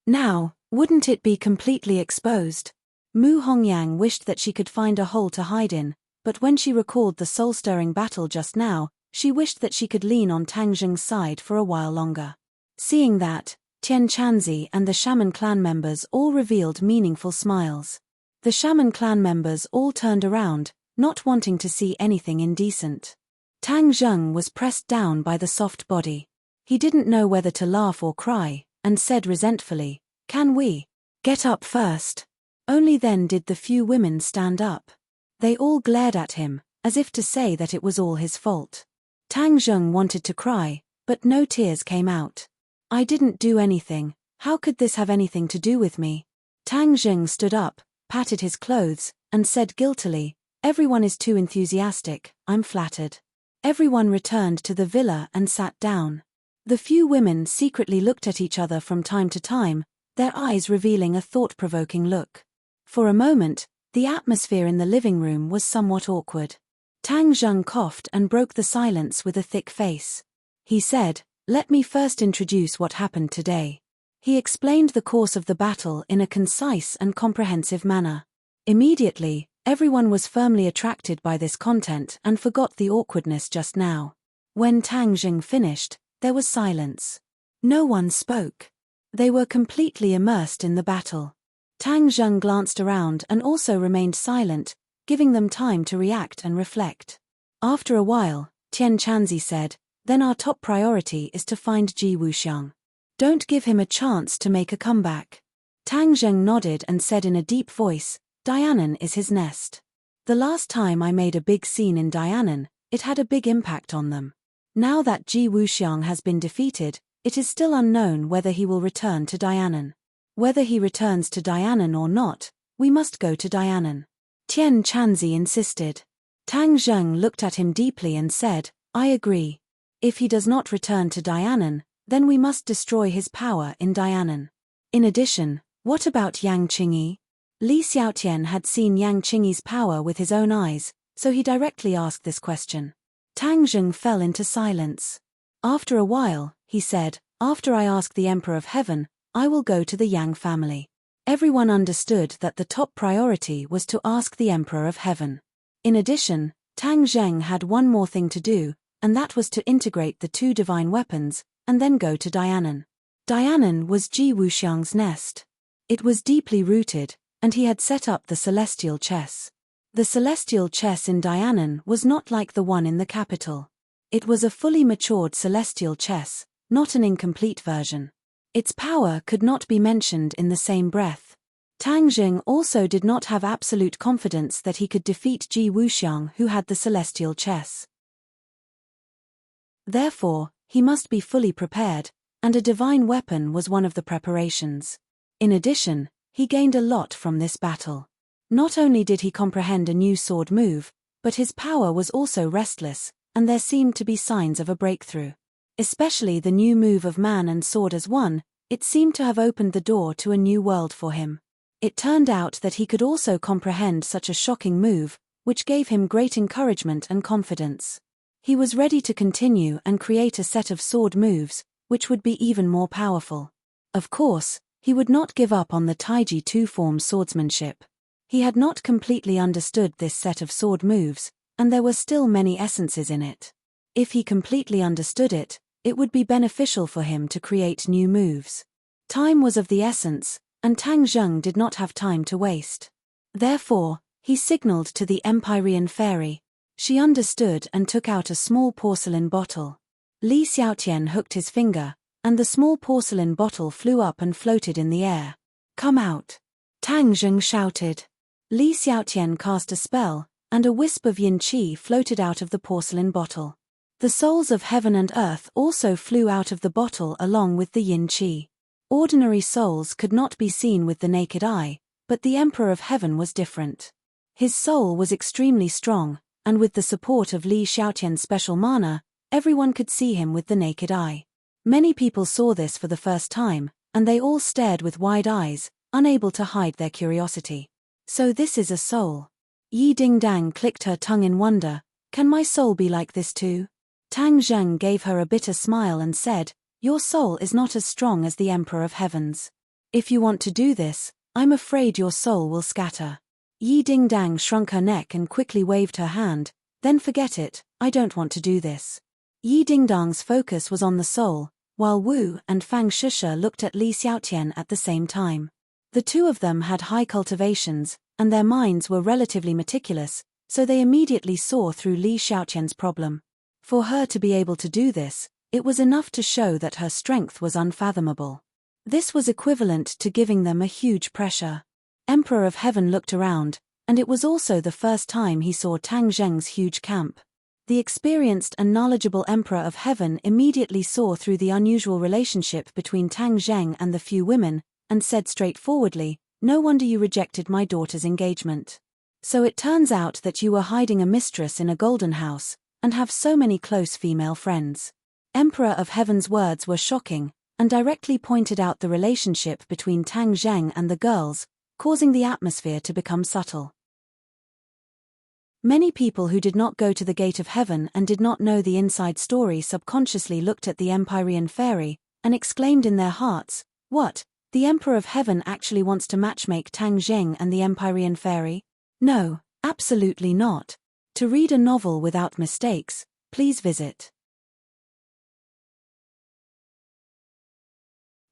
Now, wouldn't it be completely exposed? Mu Hongyang wished that she could find a hole to hide in, but when she recalled the soul-stirring battle just now, she wished that she could lean on Tang Zheng's side for a while longer. Seeing that, Tian Chanzi and the Shaman clan members all revealed meaningful smiles. The Shaman clan members all turned around, not wanting to see anything indecent. Tang Zheng was pressed down by the soft body. He didn't know whether to laugh or cry, and said resentfully, "Can we get up first?" Only then did the few women stand up. They all glared at him, as if to say that it was all his fault. Tang Zheng wanted to cry, but no tears came out. "I didn't do anything, how could this have anything to do with me?" Tang Zheng stood up, patted his clothes, and said guiltily, "Everyone is too enthusiastic, I'm flattered." Everyone returned to the villa and sat down. The few women secretly looked at each other from time to time, their eyes revealing a thought-provoking look. For a moment, the atmosphere in the living room was somewhat awkward. Tang Zheng coughed and broke the silence with a thick face. He said, "Let me first introduce what happened today." He explained the course of the battle in a concise and comprehensive manner. Immediately, everyone was firmly attracted by this content and forgot the awkwardness just now. When Tang Zheng finished, there was silence. No one spoke. They were completely immersed in the battle. Tang Zheng glanced around and also remained silent, giving them time to react and reflect. After a while, Tian Chanzi said, "Then our top priority is to find Ji Wuxiang. Don't give him a chance to make a comeback." Tang Zheng nodded and said in a deep voice, "Dianan is his nest. The last time I made a big scene in Dianan, it had a big impact on them. Now that Ji Wuxiang has been defeated, it is still unknown whether he will return to Dianan. Whether he returns to Dianan or not, we must go to Dianan." Tian Chanzi insisted. Tang Zheng looked at him deeply and said, "I agree. If he does not return to Dianan, then we must destroy his power in Dianan. In addition, what about Yang Qingyi?" Li Xiaotian had seen Yang Qingyi's power with his own eyes, so he directly asked this question. Tang Zheng fell into silence. After a while, he said, "After I ask the Emperor of Heaven, I will go to the Yang family." Everyone understood that the top priority was to ask the Emperor of Heaven. In addition, Tang Zheng had one more thing to do, and that was to integrate the two divine weapons, and then go to Dianan. Dianan was Ji Wuxiang's nest. It was deeply rooted, and he had set up the celestial chess. The celestial chess in Dianan was not like the one in the capital. It was a fully matured celestial chess, not an incomplete version. Its power could not be mentioned in the same breath. Tang Zheng also did not have absolute confidence that he could defeat Ji Wuxiang, who had the celestial chess. Therefore, he must be fully prepared, and a divine weapon was one of the preparations. In addition, he gained a lot from this battle. Not only did he comprehend a new sword move, but his power was also restless, and there seemed to be signs of a breakthrough. Especially the new move of man and sword as one, it seemed to have opened the door to a new world for him. It turned out that he could also comprehend such a shocking move, which gave him great encouragement and confidence. He was ready to continue and create a set of sword moves, which would be even more powerful. Of course, he would not give up on the Taiji two-form swordsmanship. He had not completely understood this set of sword moves, and there were still many essences in it. If he completely understood it, it would be beneficial for him to create new moves. Time was of the essence, and Tang Zheng did not have time to waste. Therefore, he signaled to the Empyrean fairy. She understood and took out a small porcelain bottle. Li Xiaotian hooked his finger, and the small porcelain bottle flew up and floated in the air. "Come out!" Tang Zheng shouted. Li Xiaotian cast a spell, and a wisp of yin qi floated out of the porcelain bottle. The souls of heaven and earth also flew out of the bottle along with the yin qi. Ordinary souls could not be seen with the naked eye, but the Emperor of Heaven was different. His soul was extremely strong, and with the support of Li Xiaotian's special mana, everyone could see him with the naked eye. Many people saw this for the first time, and they all stared with wide eyes, unable to hide their curiosity. So this is a soul. Yi Dingdang clicked her tongue in wonder. Can my soul be like this too? Tang Zheng gave her a bitter smile and said, your soul is not as strong as the Emperor of Heavens. If you want to do this, I'm afraid your soul will scatter. Yi Dingdang shrunk her neck and quickly waved her hand. Then forget it, I don't want to do this. Yi Dingdang's focus was on the soul, while Wu and Fang Shusha looked at Li Xiaotian at the same time. The two of them had high cultivations, and their minds were relatively meticulous, so they immediately saw through Li Xiaotian's problem. For her to be able to do this, it was enough to show that her strength was unfathomable. This was equivalent to giving them a huge pressure. Emperor of Heaven looked around, and it was also the first time he saw Tang Zheng's huge camp. The experienced and knowledgeable Emperor of Heaven immediately saw through the unusual relationship between Tang Zheng and the few women, and said straightforwardly, no wonder you rejected my daughter's engagement. So it turns out that you were hiding a mistress in a golden house, and have so many close female friends. Emperor of Heaven's words were shocking, and directly pointed out the relationship between Tang Zheng and the girls, causing the atmosphere to become subtle. Many people who did not go to the Gate of Heaven and did not know the inside story subconsciously looked at the Empyrean fairy, and exclaimed in their hearts, what, the Emperor of Heaven actually wants to matchmake Tang Zheng and the Empyrean fairy? No, absolutely not. To read a novel without mistakes, please visit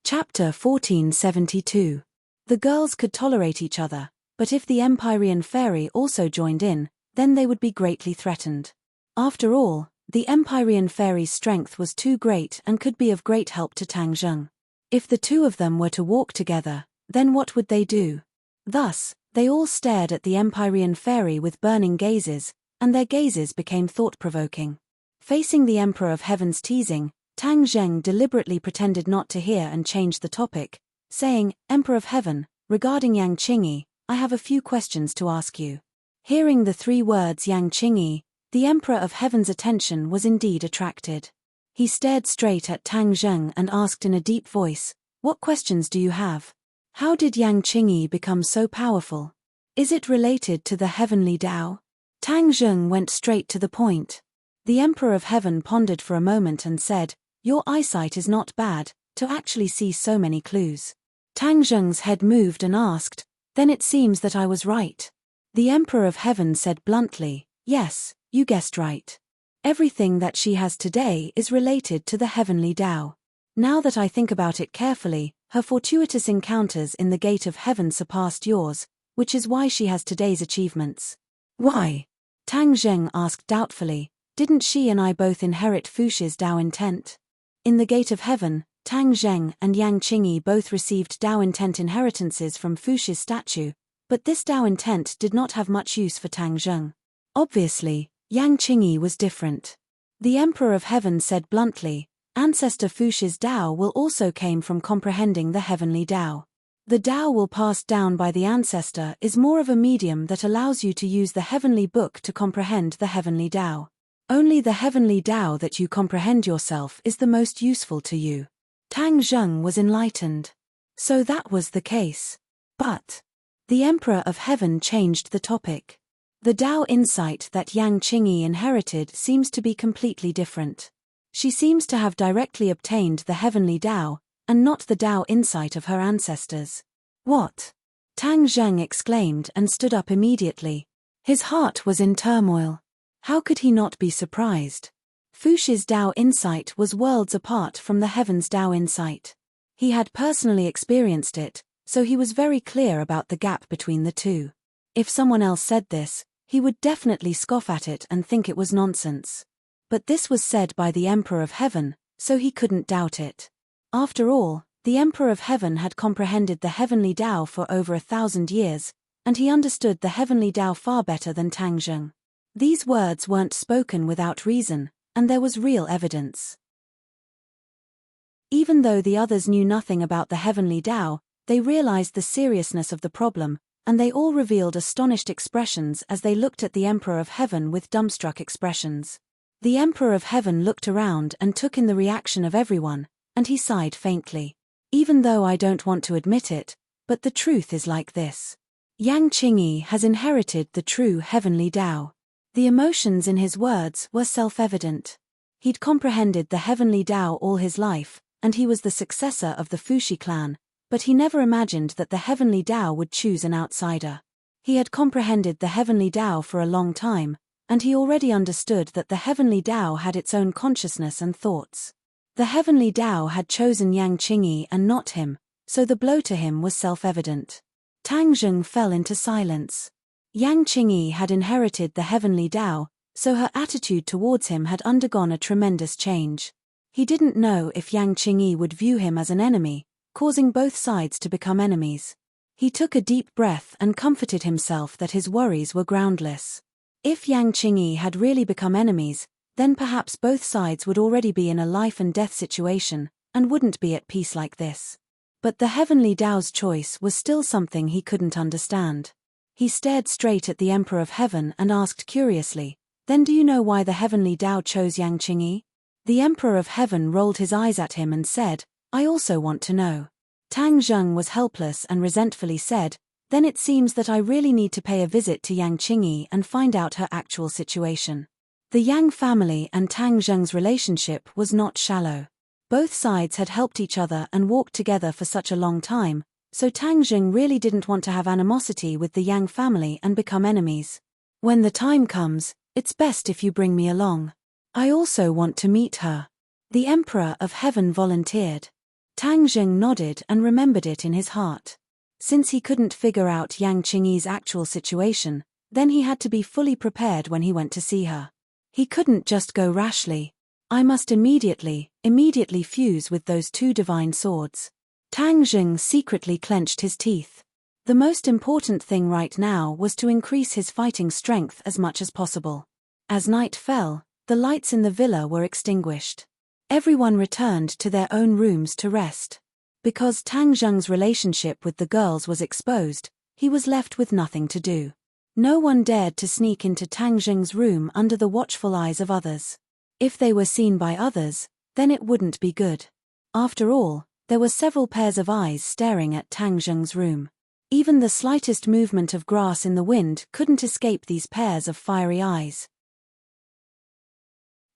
Chapter 1472. The girls could tolerate each other, but if the Empyrean fairy also joined in, then they would be greatly threatened. After all, the Empyrean fairy's strength was too great and could be of great help to Tang Zheng. If the two of them were to walk together, then what would they do? Thus, they all stared at the Empyrean fairy with burning gazes, and their gazes became thought-provoking. Facing the Emperor of Heaven's teasing, Tang Zheng deliberately pretended not to hear and changed the topic, saying, Emperor of Heaven, regarding Yang Qingyi, I have a few questions to ask you. Hearing the three words Yang Qingyi, the Emperor of Heaven's attention was indeed attracted. He stared straight at Tang Zheng and asked in a deep voice, what questions do you have? How did Yang Qingyi become so powerful? Is it related to the heavenly Tao? Tang Zheng went straight to the point. The Emperor of Heaven pondered for a moment and said, your eyesight is not bad, to actually see so many clues. Tang Zheng's head moved and asked, then it seems that I was right. The Emperor of Heaven said bluntly, yes, you guessed right. Everything that she has today is related to the heavenly Tao. Now that I think about it carefully, her fortuitous encounters in the Gate of Heaven surpassed yours, which is why she has today's achievements. Why? Tang Zheng asked doubtfully, didn't she and I both inherit Fuxi's Tao intent? In the Gate of Heaven, Tang Zheng and Yang Qingyi both received Tao intent inheritances from Fuxi's statue, but this Tao intent did not have much use for Tang Zheng. Obviously, Yang Qingyi was different. The Emperor of Heaven said bluntly, ancestor Fuxi's Tao will also came from comprehending the heavenly Tao. The Tao will passed down by the ancestor is more of a medium that allows you to use the heavenly book to comprehend the heavenly Tao. Only the heavenly Tao that you comprehend yourself is the most useful to you. Tang Zheng was enlightened. So that was the case. But the Emperor of Heaven changed the topic. The Tao insight that Yang Qingyi inherited seems to be completely different. She seems to have directly obtained the heavenly Tao, and not the Tao insight of her ancestors. What? Tang Zheng exclaimed and stood up immediately. His heart was in turmoil. How could he not be surprised? Fuxi's Tao insight was worlds apart from the heaven's Tao insight. He had personally experienced it, so he was very clear about the gap between the two. If someone else said this, he would definitely scoff at it and think it was nonsense. But this was said by the Emperor of Heaven, so he couldn't doubt it. After all, the Emperor of Heaven had comprehended the heavenly Tao for over 1,000 years, and he understood the heavenly Tao far better than Tang Zheng. These words weren't spoken without reason, and there was real evidence. Even though the others knew nothing about the heavenly Tao, they realized the seriousness of the problem, and they all revealed astonished expressions as they looked at the Emperor of Heaven with dumbstruck expressions. The Emperor of Heaven looked around and took in the reaction of everyone, and he sighed faintly. Even though I don't want to admit it, but the truth is like this. Yang Qingyi has inherited the true heavenly Tao. The emotions in his words were self-evident. He'd comprehended the heavenly Tao all his life, and he was the successor of the Fuxi clan, but he never imagined that the heavenly Tao would choose an outsider. He had comprehended the heavenly Tao for a long time, and he already understood that the heavenly Tao had its own consciousness and thoughts. The heavenly Tao had chosen Yang Qingyi and not him, so the blow to him was self-evident. Tang Zheng fell into silence. Yang Qingyi had inherited the heavenly Tao, so her attitude towards him had undergone a tremendous change. He didn't know if Yang Qingyi would view him as an enemy, causing both sides to become enemies. He took a deep breath and comforted himself that his worries were groundless. If Yang Qingyi had really become enemies, then perhaps both sides would already be in a life-and-death situation, and wouldn't be at peace like this. But the heavenly Tao's choice was still something he couldn't understand. He stared straight at the Emperor of Heaven and asked curiously, "Then do you know why the heavenly Tao chose Yang Qingyi?" The Emperor of Heaven rolled his eyes at him and said, "I also want to know." Tang Zheng was helpless and resentfully said, "Then it seems that I really need to pay a visit to Yang Qingyi and find out her actual situation." The Yang family and Tang Zheng's relationship was not shallow. Both sides had helped each other and walked together for such a long time, so Tang Zheng really didn't want to have animosity with the Yang family and become enemies. "When the time comes, it's best if you bring me along. I also want to meet her." The Emperor of Heaven volunteered. Tang Zheng nodded and remembered it in his heart. Since he couldn't figure out Yang Qingyi's actual situation, then he had to be fully prepared when he went to see her. He couldn't just go rashly. "I must immediately fuse with those two divine swords." Tang Zheng secretly clenched his teeth. The most important thing right now was to increase his fighting strength as much as possible. As night fell, the lights in the villa were extinguished. Everyone returned to their own rooms to rest. Because Tang Zheng's relationship with the girls was exposed, he was left with nothing to do. No one dared to sneak into Tang Zheng's room under the watchful eyes of others. If they were seen by others, then it wouldn't be good. After all, there were several pairs of eyes staring at Tang Zheng's room. Even the slightest movement of grass in the wind couldn't escape these pairs of fiery eyes.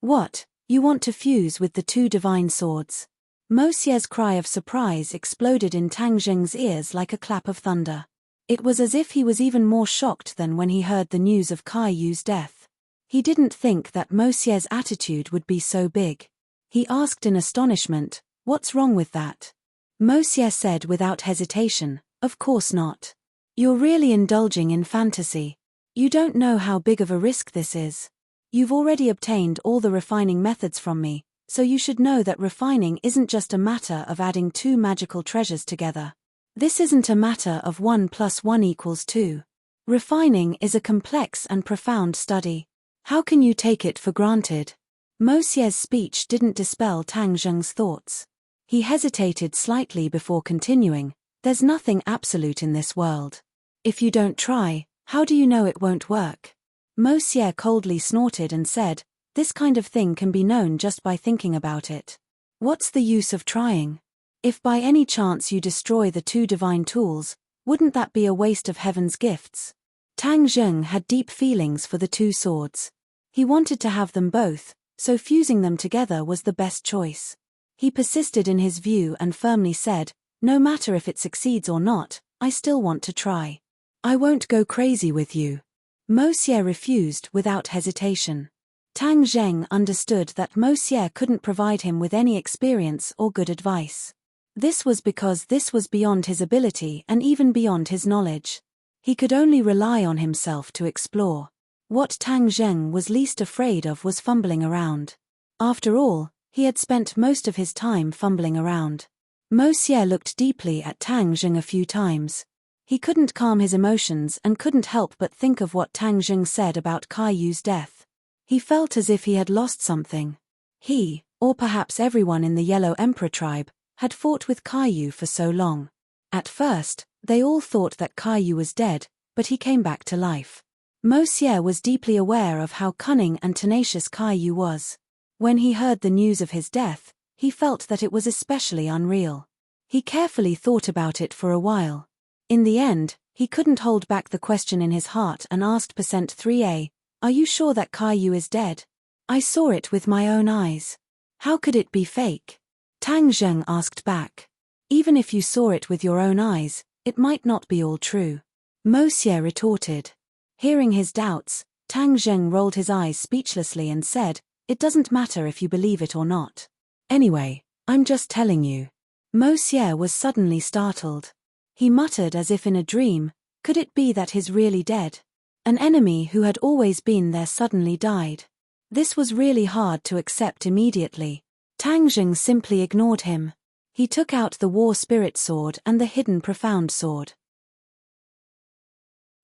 "What, you want to fuse with the two divine swords?" Mo Xie's cry of surprise exploded in Tang Zheng's ears like a clap of thunder. It was as if he was even more shocked than when he heard the news of Kai Yu's death. He didn't think that Mo Xie's attitude would be so big. He asked in astonishment, "What's wrong with that?" Mo Xie said without hesitation, "Of course not. You're really indulging in fantasy. You don't know how big of a risk this is. You've already obtained all the refining methods from me, so you should know that refining isn't just a matter of adding two magical treasures together. This isn't a matter of 1 + 1 = 2. Refining is a complex and profound study. How can you take it for granted?" Mo Xie's speech didn't dispel Tang Zheng's thoughts. He hesitated slightly before continuing, "There's nothing absolute in this world. If you don't try, how do you know it won't work?" Mo Xie coldly snorted and said, "This kind of thing can be known just by thinking about it. What's the use of trying? If by any chance you destroy the two divine tools, wouldn't that be a waste of heaven's gifts?" Tang Zheng had deep feelings for the two swords. He wanted to have them both, so fusing them together was the best choice. He persisted in his view and firmly said, "No matter if it succeeds or not, I still want to try. I won't go crazy with you." Mo Xie refused without hesitation. Tang Zheng understood that Mo Xie couldn't provide him with any experience or good advice. This was because this was beyond his ability and even beyond his knowledge. He could only rely on himself to explore. What Tang Zheng was least afraid of was fumbling around. After all, he had spent most of his time fumbling around. Mo Xie looked deeply at Tang Zheng a few times. He couldn't calm his emotions and couldn't help but think of what Tang Zheng said about Kai Yu's death. He felt as if he had lost something. He, or perhaps everyone in the Yellow Emperor tribe, had fought with Kai Yu for so long. At first, They all thought that Caillou was dead, but he came back to life. Monsieur was deeply aware of how cunning and tenacious Caillou was. When he heard the news of his death, he felt that it was especially unreal. He carefully thought about it for a while. In the end, he couldn't hold back the question in his heart and asked percent 3A, "Are you sure that Caillou is dead? I saw it with my own eyes. How could it be fake?" Tang Zheng asked back. "Even if you saw it with your own eyes, it might not be all true," Monsieur retorted. Hearing his doubts, Tang Zheng rolled his eyes speechlessly and said, "It doesn't matter if you believe it or not. Anyway, I'm just telling you." Monsieur was suddenly startled. He muttered as if in a dream, could it be that he's really dead? An enemy who had always been there suddenly died. This was really hard to accept immediately. Tang Zheng simply ignored him. He took out the War Spirit Sword and the hidden Profound Sword.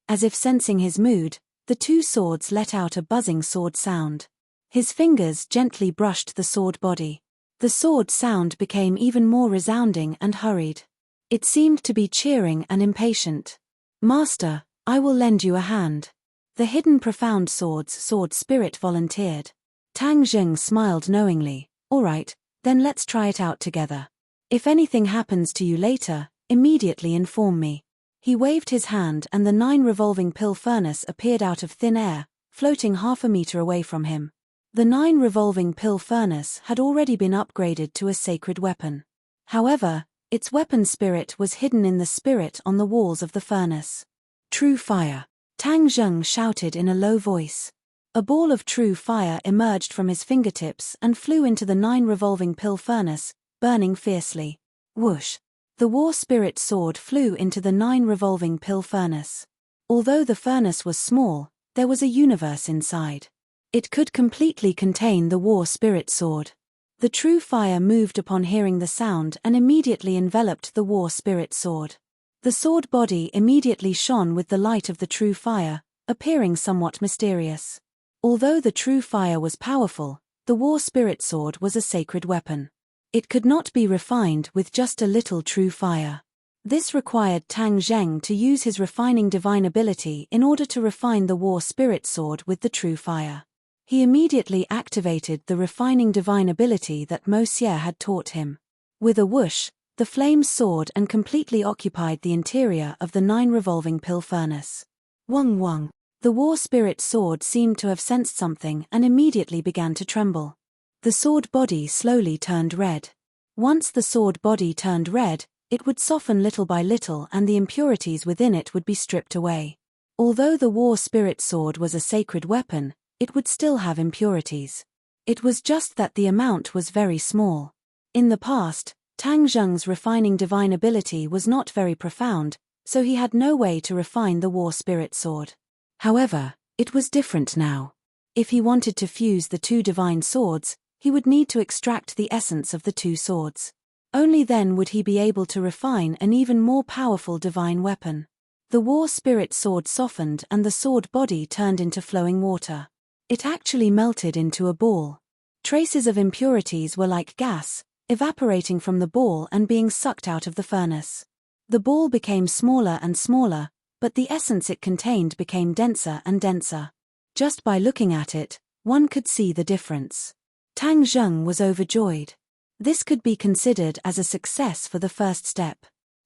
As if sensing his mood, the two swords let out a buzzing sword sound. His fingers gently brushed the sword body. The sword sound became even more resounding and hurried. It seemed to be cheering and impatient. "Master, I will lend you a hand." The hidden Profound Sword's sword spirit volunteered. Tang Zheng smiled knowingly. "All right, then let's try it out together. If anything happens to you later, immediately inform me." He waved his hand and the 9 revolving pill furnace appeared out of thin air, floating half a meter away from him. The 9 revolving pill furnace had already been upgraded to a sacred weapon. However, its weapon spirit was hidden in the spirit on the walls of the furnace. "True fire!" Tang Zheng shouted in a low voice. A ball of true fire emerged from his fingertips and flew into the 9 revolving pill furnace, burning fiercely. Whoosh! The War Spirit Sword flew into the 9 revolving pill furnace. Although the furnace was small, there was a universe inside. It could completely contain the War Spirit Sword. The true fire moved upon hearing the sound and immediately enveloped the War Spirit Sword. The sword body immediately shone with the light of the true fire, appearing somewhat mysterious. Although the true fire was powerful, the War Spirit Sword was a sacred weapon. It could not be refined with just a little true fire. This required Tang Zheng to use his refining divine ability in order to refine the War Spirit Sword with the true fire. He immediately activated the refining divine ability that Monsieur had taught him. With a whoosh, the flame soared and completely occupied the interior of the 9 revolving pill furnace. Wung wung. The War Spirit Sword seemed to have sensed something and immediately began to tremble. The sword body slowly turned red. Once the sword body turned red, it would soften little by little and the impurities within it would be stripped away. Although the War Spirit Sword was a sacred weapon, it would still have impurities. It was just that the amount was very small. In the past, Tang Zheng's refining divine ability was not very profound, so he had no way to refine the War Spirit Sword. However, it was different now. If he wanted to fuse the 2 divine swords, he would need to extract the essence of the 2 swords. Only then would he be able to refine an even more powerful divine weapon. The War Spirit Sword softened and the sword body turned into flowing water. It actually melted into a ball. Traces of impurities were like gas, evaporating from the ball and being sucked out of the furnace. The ball became smaller and smaller, but the essence it contained became denser and denser. Just by looking at it, one could see the difference. Tang Zheng was overjoyed. This could be considered as a success for the first step.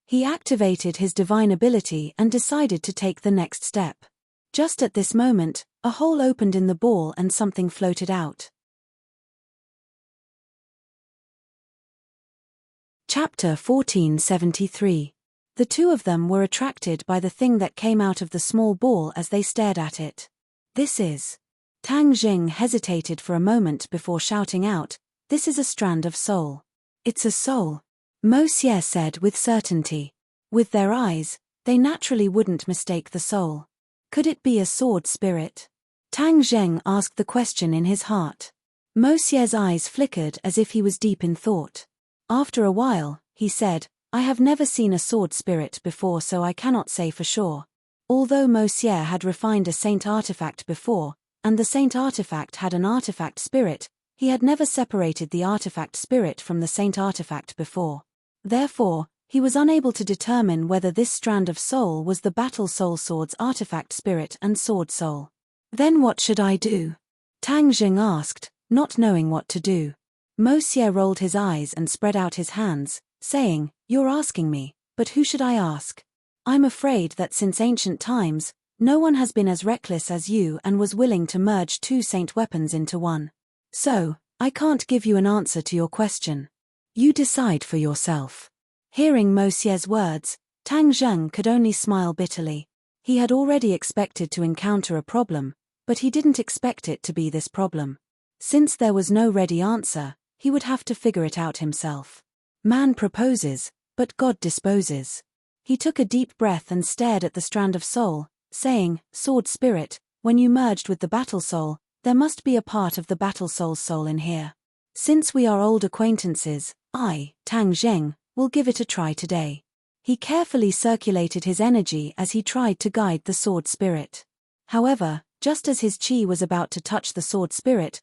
He activated his divine ability and decided to take the next step. Just at this moment, a hole opened in the ball and something floated out. Chapter 1473. The two of them were attracted by the thing that came out of the small ball as they stared at it. "This is..." Tang Zheng hesitated for a moment before shouting out, "This is a strand of soul." "It's a soul," Monsieur said with certainty. With their eyes, they naturally wouldn't mistake the soul. Could it be a sword spirit? Tang Zheng asked the question in his heart. Monsieur's eyes flickered as if he was deep in thought. After a while, he said, "I have never seen a sword spirit before, so I cannot say for sure." Although Monsieur had refined a saint artifact before, and the saint artifact had an artifact spirit, he had never separated the artifact spirit from the saint artifact before. Therefore, He was unable to determine whether this strand of soul was the battle soul sword's artifact spirit and sword soul. Then what should I do? Tang Jing asked, not knowing what to do. Mo Xie rolled his eyes and spread out his hands, saying, "You're asking me, but who should I ask? I'm afraid that since ancient times, no one has been as reckless as you and was willing to merge two saint weapons into one. So, I can't give you an answer to your question. You decide for yourself." Hearing Mo Xie's words, Tang Zheng could only smile bitterly. He had already expected to encounter a problem, but he didn't expect it to be this problem. Since there was no ready answer, he would have to figure it out himself. Man proposes, but God disposes. He took a deep breath and stared at the strand of soul, saying, "Sword spirit, when you merged with the battle soul, there must be a part of the battle soul's soul in here. Since we are old acquaintances, I, Tang Zheng, will give it a try today." He carefully circulated his energy as he tried to guide the sword spirit. However, just as his chi was about to touch the sword spirit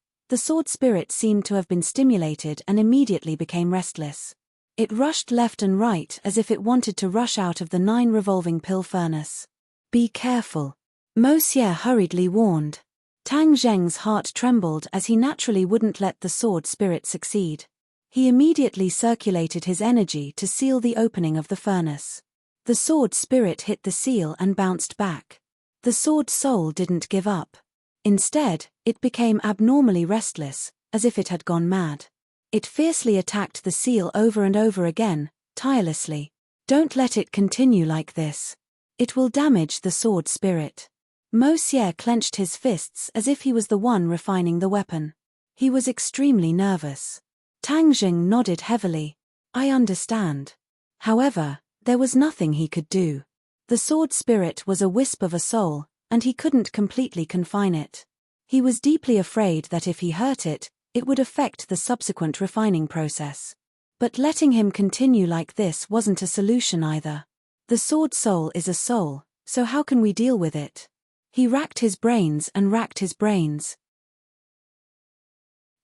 seemed to have been stimulated and immediately became restless. It rushed left and right as if it wanted to rush out of the 9 revolving pill furnace. "Be careful," Mo Xie hurriedly warned. Tang Zheng's heart trembled as he naturally wouldn't let the sword spirit succeed. He immediately circulated his energy to seal the opening of the furnace. The sword spirit hit the seal and bounced back. The sword soul didn't give up. Instead, it became abnormally restless, as if it had gone mad. It fiercely attacked the seal over and over again, tirelessly. "Don't let it continue like this. It will damage the sword spirit." Mo Xie clenched his fists as if he was the one refining the weapon. He was extremely nervous. Tang Jing nodded heavily. "I understand." However, there was nothing he could do. The sword spirit was a wisp of a soul, and he couldn't completely confine it. He was deeply afraid that if he hurt it, it would affect the subsequent refining process. But letting him continue like this wasn't a solution either. The sword soul is a soul, so how can we deal with it? He racked his brains and racked his brains.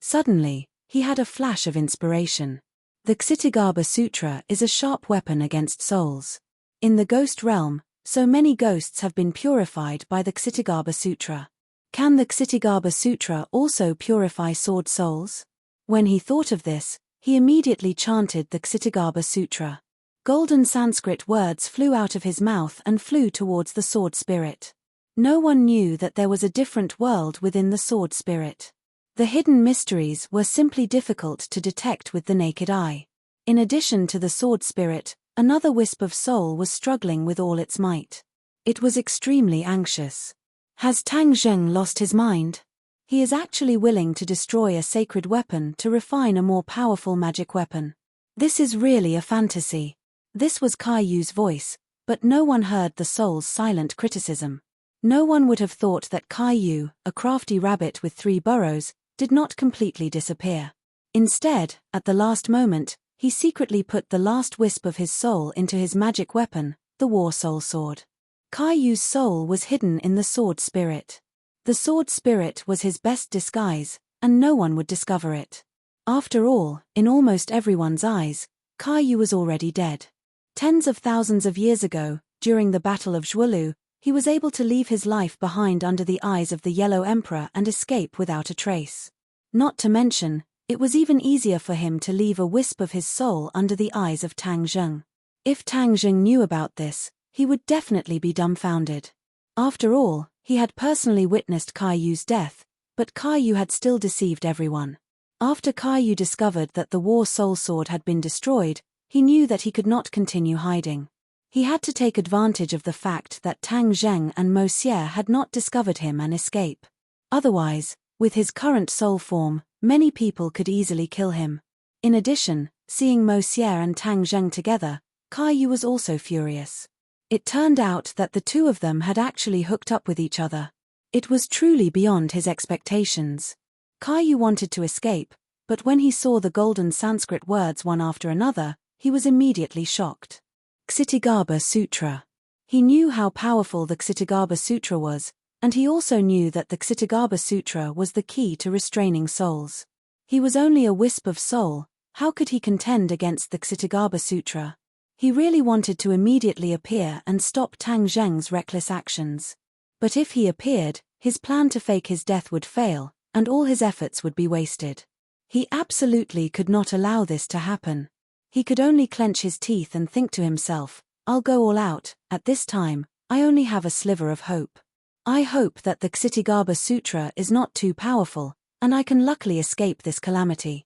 Suddenly, he had a flash of inspiration. The Ksitagarbha Sutra is a sharp weapon against souls. In the ghost realm, so many ghosts have been purified by the Ksitagarbha Sutra. Can the Ksitagarbha Sutra also purify sword souls? When he thought of this, he immediately chanted the Ksitagarbha Sutra. Golden Sanskrit words flew out of his mouth and flew towards the sword spirit. No one knew that there was a different world within the sword spirit. The hidden mysteries were simply difficult to detect with the naked eye. In addition to the sword spirit, another wisp of soul was struggling with all its might. It was extremely anxious. Has Tang Zheng lost his mind? He is actually willing to destroy a sacred weapon to refine a more powerful magic weapon. This is really a fantasy. This was Kai Yu's voice, but no one heard the soul's silent criticism. No one would have thought that Kai Yu, a crafty rabbit with 3 burrows, did not completely disappear. Instead, at the last moment, he secretly put the last wisp of his soul into his magic weapon, the War Soul Sword. Kai Yu's soul was hidden in the sword spirit. The sword spirit was his best disguise, and no one would discover it. After all, in almost everyone's eyes, Kai Yu was already dead. Tens of thousands of years ago, during the Battle of Zhuolu, he was able to leave his life behind under the eyes of the Yellow Emperor and escape without a trace. Not to mention, it was even easier for him to leave a wisp of his soul under the eyes of Tang Zheng. If Tang Zheng knew about this, he would definitely be dumbfounded. After all, he had personally witnessed Kai Yu's death, but Kai Yu had still deceived everyone. After Kai Yu discovered that the War Soul Sword had been destroyed, he knew that he could not continue hiding. He had to take advantage of the fact that Tang Zheng and Mo Xie had not discovered him and escape. Otherwise, with his current soul form, many people could easily kill him. In addition, seeing Mo Xie and Tang Zheng together, Kai Yu was also furious. It turned out that the two of them had actually hooked up with each other. It was truly beyond his expectations. Kai Yu wanted to escape, but when he saw the golden Sanskrit words one after another, he was immediately shocked. Ksitagarbha Sutra. He knew how powerful the Ksitagarbha Sutra was, and he also knew that the Ksitagarbha Sutra was the key to restraining souls. He was only a wisp of soul, how could he contend against the Ksitagarbha Sutra? He really wanted to immediately appear and stop Tang Zheng's reckless actions. But if he appeared, his plan to fake his death would fail, and all his efforts would be wasted. He absolutely could not allow this to happen. He could only clench his teeth and think to himself, I'll go all out. At this time, I only have a sliver of hope. I hope that the Ksitigaba Sutra is not too powerful, and I can luckily escape this calamity.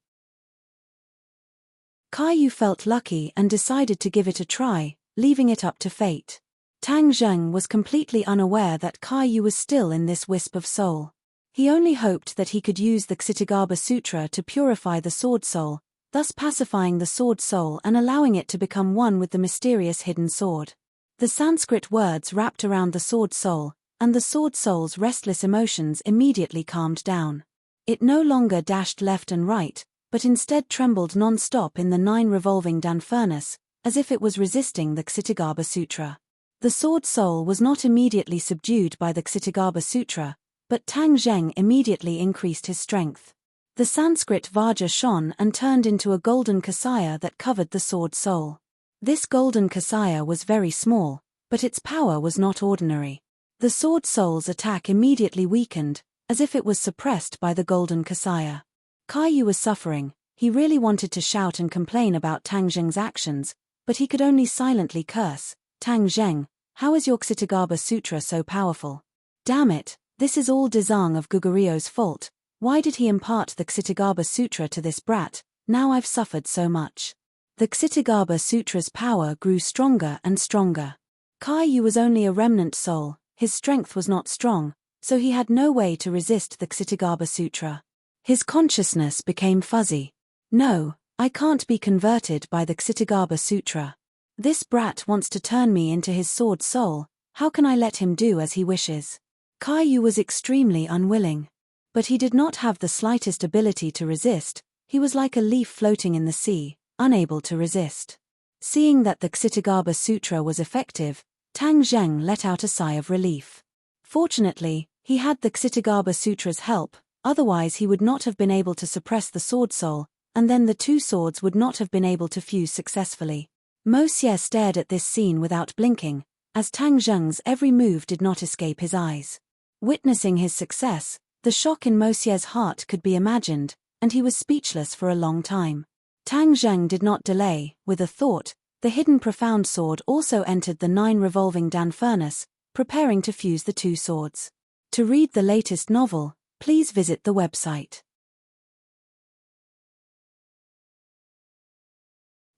Caillou felt lucky and decided to give it a try, leaving it up to fate. Tang Zheng was completely unaware that Caillou was still in this wisp of soul. He only hoped that he could use the Ksitigaba Sutra to purify the sword soul, thus pacifying the sword soul and allowing it to become one with the mysterious hidden sword. The Sanskrit words wrapped around the sword soul, and the sword soul's restless emotions immediately calmed down. It no longer dashed left and right, but instead trembled non-stop in the 9 revolving Dan furnace, as if it was resisting the Ksitigaba Sutra. The sword soul was not immediately subdued by the Ksitigaba Sutra, but Tang Zheng immediately increased his strength. The Sanskrit Vajra shone and turned into a golden kasaya that covered the sword soul. This golden kasaya was very small, but its power was not ordinary. The sword soul's attack immediately weakened, as if it was suppressed by the golden kasaya. Caillou was suffering. He really wanted to shout and complain about Tang Zheng's actions, but he could only silently curse, Tang Zheng, how is your Ksitigaba Sutra so powerful? Damn it, this is all Dezang of Gugurio's fault. Why did he impart the Ksitigaba Sutra to this brat? Now I've suffered so much. The Ksitigaba Sutra's power grew stronger and stronger. Caillou was only a remnant soul, his strength was not strong, so he had no way to resist the Ksitigaba Sutra. His consciousness became fuzzy. No, I can't be converted by the Ksitigaba Sutra. This brat wants to turn me into his sword soul, how can I let him do as he wishes? Caillou was extremely unwilling. But he did not have the slightest ability to resist, he was like a leaf floating in the sea, unable to resist. Seeing that the Ksitigaba Sutra was effective, Tang Zheng let out a sigh of relief. Fortunately, he had the Ksitigaba Sutra's help, otherwise he would not have been able to suppress the sword soul, and then the two swords would not have been able to fuse successfully. Mo Xie stared at this scene without blinking, as Tang Zheng's every move did not escape his eyes. Witnessing his success, the shock in Mo Xie's heart could be imagined, and he was speechless for a long time. Tang Zheng did not delay. With a thought, the hidden profound sword also entered the 9 revolving Dan furnace, preparing to fuse the two swords. To read the latest novel, please visit the website.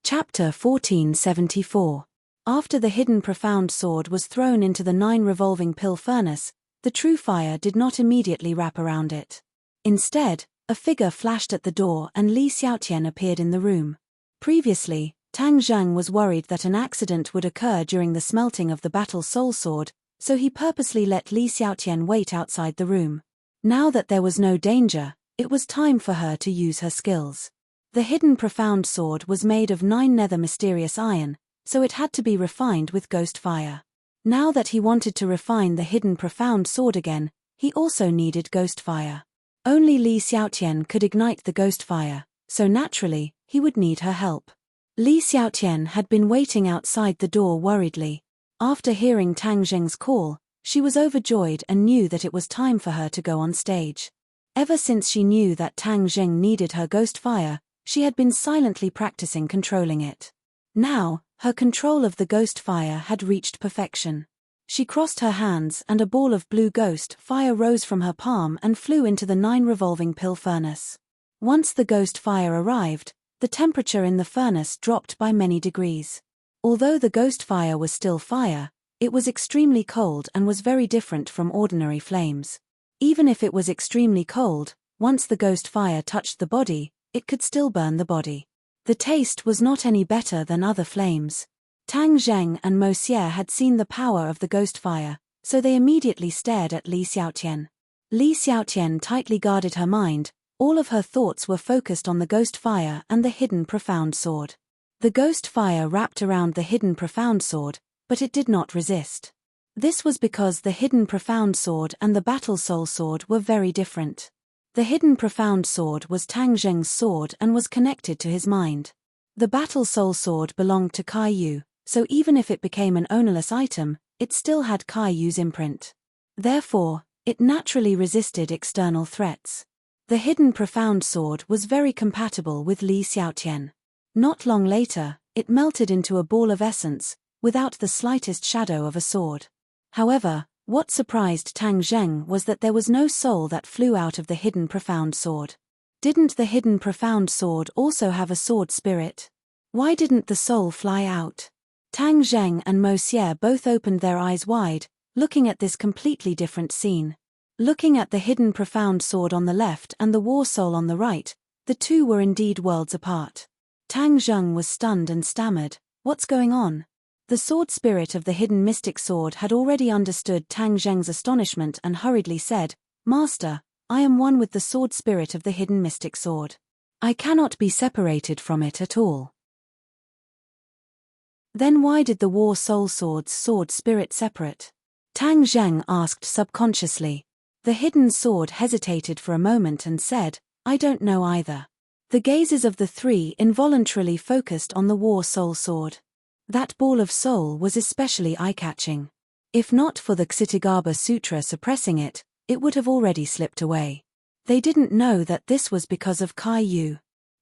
Chapter 1474. After the hidden profound sword was thrown into the 9 revolving pill furnace, the true fire did not immediately wrap around it. Instead, a figure flashed at the door and Li Xiaotian appeared in the room. Previously, Tang Zheng was worried that an accident would occur during the smelting of the battle soul sword, so he purposely let Li Xiaotian wait outside the room. Now that there was no danger, it was time for her to use her skills. The hidden profound sword was made of 9 nether mysterious iron, so it had to be refined with ghost fire. Now that he wanted to refine the hidden profound sword again, he also needed ghost fire. Only Li Xiaotian could ignite the ghost fire, so naturally, he would need her help. Li Xiaotian had been waiting outside the door worriedly. After hearing Tang Zheng's call, she was overjoyed and knew that it was time for her to go on stage. Ever since she knew that Tang Zheng needed her ghost fire, she had been silently practicing controlling it. Now, her control of the ghost fire had reached perfection. She crossed her hands and a ball of blue ghost fire rose from her palm and flew into the 9 revolving pill furnace. Once the ghost fire arrived, the temperature in the furnace dropped by many degrees. Although the ghost fire was still fire, it was extremely cold and was very different from ordinary flames. Even if it was extremely cold, once the ghost fire touched the body, it could still burn the body. The taste was not any better than other flames. Tang Zheng and Mo Xie had seen the power of the ghost fire, so they immediately stared at Li Xiaotian. Li Xiaotian tightly guarded her mind, all of her thoughts were focused on the ghost fire and the hidden profound sword. The ghost fire wrapped around the hidden profound sword, but it did not resist. This was because the hidden profound sword and the battle soul sword were very different. The hidden profound sword was Tang Zheng's sword and was connected to his mind. The battle soul sword belonged to Kai Yu, so even if it became an ownerless item, it still had Kai Yu's imprint. Therefore, it naturally resisted external threats. The hidden profound sword was very compatible with Li Xiaotian. Not long later, it melted into a ball of essence, without the slightest shadow of a sword. However, what surprised Tang Zheng was that there was no soul that flew out of the hidden profound sword. Didn't the hidden profound sword also have a sword spirit? Why didn't the soul fly out? Tang Zheng and Mo Xie both opened their eyes wide, looking at this completely different scene. Looking at the hidden profound sword on the left and the war soul on the right, the two were indeed worlds apart. Tang Zheng was stunned and stammered, "What's going on?" The sword spirit of the hidden mystic sword had already understood Tang Zheng's astonishment and hurriedly said, "Master, I am one with the sword spirit of the hidden mystic sword. I cannot be separated from it at all." Then why did the war soul sword's sword spirit separate? Tang Zheng asked subconsciously. The hidden sword hesitated for a moment and said, "I don't know either." The gazes of the three involuntarily focused on the war soul sword. That ball of soul was especially eye-catching. If not for the Ksitigaba Sutra suppressing it, it would have already slipped away. They didn't know that this was because of Kai Yu.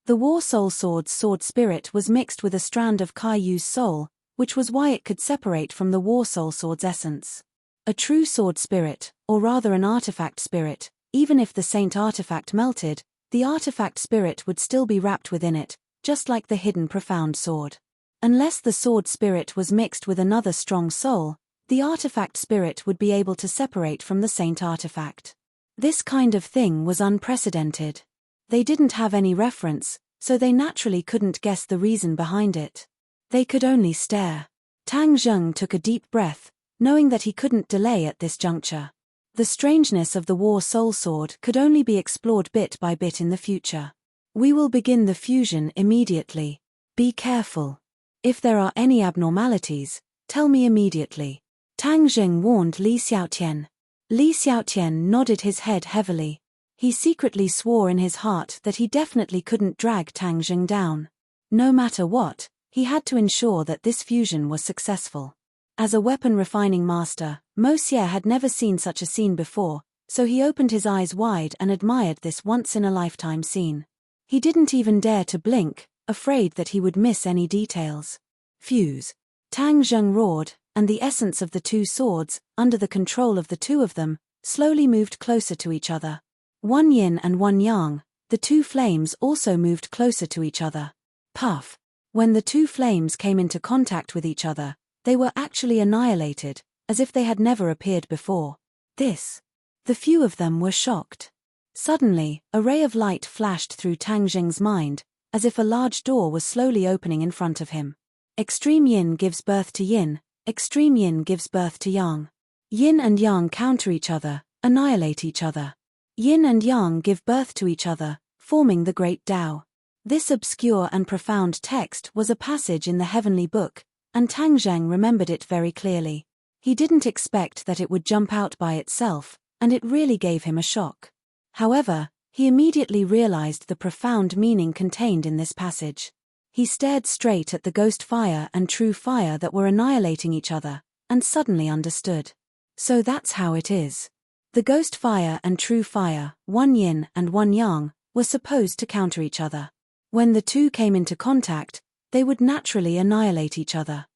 The war soul sword's sword spirit was mixed with a strand of Kai Yu's soul, which was why it could separate from the war soul sword's essence. A true sword spirit, or rather an artifact spirit, even if the saint artifact melted, the artifact spirit would still be wrapped within it, just like the hidden profound sword. Unless the sword spirit was mixed with another strong soul, the artifact spirit would be able to separate from the saint artifact. This kind of thing was unprecedented. They didn't have any reference, so they naturally couldn't guess the reason behind it. They could only stare. Tang Zheng took a deep breath, knowing that he couldn't delay at this juncture. The strangeness of the war soul sword could only be explored bit by bit in the future. "We will begin the fusion immediately. Be careful. If there are any abnormalities, tell me immediately," Tang Zheng warned Li Xiaotian. Li Xiaotian nodded his head heavily. He secretly swore in his heart that he definitely couldn't drag Tang Zheng down. No matter what, he had to ensure that this fusion was successful. As a weapon refining master, Mo Xie had never seen such a scene before, so he opened his eyes wide and admired this once-in-a-lifetime scene. He didn't even dare to blink, afraid that he would miss any details. "Fuse!" Tang Zheng roared, and the essence of the two swords, under the control of the two of them, slowly moved closer to each other. One yin and one yang, the two flames also moved closer to each other. Puff! When the two flames came into contact with each other, they were actually annihilated, as if they had never appeared before. The few of them were shocked. Suddenly, a ray of light flashed through Tang Zheng's mind, as if a large door was slowly opening in front of him. Extreme yin gives birth to yin, extreme yin gives birth to yang. Yin and yang counter each other, annihilate each other. Yin and yang give birth to each other, forming the Great Tao. This obscure and profound text was a passage in the heavenly book, and Tang Zheng remembered it very clearly. He didn't expect that it would jump out by itself, and it really gave him a shock. However, he immediately realized the profound meaning contained in this passage. He stared straight at the ghost fire and true fire that were annihilating each other, and suddenly understood. So that's how it is. The ghost fire and true fire, one yin and one yang, were supposed to counter each other. When the two came into contact, they would naturally annihilate each other.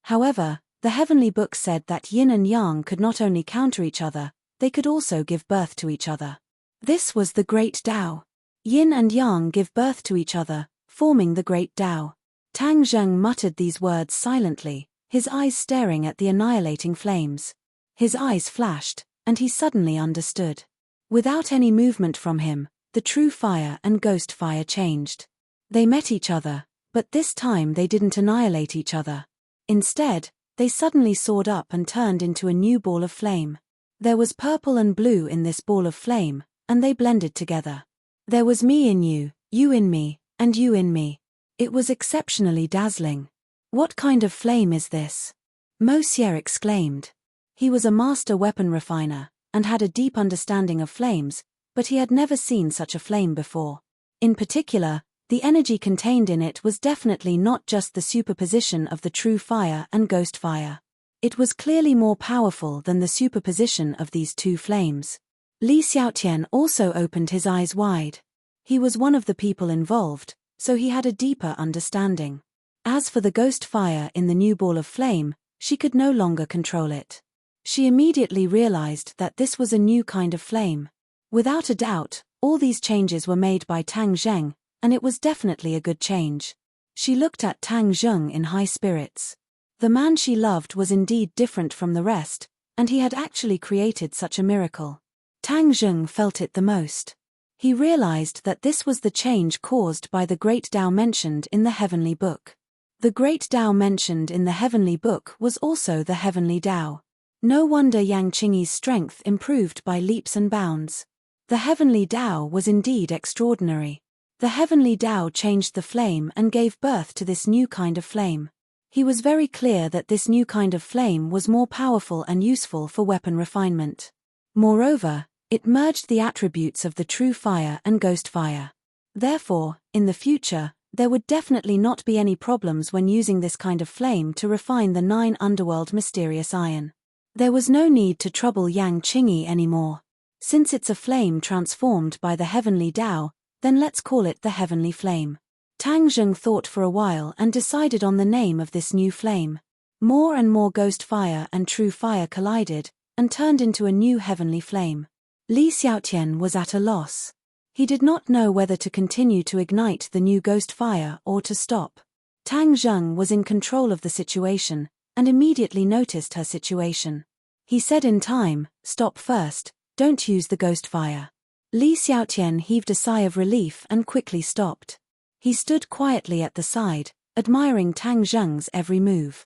However, the heavenly book said that yin and yang could not only counter each other, they could also give birth to each other. This was the Great Tao. Yin and yang give birth to each other, forming the Great Tao. Tang Zheng muttered these words silently, his eyes staring at the annihilating flames. His eyes flashed, and he suddenly understood. Without any movement from him, the true fire and ghost fire changed. They met each other, but this time they didn't annihilate each other. Instead, they suddenly soared up and turned into a new ball of flame. There was purple and blue in this ball of flame, and they blended together. There was me in you in me, and you in me. It was exceptionally dazzling. "What kind of flame is this?" Mo Xie exclaimed. He was a master weapon refiner, and had a deep understanding of flames, but he had never seen such a flame before. In particular, The energy contained in it was definitely not just the superposition of the true fire and ghost fire. It was clearly more powerful than the superposition of these two flames. Li Xiaotian also opened his eyes wide. He was one of the people involved, so he had a deeper understanding. As for the ghost fire in the new ball of flame, she could no longer control it. She immediately realized that this was a new kind of flame. Without a doubt, all these changes were made by Tang Zheng, and it was definitely a good change. She looked at Tang Zheng in high spirits. The man she loved was indeed different from the rest, and he had actually created such a miracle. Tang Zheng felt it the most. He realized that this was the change caused by the great Tao mentioned in the heavenly book. The great Tao mentioned in the heavenly book was also the heavenly Tao. No wonder Yang Qingyi's strength improved by leaps and bounds. The heavenly Tao was indeed extraordinary. The heavenly Tao changed the flame and gave birth to this new kind of flame. He was very clear that this new kind of flame was more powerful and useful for weapon refinement. Moreover, it merged the attributes of the true fire and ghost fire. Therefore, in the future, there would definitely not be any problems when using this kind of flame to refine the 9 underworld mysterious iron. There was no need to trouble Yang Qingyi anymore. Since it's a flame transformed by the heavenly Tao, then let's call it the heavenly flame. Tang Zheng thought for a while and decided on the name of this new flame. More and more ghost fire and true fire collided, and turned into a new heavenly flame. Li Xiaotian was at a loss. He did not know whether to continue to ignite the new ghost fire or to stop. Tang Zheng was in control of the situation, and immediately noticed her situation. He said in time, "Stop first, don't use the ghost fire." Li Xiaotian heaved a sigh of relief and quickly stopped. He stood quietly at the side, admiring Tang Zheng's every move.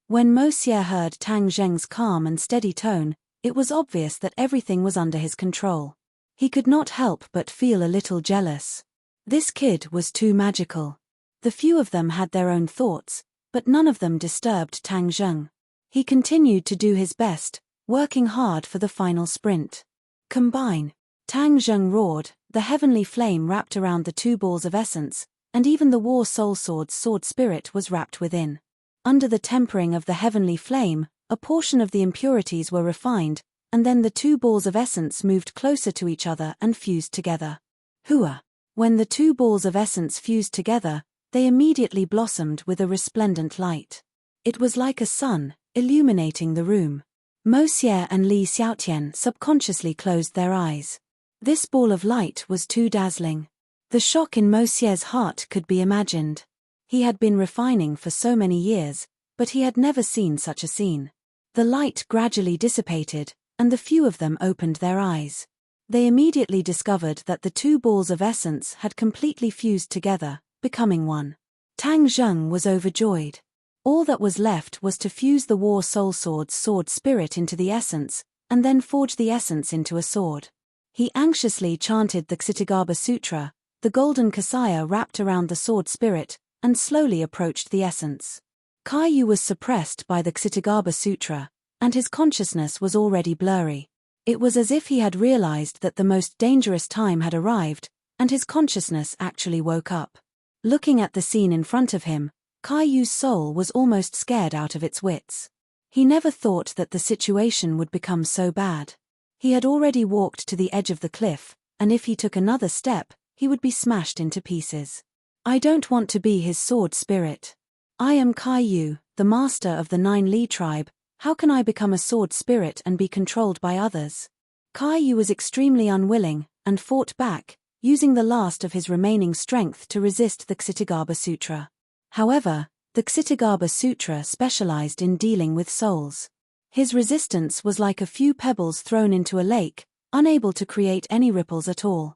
When Mo Xie heard Tang Zheng's calm and steady tone, it was obvious that everything was under his control. He could not help but feel a little jealous. This kid was too magical. The few of them had their own thoughts, but none of them disturbed Tang Zheng. He continued to do his best, working hard for the final sprint. Combine! Tang Zheng roared, the heavenly flame wrapped around the 2 balls of essence, and even the war soul sword's sword spirit was wrapped within. Under the tempering of the heavenly flame, a portion of the impurities were refined, and then the 2 balls of essence moved closer to each other and fused together. Hua! When the 2 balls of essence fused together, they immediately blossomed with a resplendent light. It was like a sun, illuminating the room. Mo Xie and Li Xiaotian subconsciously closed their eyes. This ball of light was too dazzling. The shock in Mo Xie's heart could be imagined. He had been refining for so many years, but he had never seen such a scene. The light gradually dissipated, and the few of them opened their eyes. They immediately discovered that the 2 balls of essence had completely fused together, becoming one. Tang Zheng was overjoyed. All that was left was to fuse the war soul sword's sword spirit into the essence, and then forge the essence into a sword. He anxiously chanted the Ksitagarbha Sutra, the golden kasaya wrapped around the sword spirit, and slowly approached the essence. Kaiyu was suppressed by the Ksitagarbha Sutra, and his consciousness was already blurry. It was as if he had realized that the most dangerous time had arrived, and his consciousness actually woke up. Looking at the scene in front of him, Kaiyu's soul was almost scared out of its wits. He never thought that the situation would become so bad. He had already walked to the edge of the cliff, and if he took another step, he would be smashed into pieces. I don't want to be his sword spirit. I am Kaiyu, the master of the 9 Li tribe. How can I become a sword spirit and be controlled by others? Kaiyu was extremely unwilling, and fought back, using the last of his remaining strength to resist the Ksitagarbha Sutra. However, the Ksitagarbha Sutra specialized in dealing with souls. His resistance was like a few pebbles thrown into a lake, unable to create any ripples at all.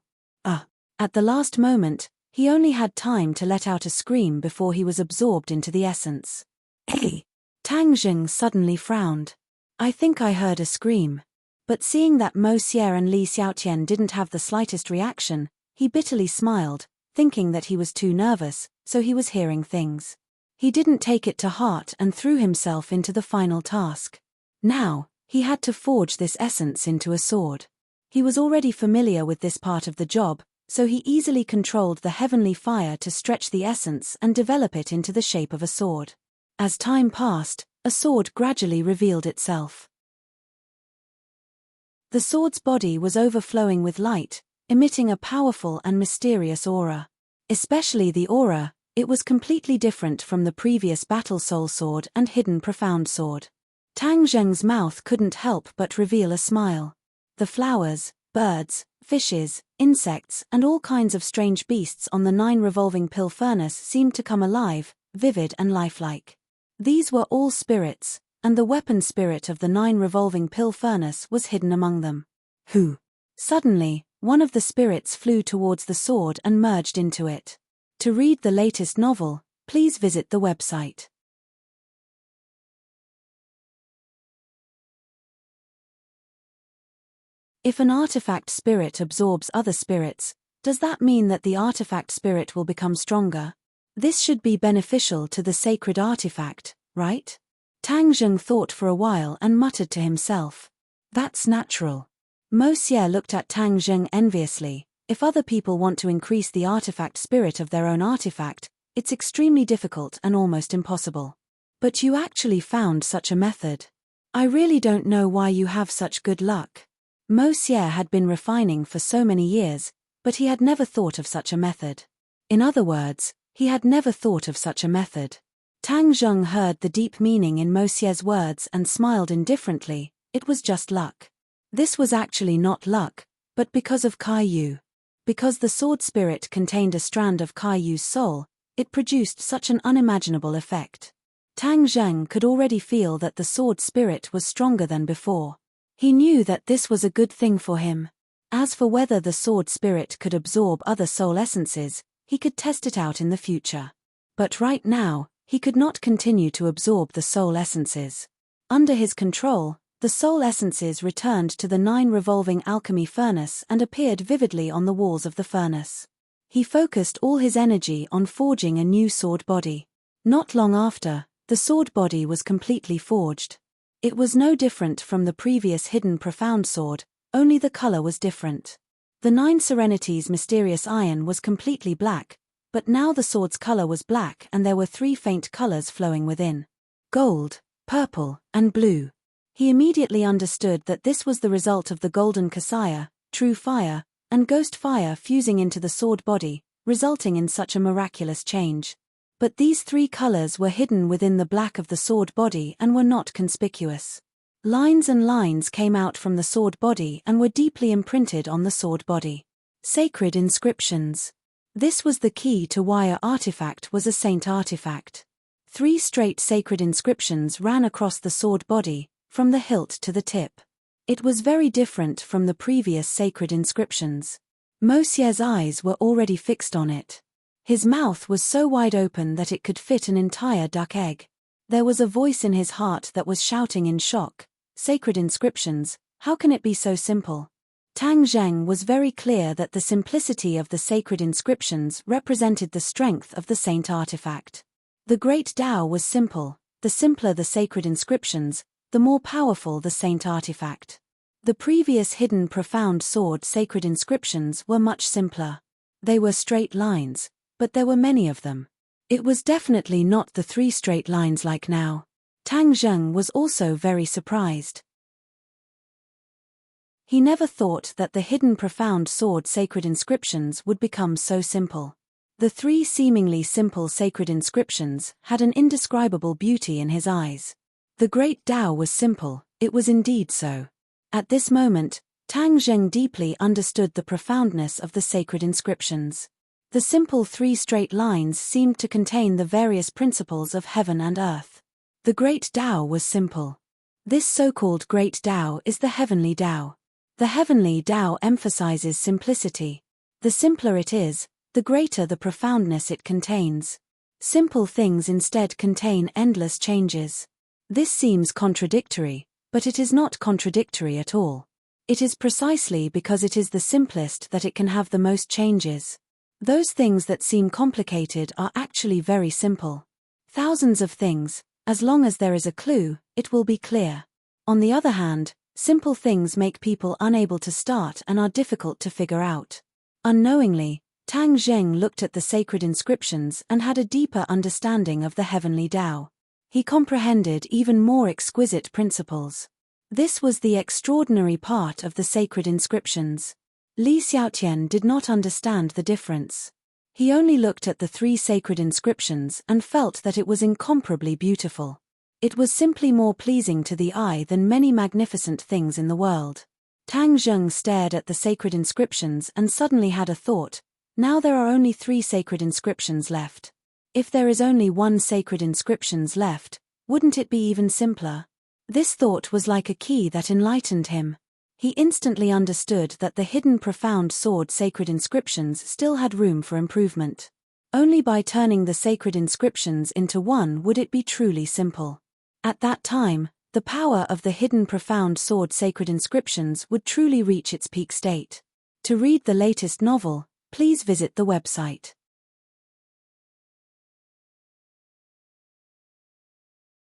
At the last moment, he only had time to let out a scream before he was absorbed into the essence. Hey! Tang Zheng suddenly frowned. I think I heard a scream. But seeing that Mo Xie and Li Xiaotian didn't have the slightest reaction, he bitterly smiled, thinking that he was too nervous, so he was hearing things. He didn't take it to heart and threw himself into the final task. Now, he had to forge this essence into a sword. He was already familiar with this part of the job, so he easily controlled the heavenly fire to stretch the essence and develop it into the shape of a sword. As time passed, a sword gradually revealed itself. The sword's body was overflowing with light, emitting a powerful and mysterious aura. Especially the aura, it was completely different from the previous Battle Soul Sword and Hidden Profound Sword. Tang Zheng's mouth couldn't help but reveal a smile. The flowers, birds, fishes, insects, and all kinds of strange beasts on the 9 revolving pill furnace seemed to come alive, vivid and lifelike. These were all spirits, and the weapon spirit of the 9 revolving pill furnace was hidden among them. Who? Suddenly, one of the spirits flew towards the sword and merged into it. To read the latest novel, please visit the website. If an artifact spirit absorbs other spirits, does that mean that the artifact spirit will become stronger? This should be beneficial to the sacred artifact, right? Tang Zheng thought for a while and muttered to himself. That's natural. Mo Xie looked at Tang Zheng enviously. If other people want to increase the artifact spirit of their own artifact, it's extremely difficult and almost impossible. But you actually found such a method. I really don't know why you have such good luck. Mo Xie had been refining for so many years, but he had never thought of such a method. In other words, he had never thought of such a method. Tang Zheng heard the deep meaning in Mo Xie's words and smiled indifferently. It was just luck. This was actually not luck, but because of Kai Yu. Because the sword spirit contained a strand of Kai Yu's soul, it produced such an unimaginable effect. Tang Zheng could already feel that the sword spirit was stronger than before. He knew that this was a good thing for him. As for whether the sword spirit could absorb other soul essences, he could test it out in the future. But right now, he could not continue to absorb the soul essences. Under his control, the soul essences returned to the 9 revolving alchemy furnace and appeared vividly on the walls of the furnace. He focused all his energy on forging a new sword body. Not long after, the sword body was completely forged. It was no different from the previous Hidden Profound Sword, only the color was different. The 9 Serenities mysterious iron was completely black, but now the sword's color was black and there were 3 faint colors flowing within. Gold, purple, and blue. He immediately understood that this was the result of the golden Kasaya, true fire, and ghost fire fusing into the sword body, resulting in such a miraculous change. But these 3 colors were hidden within the black of the sword body and were not conspicuous. Lines and lines came out from the sword body and were deeply imprinted on the sword body. Sacred inscriptions. This was the key to why an artifact was a saint artifact. 3 straight sacred inscriptions ran across the sword body, from the hilt to the tip. It was very different from the previous sacred inscriptions. Mo Xie's eyes were already fixed on it. His mouth was so wide open that it could fit an entire duck egg. There was a voice in his heart that was shouting in shock, "Sacred inscriptions, how can it be so simple?" Tang Zheng was very clear that the simplicity of the sacred inscriptions represented the strength of the saint artifact. The great Tao was simple. The simpler the sacred inscriptions, the more powerful the saint artifact. The previous Hidden Profound Sword sacred inscriptions were much simpler. They were straight lines, but there were many of them. It was definitely not the 3 straight lines like now. Tang Zheng was also very surprised. He never thought that the Hidden Profound Sword sacred inscriptions would become so simple. The 3 seemingly simple sacred inscriptions had an indescribable beauty in his eyes. The great Tao was simple, it was indeed so. At this moment, Tang Zheng deeply understood the profoundness of the sacred inscriptions. The simple 3 straight lines seemed to contain the various principles of heaven and earth. The great Tao was simple. This so-called great Tao is the heavenly Tao. The heavenly Tao emphasizes simplicity. The simpler it is, the greater the profoundness it contains. Simple things instead contain endless changes. This seems contradictory, but it is not contradictory at all. It is precisely because it is the simplest that it can have the most changes. Those things that seem complicated are actually very simple. Thousands of things, as long as there is a clue, it will be clear. On the other hand, simple things make people unable to start and are difficult to figure out. Unknowingly, Tang Zheng looked at the sacred inscriptions and had a deeper understanding of the heavenly Tao. He comprehended even more exquisite principles. This was the extraordinary part of the sacred inscriptions. Li Xiaotian did not understand the difference. He only looked at the 3 sacred inscriptions and felt that it was incomparably beautiful. It was simply more pleasing to the eye than many magnificent things in the world. Tang Zheng stared at the sacred inscriptions and suddenly had a thought. Now there are only 3 sacred inscriptions left. If there is only 1 sacred inscriptions left, wouldn't it be even simpler? This thought was like a key that enlightened him. He instantly understood that the hidden profound sword sacred inscriptions still had room for improvement. Only by turning the sacred inscriptions into one would it be truly simple. At that time, the power of the hidden profound sword sacred inscriptions would truly reach its peak state. To read the latest novel, please visit the website.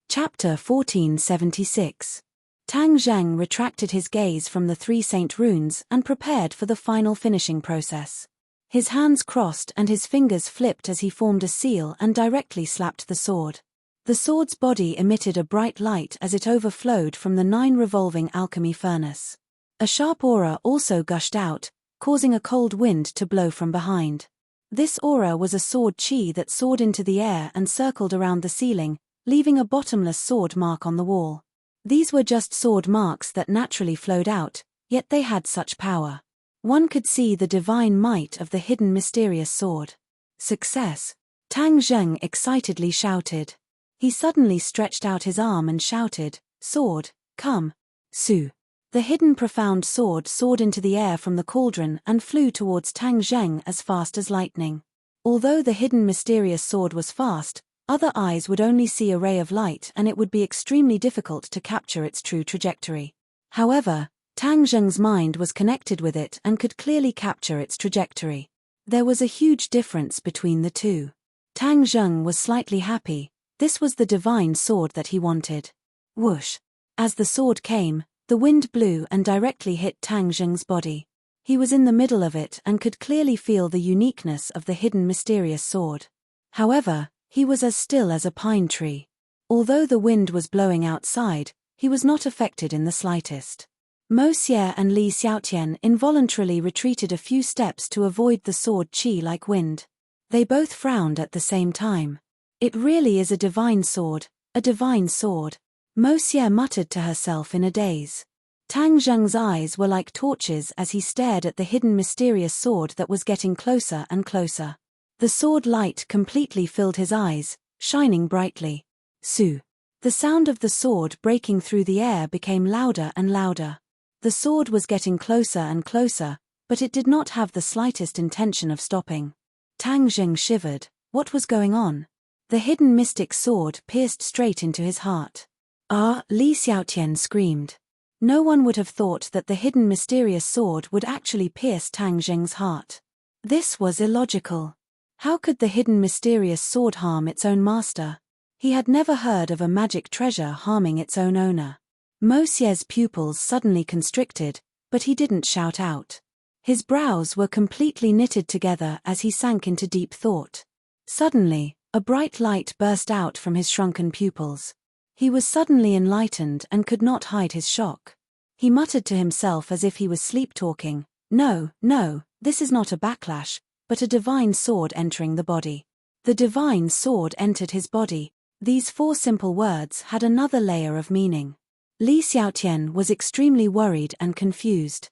Chapter 1476. Tang Zheng retracted his gaze from the 3 saint runes and prepared for the final finishing process. His hands crossed and his fingers flipped as he formed a seal and directly slapped the sword. The sword's body emitted a bright light as it overflowed from the 9 revolving alchemy furnace. A sharp aura also gushed out, causing a cold wind to blow from behind. This aura was a sword chi that soared into the air and circled around the ceiling, leaving a bottomless sword mark on the wall. These were just sword marks that naturally flowed out, yet they had such power. One could see the divine might of the hidden mysterious sword. Success! Tang Zheng excitedly shouted. He suddenly stretched out his arm and shouted, "Sword, come!" Su. The hidden profound sword soared into the air from the cauldron and flew towards Tang Zheng as fast as lightning. Although the hidden mysterious sword was fast, other eyes would only see a ray of light and it would be extremely difficult to capture its true trajectory. However, Tang Zheng's mind was connected with it and could clearly capture its trajectory. There was a huge difference between the two. Tang Zheng was slightly happy. This was the divine sword that he wanted. Whoosh! As the sword came, the wind blew and directly hit Tang Zheng's body. He was in the middle of it and could clearly feel the uniqueness of the hidden mysterious sword. However, he was as still as a pine tree. Although the wind was blowing outside, he was not affected in the slightest. Mo Xie and Li Xiaotian involuntarily retreated a few steps to avoid the sword chi like wind. They both frowned at the same time. It really is a divine sword, a divine sword. Mo Xie muttered to herself in a daze. Tang Zheng's eyes were like torches as he stared at the hidden mysterious sword that was getting closer and closer. The sword light completely filled his eyes, shining brightly. Su. The sound of the sword breaking through the air became louder and louder. The sword was getting closer and closer, but it did not have the slightest intention of stopping. Tang Zheng shivered. What was going on? The hidden mystic sword pierced straight into his heart. Ah! Li Xiaotian screamed. No one would have thought that the hidden mysterious sword would actually pierce Tang Zheng's heart. This was illogical. How could the hidden mysterious sword harm its own master? He had never heard of a magic treasure harming its own owner. Mo Xie's pupils suddenly constricted, but he didn't shout out. His brows were completely knitted together as he sank into deep thought. Suddenly, a bright light burst out from his shrunken pupils. He was suddenly enlightened and could not hide his shock. He muttered to himself as if he was sleep-talking, "No, no, this is not a backlash, but a divine sword entering the body." The divine sword entered his body. These 4 simple words had another layer of meaning. Li Xiaotian was extremely worried and confused.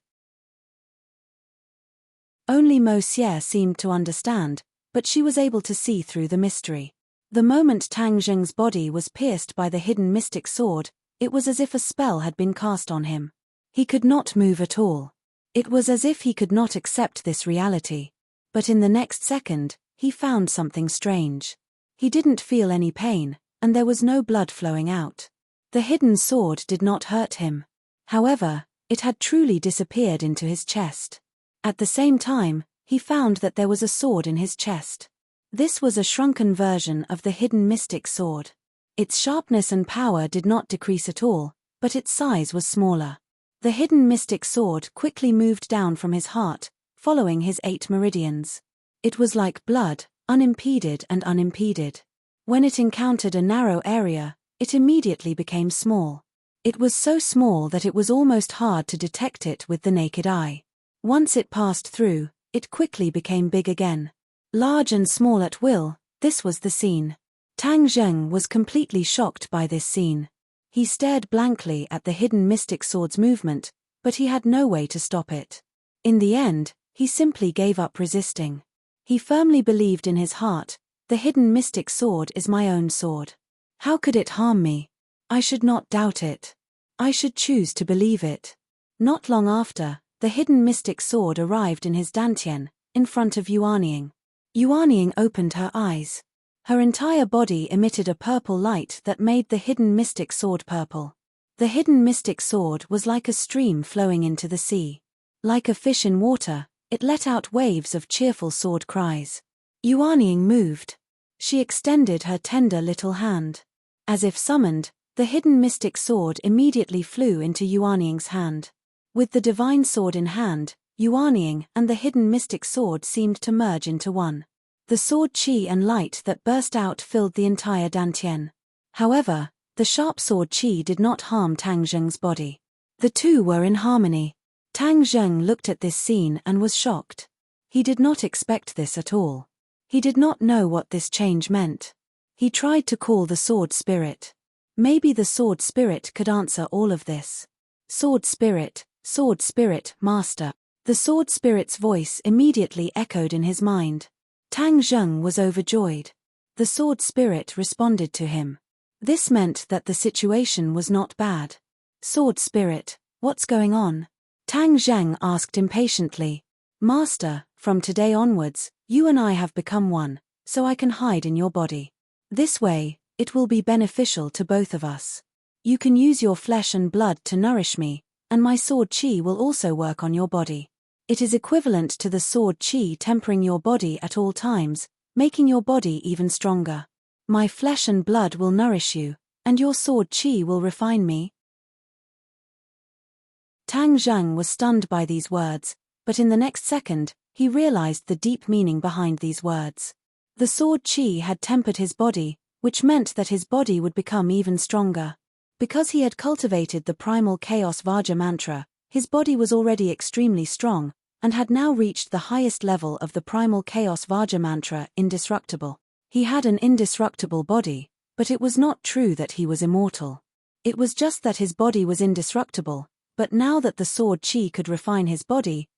Only Mo Xie seemed to understand, but she was able to see through the mystery. The moment Tang Zheng's body was pierced by the hidden mystic sword, it was as if a spell had been cast on him. He could not move at all. It was as if he could not accept this reality. But in the next second, he found something strange. He didn't feel any pain, and there was no blood flowing out. The hidden sword did not hurt him. However, it had truly disappeared into his chest. At the same time, he found that there was a sword in his chest. This was a shrunken version of the hidden mystic sword. Its sharpness and power did not decrease at all, but its size was smaller. The hidden mystic sword quickly moved down from his heart, following his 8 meridians. It was like blood, unimpeded and unimpeded. When it encountered a narrow area, it immediately became small. It was so small that it was almost hard to detect it with the naked eye. Once it passed through, it quickly became big again. Large and small at will, this was the scene. Tang Zheng was completely shocked by this scene. He stared blankly at the hidden mystic sword's movement, but he had no way to stop it. In the end, he simply gave up resisting. He firmly believed in his heart, the hidden mystic sword is my own sword. How could it harm me? I should not doubt it. I should choose to believe it. Not long after, the hidden mystic sword arrived in his dantian, in front of Yuanying. Yuanying opened her eyes. Her entire body emitted a purple light that made the hidden mystic sword purple. The hidden mystic sword was like a stream flowing into the sea. Like a fish in water, it let out waves of cheerful sword cries. Yuanying moved. She extended her tender little hand. As if summoned, the hidden mystic sword immediately flew into Yuanying's hand. With the divine sword in hand, Yuanying and the hidden mystic sword seemed to merge into one. The sword qi and light that burst out filled the entire dantian. However, the sharp sword qi did not harm Tang Zheng's body. The two were in harmony. Tang Zheng looked at this scene and was shocked. He did not expect this at all. He did not know what this change meant. He tried to call the sword spirit. Maybe the sword spirit could answer all of this. Sword spirit, master. The sword spirit's voice immediately echoed in his mind. Tang Zheng was overjoyed. The sword spirit responded to him. This meant that the situation was not bad. Sword spirit, what's going on? Tang Zheng asked impatiently. Master, from today onwards, you and I have become one, so I can hide in your body. This way, it will be beneficial to both of us. You can use your flesh and blood to nourish me, and my sword qi will also work on your body. It is equivalent to the sword qi tempering your body at all times, making your body even stronger. My flesh and blood will nourish you, and your sword qi will refine me. Tang Zheng was stunned by these words, but in the next second, he realized the deep meaning behind these words. The sword qi had tempered his body, which meant that his body would become even stronger. Because he had cultivated the primal chaos Vajra mantra, his body was already extremely strong, and had now reached the highest level of the primal chaos Vajra mantra, indestructible. He had an indestructible body, but it was not true that he was immortal. It was just that his body was indestructible, but now that the sword qi could refine his body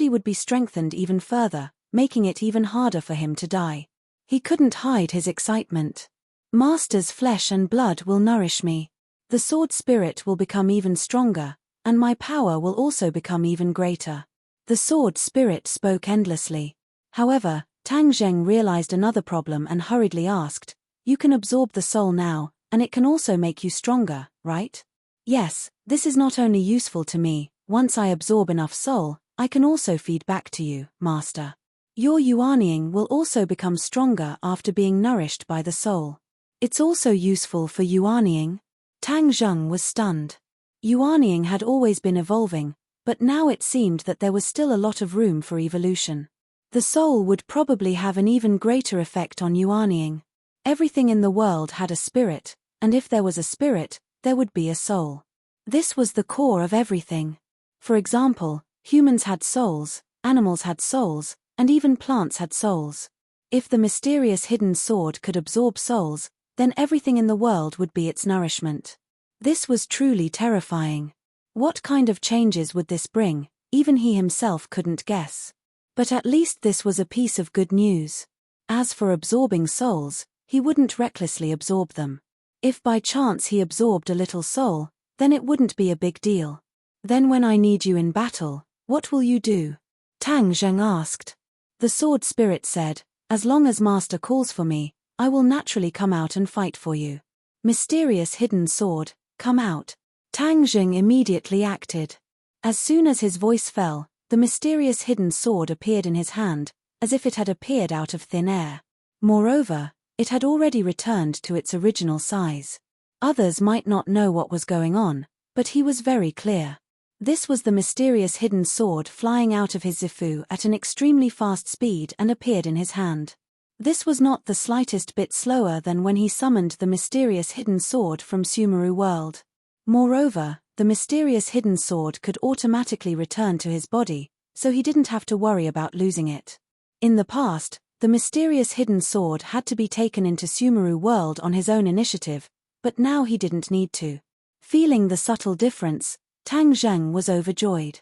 would be strengthened even further, making it even harder for him to die. He couldn't hide his excitement. Master's flesh and blood will nourish me. The sword spirit will become even stronger, and my power will also become even greater. The sword spirit spoke endlessly. However, Tang Zheng realized another problem and hurriedly asked, You can absorb the soul now, and it can also make you stronger, right? Yes, this is not only useful to me, once I absorb enough soul, I can also feed back to you, Master. Your Yuanying will also become stronger after being nourished by the soul. It's also useful for Yuanying. Tang Zheng was stunned. Yuanying had always been evolving, but now it seemed that there was still a lot of room for evolution. The soul would probably have an even greater effect on Yuanying. Everything in the world had a spirit, and if there was a spirit, there would be a soul. This was the core of everything. For example, humans had souls, animals had souls, and even plants had souls. If the mysterious hidden sword could absorb souls, then everything in the world would be its nourishment. This was truly terrifying. What kind of changes would this bring? Even he himself couldn't guess. But at least this was a piece of good news. As for absorbing souls, he wouldn't recklessly absorb them. If by chance he absorbed a little soul, then it wouldn't be a big deal. Then when I need you in battle, what will you do? Tang Zheng asked. The sword spirit said, As long as Master calls for me, I will naturally come out and fight for you. Mysterious hidden sword, come out. Tang Zheng immediately acted. As soon as his voice fell, the mysterious hidden sword appeared in his hand, as if it had appeared out of thin air. Moreover, it had already returned to its original size. Others might not know what was going on, but he was very clear. This was the mysterious hidden sword flying out of his zifu at an extremely fast speed and appeared in his hand. This was not the slightest bit slower than when he summoned the mysterious hidden sword from Sumeru world. Moreover, the mysterious hidden sword could automatically return to his body, so he didn't have to worry about losing it. In the past, the mysterious hidden sword had to be taken into Sumeru world on his own initiative, but now he didn't need to. Feeling the subtle difference, Tang Zheng was overjoyed.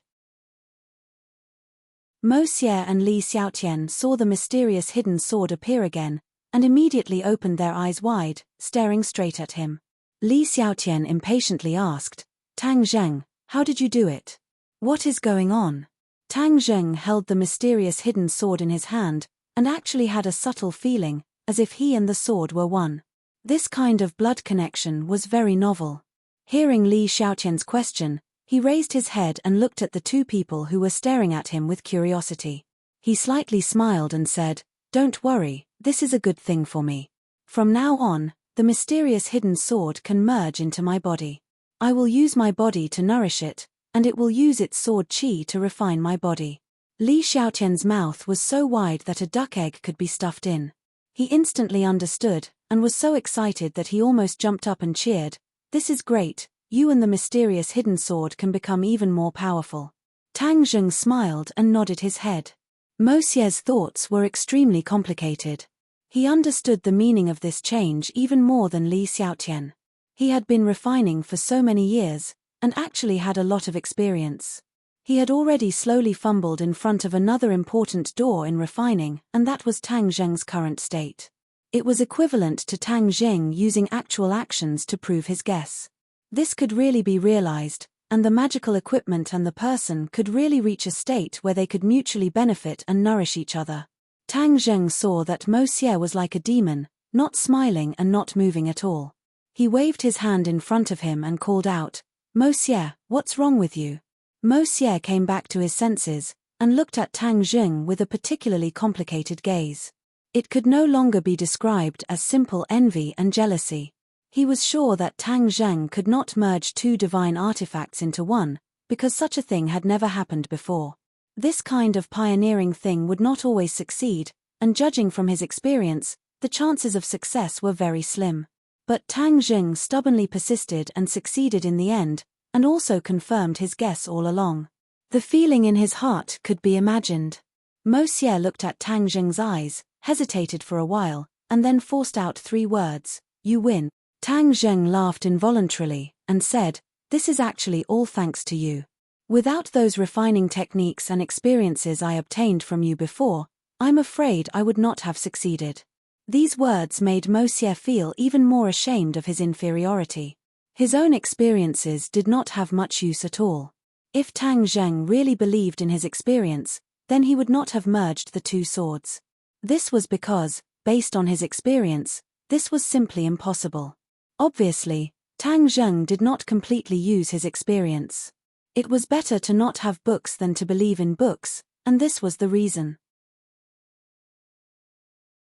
Mo Xie and Li Xiaotian saw the mysterious hidden sword appear again, and immediately opened their eyes wide, staring straight at him. Li Xiaotian impatiently asked, Tang Zheng, how did you do it? What is going on? Tang Zheng held the mysterious hidden sword in his hand, and actually had a subtle feeling, as if he and the sword were one. This kind of blood connection was very novel. Hearing Li Xiaotian's question, he raised his head and looked at the two people who were staring at him with curiosity. He slightly smiled and said, Don't worry, this is a good thing for me. From now on, the mysterious hidden sword can merge into my body. I will use my body to nourish it, and it will use its sword qi to refine my body. Li Xiaotian's mouth was so wide that a duck egg could be stuffed in. He instantly understood, and was so excited that he almost jumped up and cheered, This is great, you and the mysterious hidden sword can become even more powerful. Tang Zheng smiled and nodded his head. Mo Xie's thoughts were extremely complicated. He understood the meaning of this change even more than Li Xiaotian. He had been refining for so many years, and actually had a lot of experience. He had already slowly fumbled in front of another important door in refining, and that was Tang Zheng's current state. It was equivalent to Tang Zheng using actual actions to prove his guess. This could really be realized, and the magical equipment and the person could really reach a state where they could mutually benefit and nourish each other. Tang Zheng saw that Mo Xie was like a demon, not smiling and not moving at all. He waved his hand in front of him and called out, Mo Xie, what's wrong with you? Mo Xie came back to his senses, and looked at Tang Zheng with a particularly complicated gaze. It could no longer be described as simple envy and jealousy. He was sure that Tang Zheng could not merge two divine artifacts into one, because such a thing had never happened before. This kind of pioneering thing would not always succeed, and judging from his experience, the chances of success were very slim. But Tang Zheng stubbornly persisted and succeeded in the end, and also confirmed his guess all along. The feeling in his heart could be imagined. Mo Xie looked at Tang Zheng's eyes, hesitated for a while, and then forced out 3 words, You win. Tang Zheng laughed involuntarily, and said, This is actually all thanks to you. Without those refining techniques and experiences I obtained from you before, I'm afraid I would not have succeeded. These words made Mo Xie feel even more ashamed of his inferiority. His own experiences did not have much use at all. If Tang Zheng really believed in his experience, then he would not have merged the 2 swords. This was because, based on his experience, this was simply impossible. Obviously, Tang Zheng did not completely use his experience. It was better to not have books than to believe in books, and this was the reason.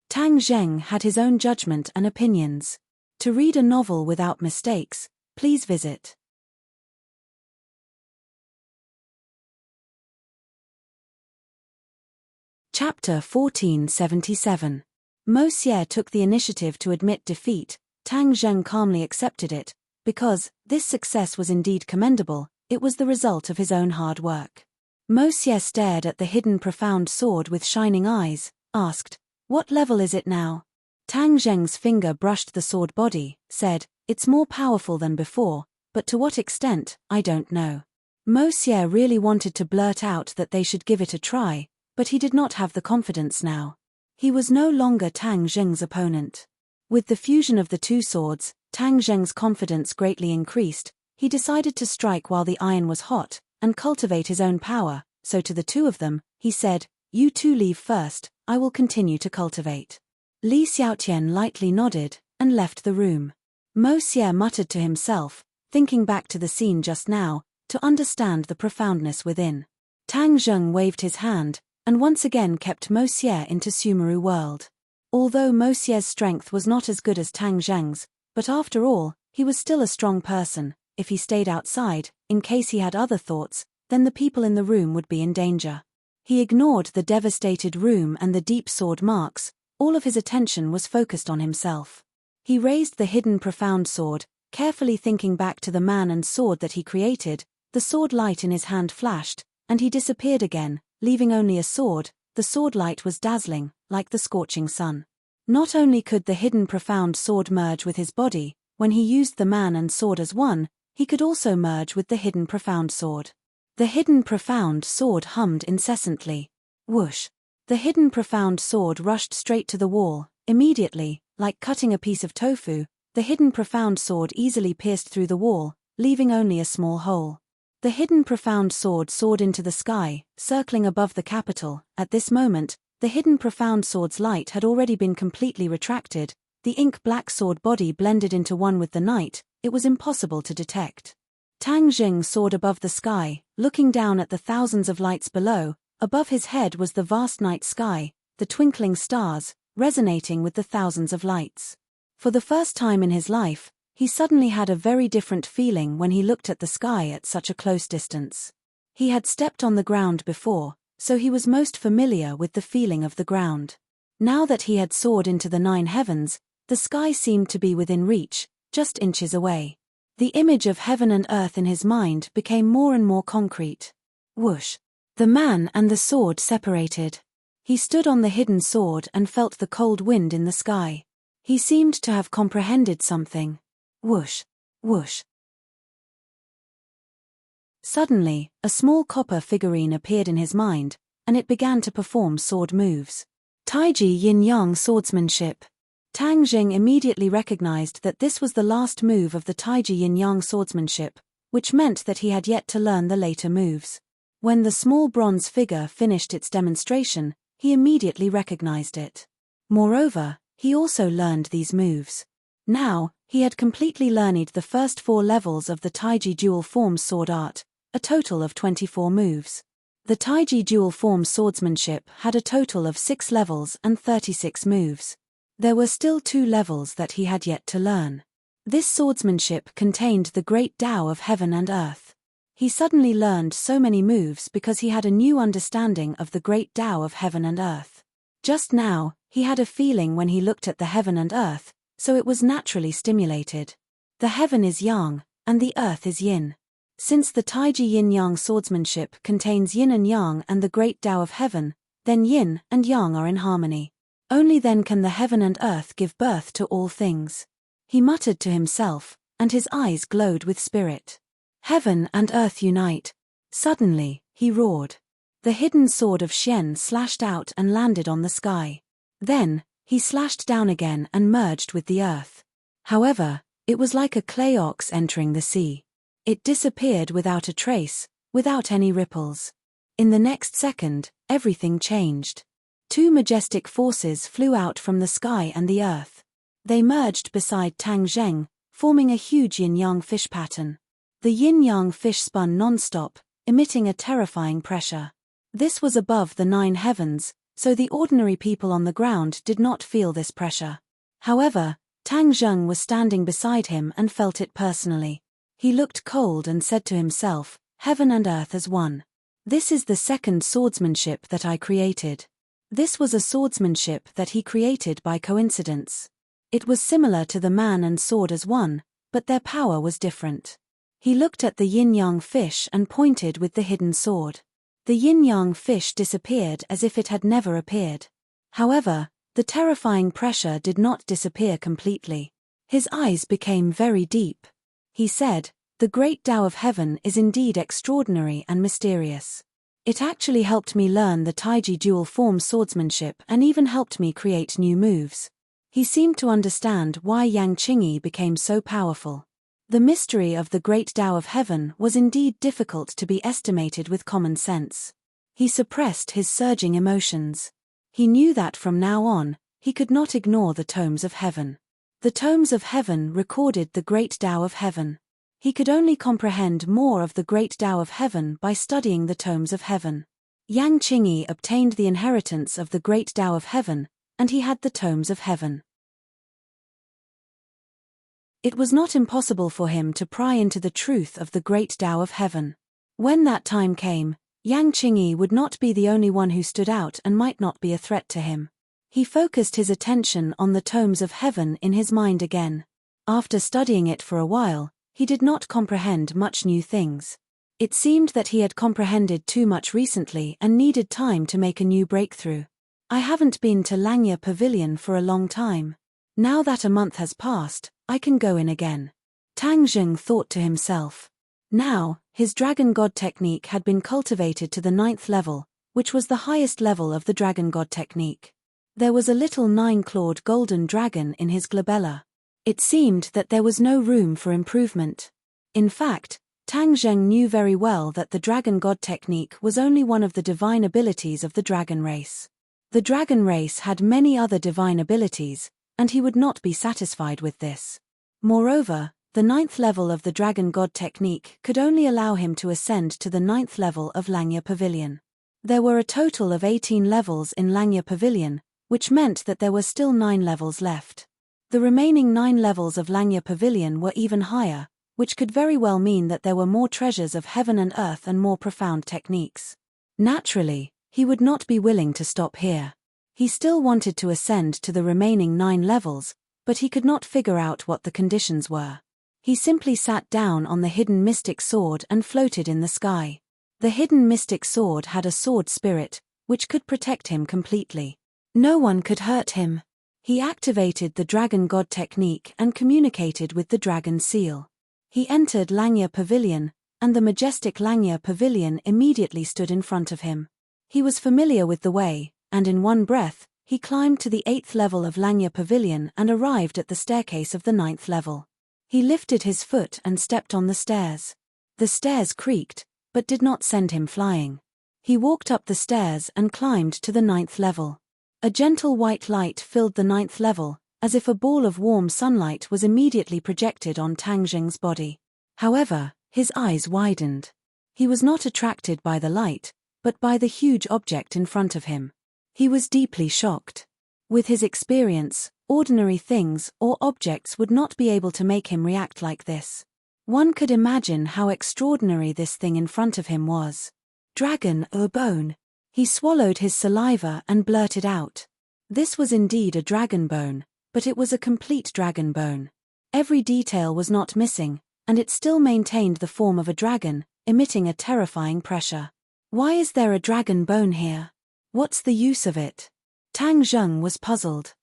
Tang Zheng had his own judgment and opinions. To read a novel without mistakes, please visit Chapter 1477. Mo Xie took the initiative to admit defeat. Tang Zheng calmly accepted it, because, this success was indeed commendable, it was the result of his own hard work. Mo Xie stared at the hidden profound sword with shining eyes, asked, What level is it now? Tang Zheng's finger brushed the sword body, said, It's more powerful than before, but to what extent, I don't know. Mo Xie really wanted to blurt out that they should give it a try, but he did not have the confidence now. He was no longer Tang Zheng's opponent. With the fusion of the 2 swords, Tang Zheng's confidence greatly increased. He decided to strike while the iron was hot, and cultivate his own power, so to the 2 of them, he said, You 2 leave first, I will continue to cultivate. Li Xiaotian lightly nodded, and left the room. Mo Xie muttered to himself, thinking back to the scene just now, to understand the profoundness within. Tang Zheng waved his hand, and once again kept Mo Xie into Sumeru world. Although Mo Xie's strength was not as good as Tang Zheng's, but after all, he was still a strong person, if he stayed outside, in case he had other thoughts, then the people in the room would be in danger. He ignored the devastated room and the deep sword marks. All of his attention was focused on himself. He raised the hidden profound sword, carefully thinking back to the man and sword that he created. The sword light in his hand flashed, and he disappeared again, leaving only a sword. The sword light was dazzling, like the scorching sun. Not only could the hidden profound sword merge with his body, when he used the man and sword as one, he could also merge with the hidden profound sword. The hidden profound sword hummed incessantly. Whoosh! The hidden profound sword rushed straight to the wall. Immediately, like cutting a piece of tofu, the hidden profound sword easily pierced through the wall, leaving only a small hole. The hidden profound sword soared into the sky, circling above the capital. At this moment, the hidden profound sword's light had already been completely retracted. The ink-black sword body blended into one with the night. It was impossible to detect. Tang Jing soared above the sky, looking down at the thousands of lights below. Above his head was the vast night sky, the twinkling stars, resonating with the thousands of lights. For the first time in his life, he suddenly had a very different feeling when he looked at the sky at such a close distance. He had stepped on the ground before, so he was most familiar with the feeling of the ground. Now that he had soared into the 9 heavens, the sky seemed to be within reach, just inches away. The image of heaven and earth in his mind became more and more concrete. Whoosh! The man and the sword separated. He stood on the hidden sword and felt the cold wind in the sky. He seemed to have comprehended something. Whoosh! Whoosh! Suddenly, a small copper figurine appeared in his mind, and it began to perform sword moves. Taiji Yin-Yang swordsmanship. Tang Jing immediately recognized that this was the last move of the Taiji Yin-Yang swordsmanship, which meant that he had yet to learn the later moves. When the small bronze figure finished its demonstration, he immediately recognized it. Moreover, he also learned these moves. Now, he had completely learned the first 4 levels of the Taiji dual form sword art, a total of 24 moves. The Taiji dual form swordsmanship had a total of 6 levels and 36 moves. There were still 2 levels that he had yet to learn. This swordsmanship contained the great Tao of heaven and earth. He suddenly learned so many moves because he had a new understanding of the great Tao of heaven and earth. Just now, he had a feeling when he looked at the heaven and earth, so it was naturally stimulated. The heaven is yang, and the earth is yin. Since the Taiji yin-yang swordsmanship contains yin and yang and the great Tao of heaven, then yin and yang are in harmony. Only then can the heaven and earth give birth to all things. He muttered to himself, and his eyes glowed with spirit. Heaven and earth unite. Suddenly, he roared. The hidden sword of Xian slashed out and landed on the sky. Then, he slashed down again and merged with the earth. However, it was like a clay ox entering the sea. It disappeared without a trace, without any ripples. In the next second, everything changed. 2 majestic forces flew out from the sky and the earth. They merged beside Tang Zheng, forming a huge yin-yang fish pattern. The yin-yang fish spun non-stop, emitting a terrifying pressure. This was above the 9 heavens, so the ordinary people on the ground did not feel this pressure. However, Tang Zheng was standing beside him and felt it personally. He looked cold and said to himself, "Heaven and earth as one. This is the second swordsmanship that I created." This was a swordsmanship that he created by coincidence. It was similar to the man and sword as one, but their power was different. He looked at the yin-yang fish and pointed with the hidden sword. The yin-yang fish disappeared as if it had never appeared. However, the terrifying pressure did not disappear completely. His eyes became very deep. He said, "The great Tao of heaven is indeed extraordinary and mysterious. It actually helped me learn the Taiji dual form swordsmanship and even helped me create new moves." He seemed to understand why Yang Qingyi became so powerful. The mystery of the great Tao of heaven was indeed difficult to be estimated with common sense. He suppressed his surging emotions. He knew that from now on, he could not ignore the tomes of heaven. The tomes of heaven recorded the great Tao of heaven. He could only comprehend more of the great Tao of heaven by studying the tomes of heaven. Yang Qingyi obtained the inheritance of the great Tao of heaven, and he had the tomes of heaven. It was not impossible for him to pry into the truth of the great Tao of heaven. When that time came, Yang Qingyi would not be the only one who stood out and might not be a threat to him. He focused his attention on the tomes of heaven in his mind again. After studying it for a while, he did not comprehend much new things. It seemed that he had comprehended too much recently and needed time to make a new breakthrough. I haven't been to Langya Pavilion for a long time. Now that a month has passed, I can go in again. Tang Zheng thought to himself. Now, his dragon god technique had been cultivated to the 9th level, which was the highest level of the dragon god technique. There was a little 9-clawed golden dragon in his glabella. It seemed that there was no room for improvement. In fact, Tang Zheng knew very well that the dragon god technique was only one of the divine abilities of the dragon race. The dragon race had many other divine abilities, and he would not be satisfied with this. Moreover, the 9th level of the dragon god technique could only allow him to ascend to the 9th level of Langya Pavilion. There were a total of 18 levels in Langya Pavilion, which meant that there were still 9 levels left. The remaining 9 levels of Langya Pavilion were even higher, which could very well mean that there were more treasures of heaven and earth and more profound techniques. Naturally, he would not be willing to stop here. He still wanted to ascend to the remaining 9 levels, but he could not figure out what the conditions were. He simply sat down on the hidden mystic sword and floated in the sky. The hidden mystic sword had a sword spirit, which could protect him completely. No one could hurt him. He activated the dragon god technique and communicated with the dragon seal. He entered Langya Pavilion, and the majestic Langya Pavilion immediately stood in front of him. He was familiar with the way, and in one breath, he climbed to the 8th level of Langya Pavilion and arrived at the staircase of the 9th level. He lifted his foot and stepped on the stairs. The stairs creaked, but did not send him flying. He walked up the stairs and climbed to the 9th level. A gentle white light filled the 9th level, as if a ball of warm sunlight was immediately projected on Tang Zheng's body. However, his eyes widened. He was not attracted by the light, but by the huge object in front of him. He was deeply shocked. With his experience, ordinary things or objects would not be able to make him react like this. One could imagine how extraordinary this thing in front of him was. Dragon or bone. He swallowed his saliva and blurted out. This was indeed a dragon bone, but it was a complete dragon bone. Every detail was not missing, and it still maintained the form of a dragon, emitting a terrifying pressure. Why is there a dragon bone here? What's the use of it? Tang Zheng was puzzled.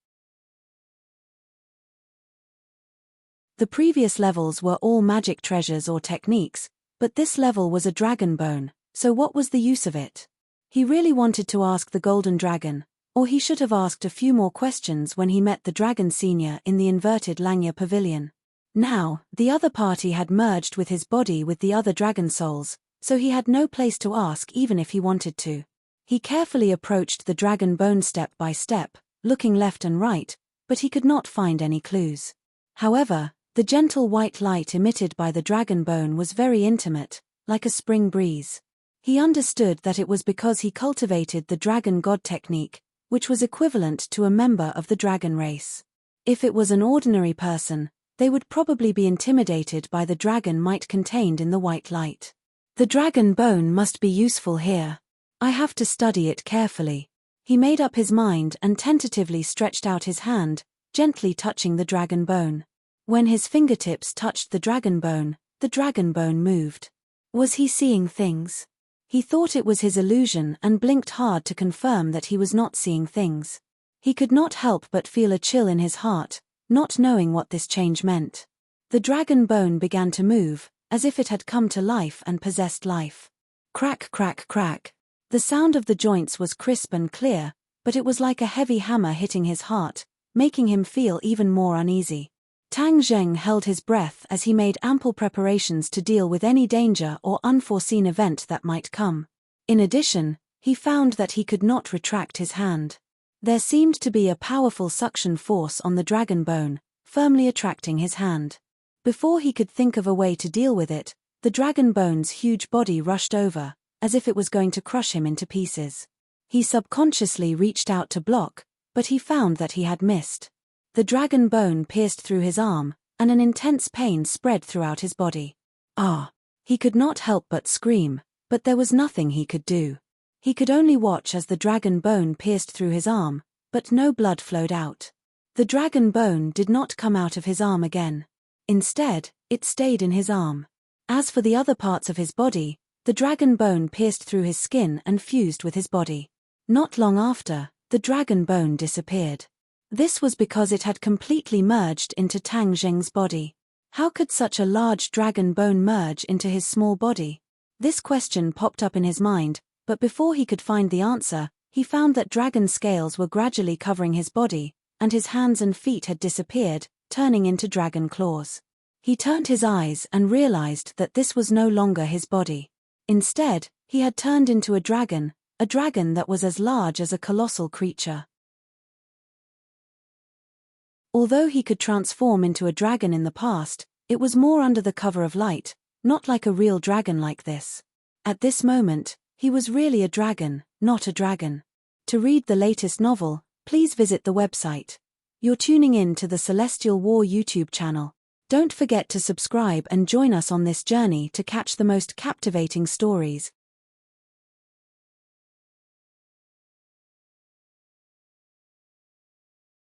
The previous levels were all magic treasures or techniques, but this level was a dragon bone, so what was the use of it? He really wanted to ask the golden dragon, or he should have asked a few more questions when he met the dragon senior in the inverted Langya Pavilion. Now, the other party had merged with his body with the other dragon souls, so he had no place to ask even if he wanted to. He carefully approached the dragon bone step by step, looking left and right, but he could not find any clues. However, the gentle white light emitted by the dragon bone was very intimate, like a spring breeze. He understood that it was because he cultivated the dragon god technique, which was equivalent to a member of the dragon race. If it was an ordinary person, they would probably be intimidated by the dragon might contained in the white light. The dragon bone must be useful here. I have to study it carefully. He made up his mind and tentatively stretched out his hand, gently touching the dragon bone. When his fingertips touched the dragon bone moved. Was he seeing things? He thought it was his illusion and blinked hard to confirm that he was not seeing things. He could not help but feel a chill in his heart, not knowing what this change meant. The dragon bone began to move, as if it had come to life and possessed life. Crack, crack, crack. The sound of the joints was crisp and clear, but it was like a heavy hammer hitting his heart, making him feel even more uneasy. Tang Zheng held his breath as he made ample preparations to deal with any danger or unforeseen event that might come. In addition, he found that he could not retract his hand. There seemed to be a powerful suction force on the dragon bone, firmly attracting his hand. Before he could think of a way to deal with it, the dragon bone's huge body rushed over, as if it was going to crush him into pieces. He subconsciously reached out to block, but he found that he had missed. The dragon bone pierced through his arm, and an intense pain spread throughout his body. Ah! He could not help but scream, but there was nothing he could do. He could only watch as the dragon bone pierced through his arm, but no blood flowed out. The dragon bone did not come out of his arm again. Instead, it stayed in his arm. As for the other parts of his body, the dragon bone pierced through his skin and fused with his body. Not long after, the dragon bone disappeared. This was because it had completely merged into Tang Zheng's body. How could such a large dragon bone merge into his small body? This question popped up in his mind, but before he could find the answer, he found that dragon scales were gradually covering his body, and his hands and feet had disappeared, turning into dragon claws. He turned his eyes and realized that this was no longer his body. Instead, he had turned into a dragon that was as large as a colossal creature. Although he could transform into a dragon in the past, it was more under the cover of light, not like a real dragon like this. At this moment, he was really a dragon, not a dragon. To read the latest novel, please visit the website. You're tuning in to the Celestial War YouTube channel. Don't forget to subscribe and join us on this journey to catch the most captivating stories.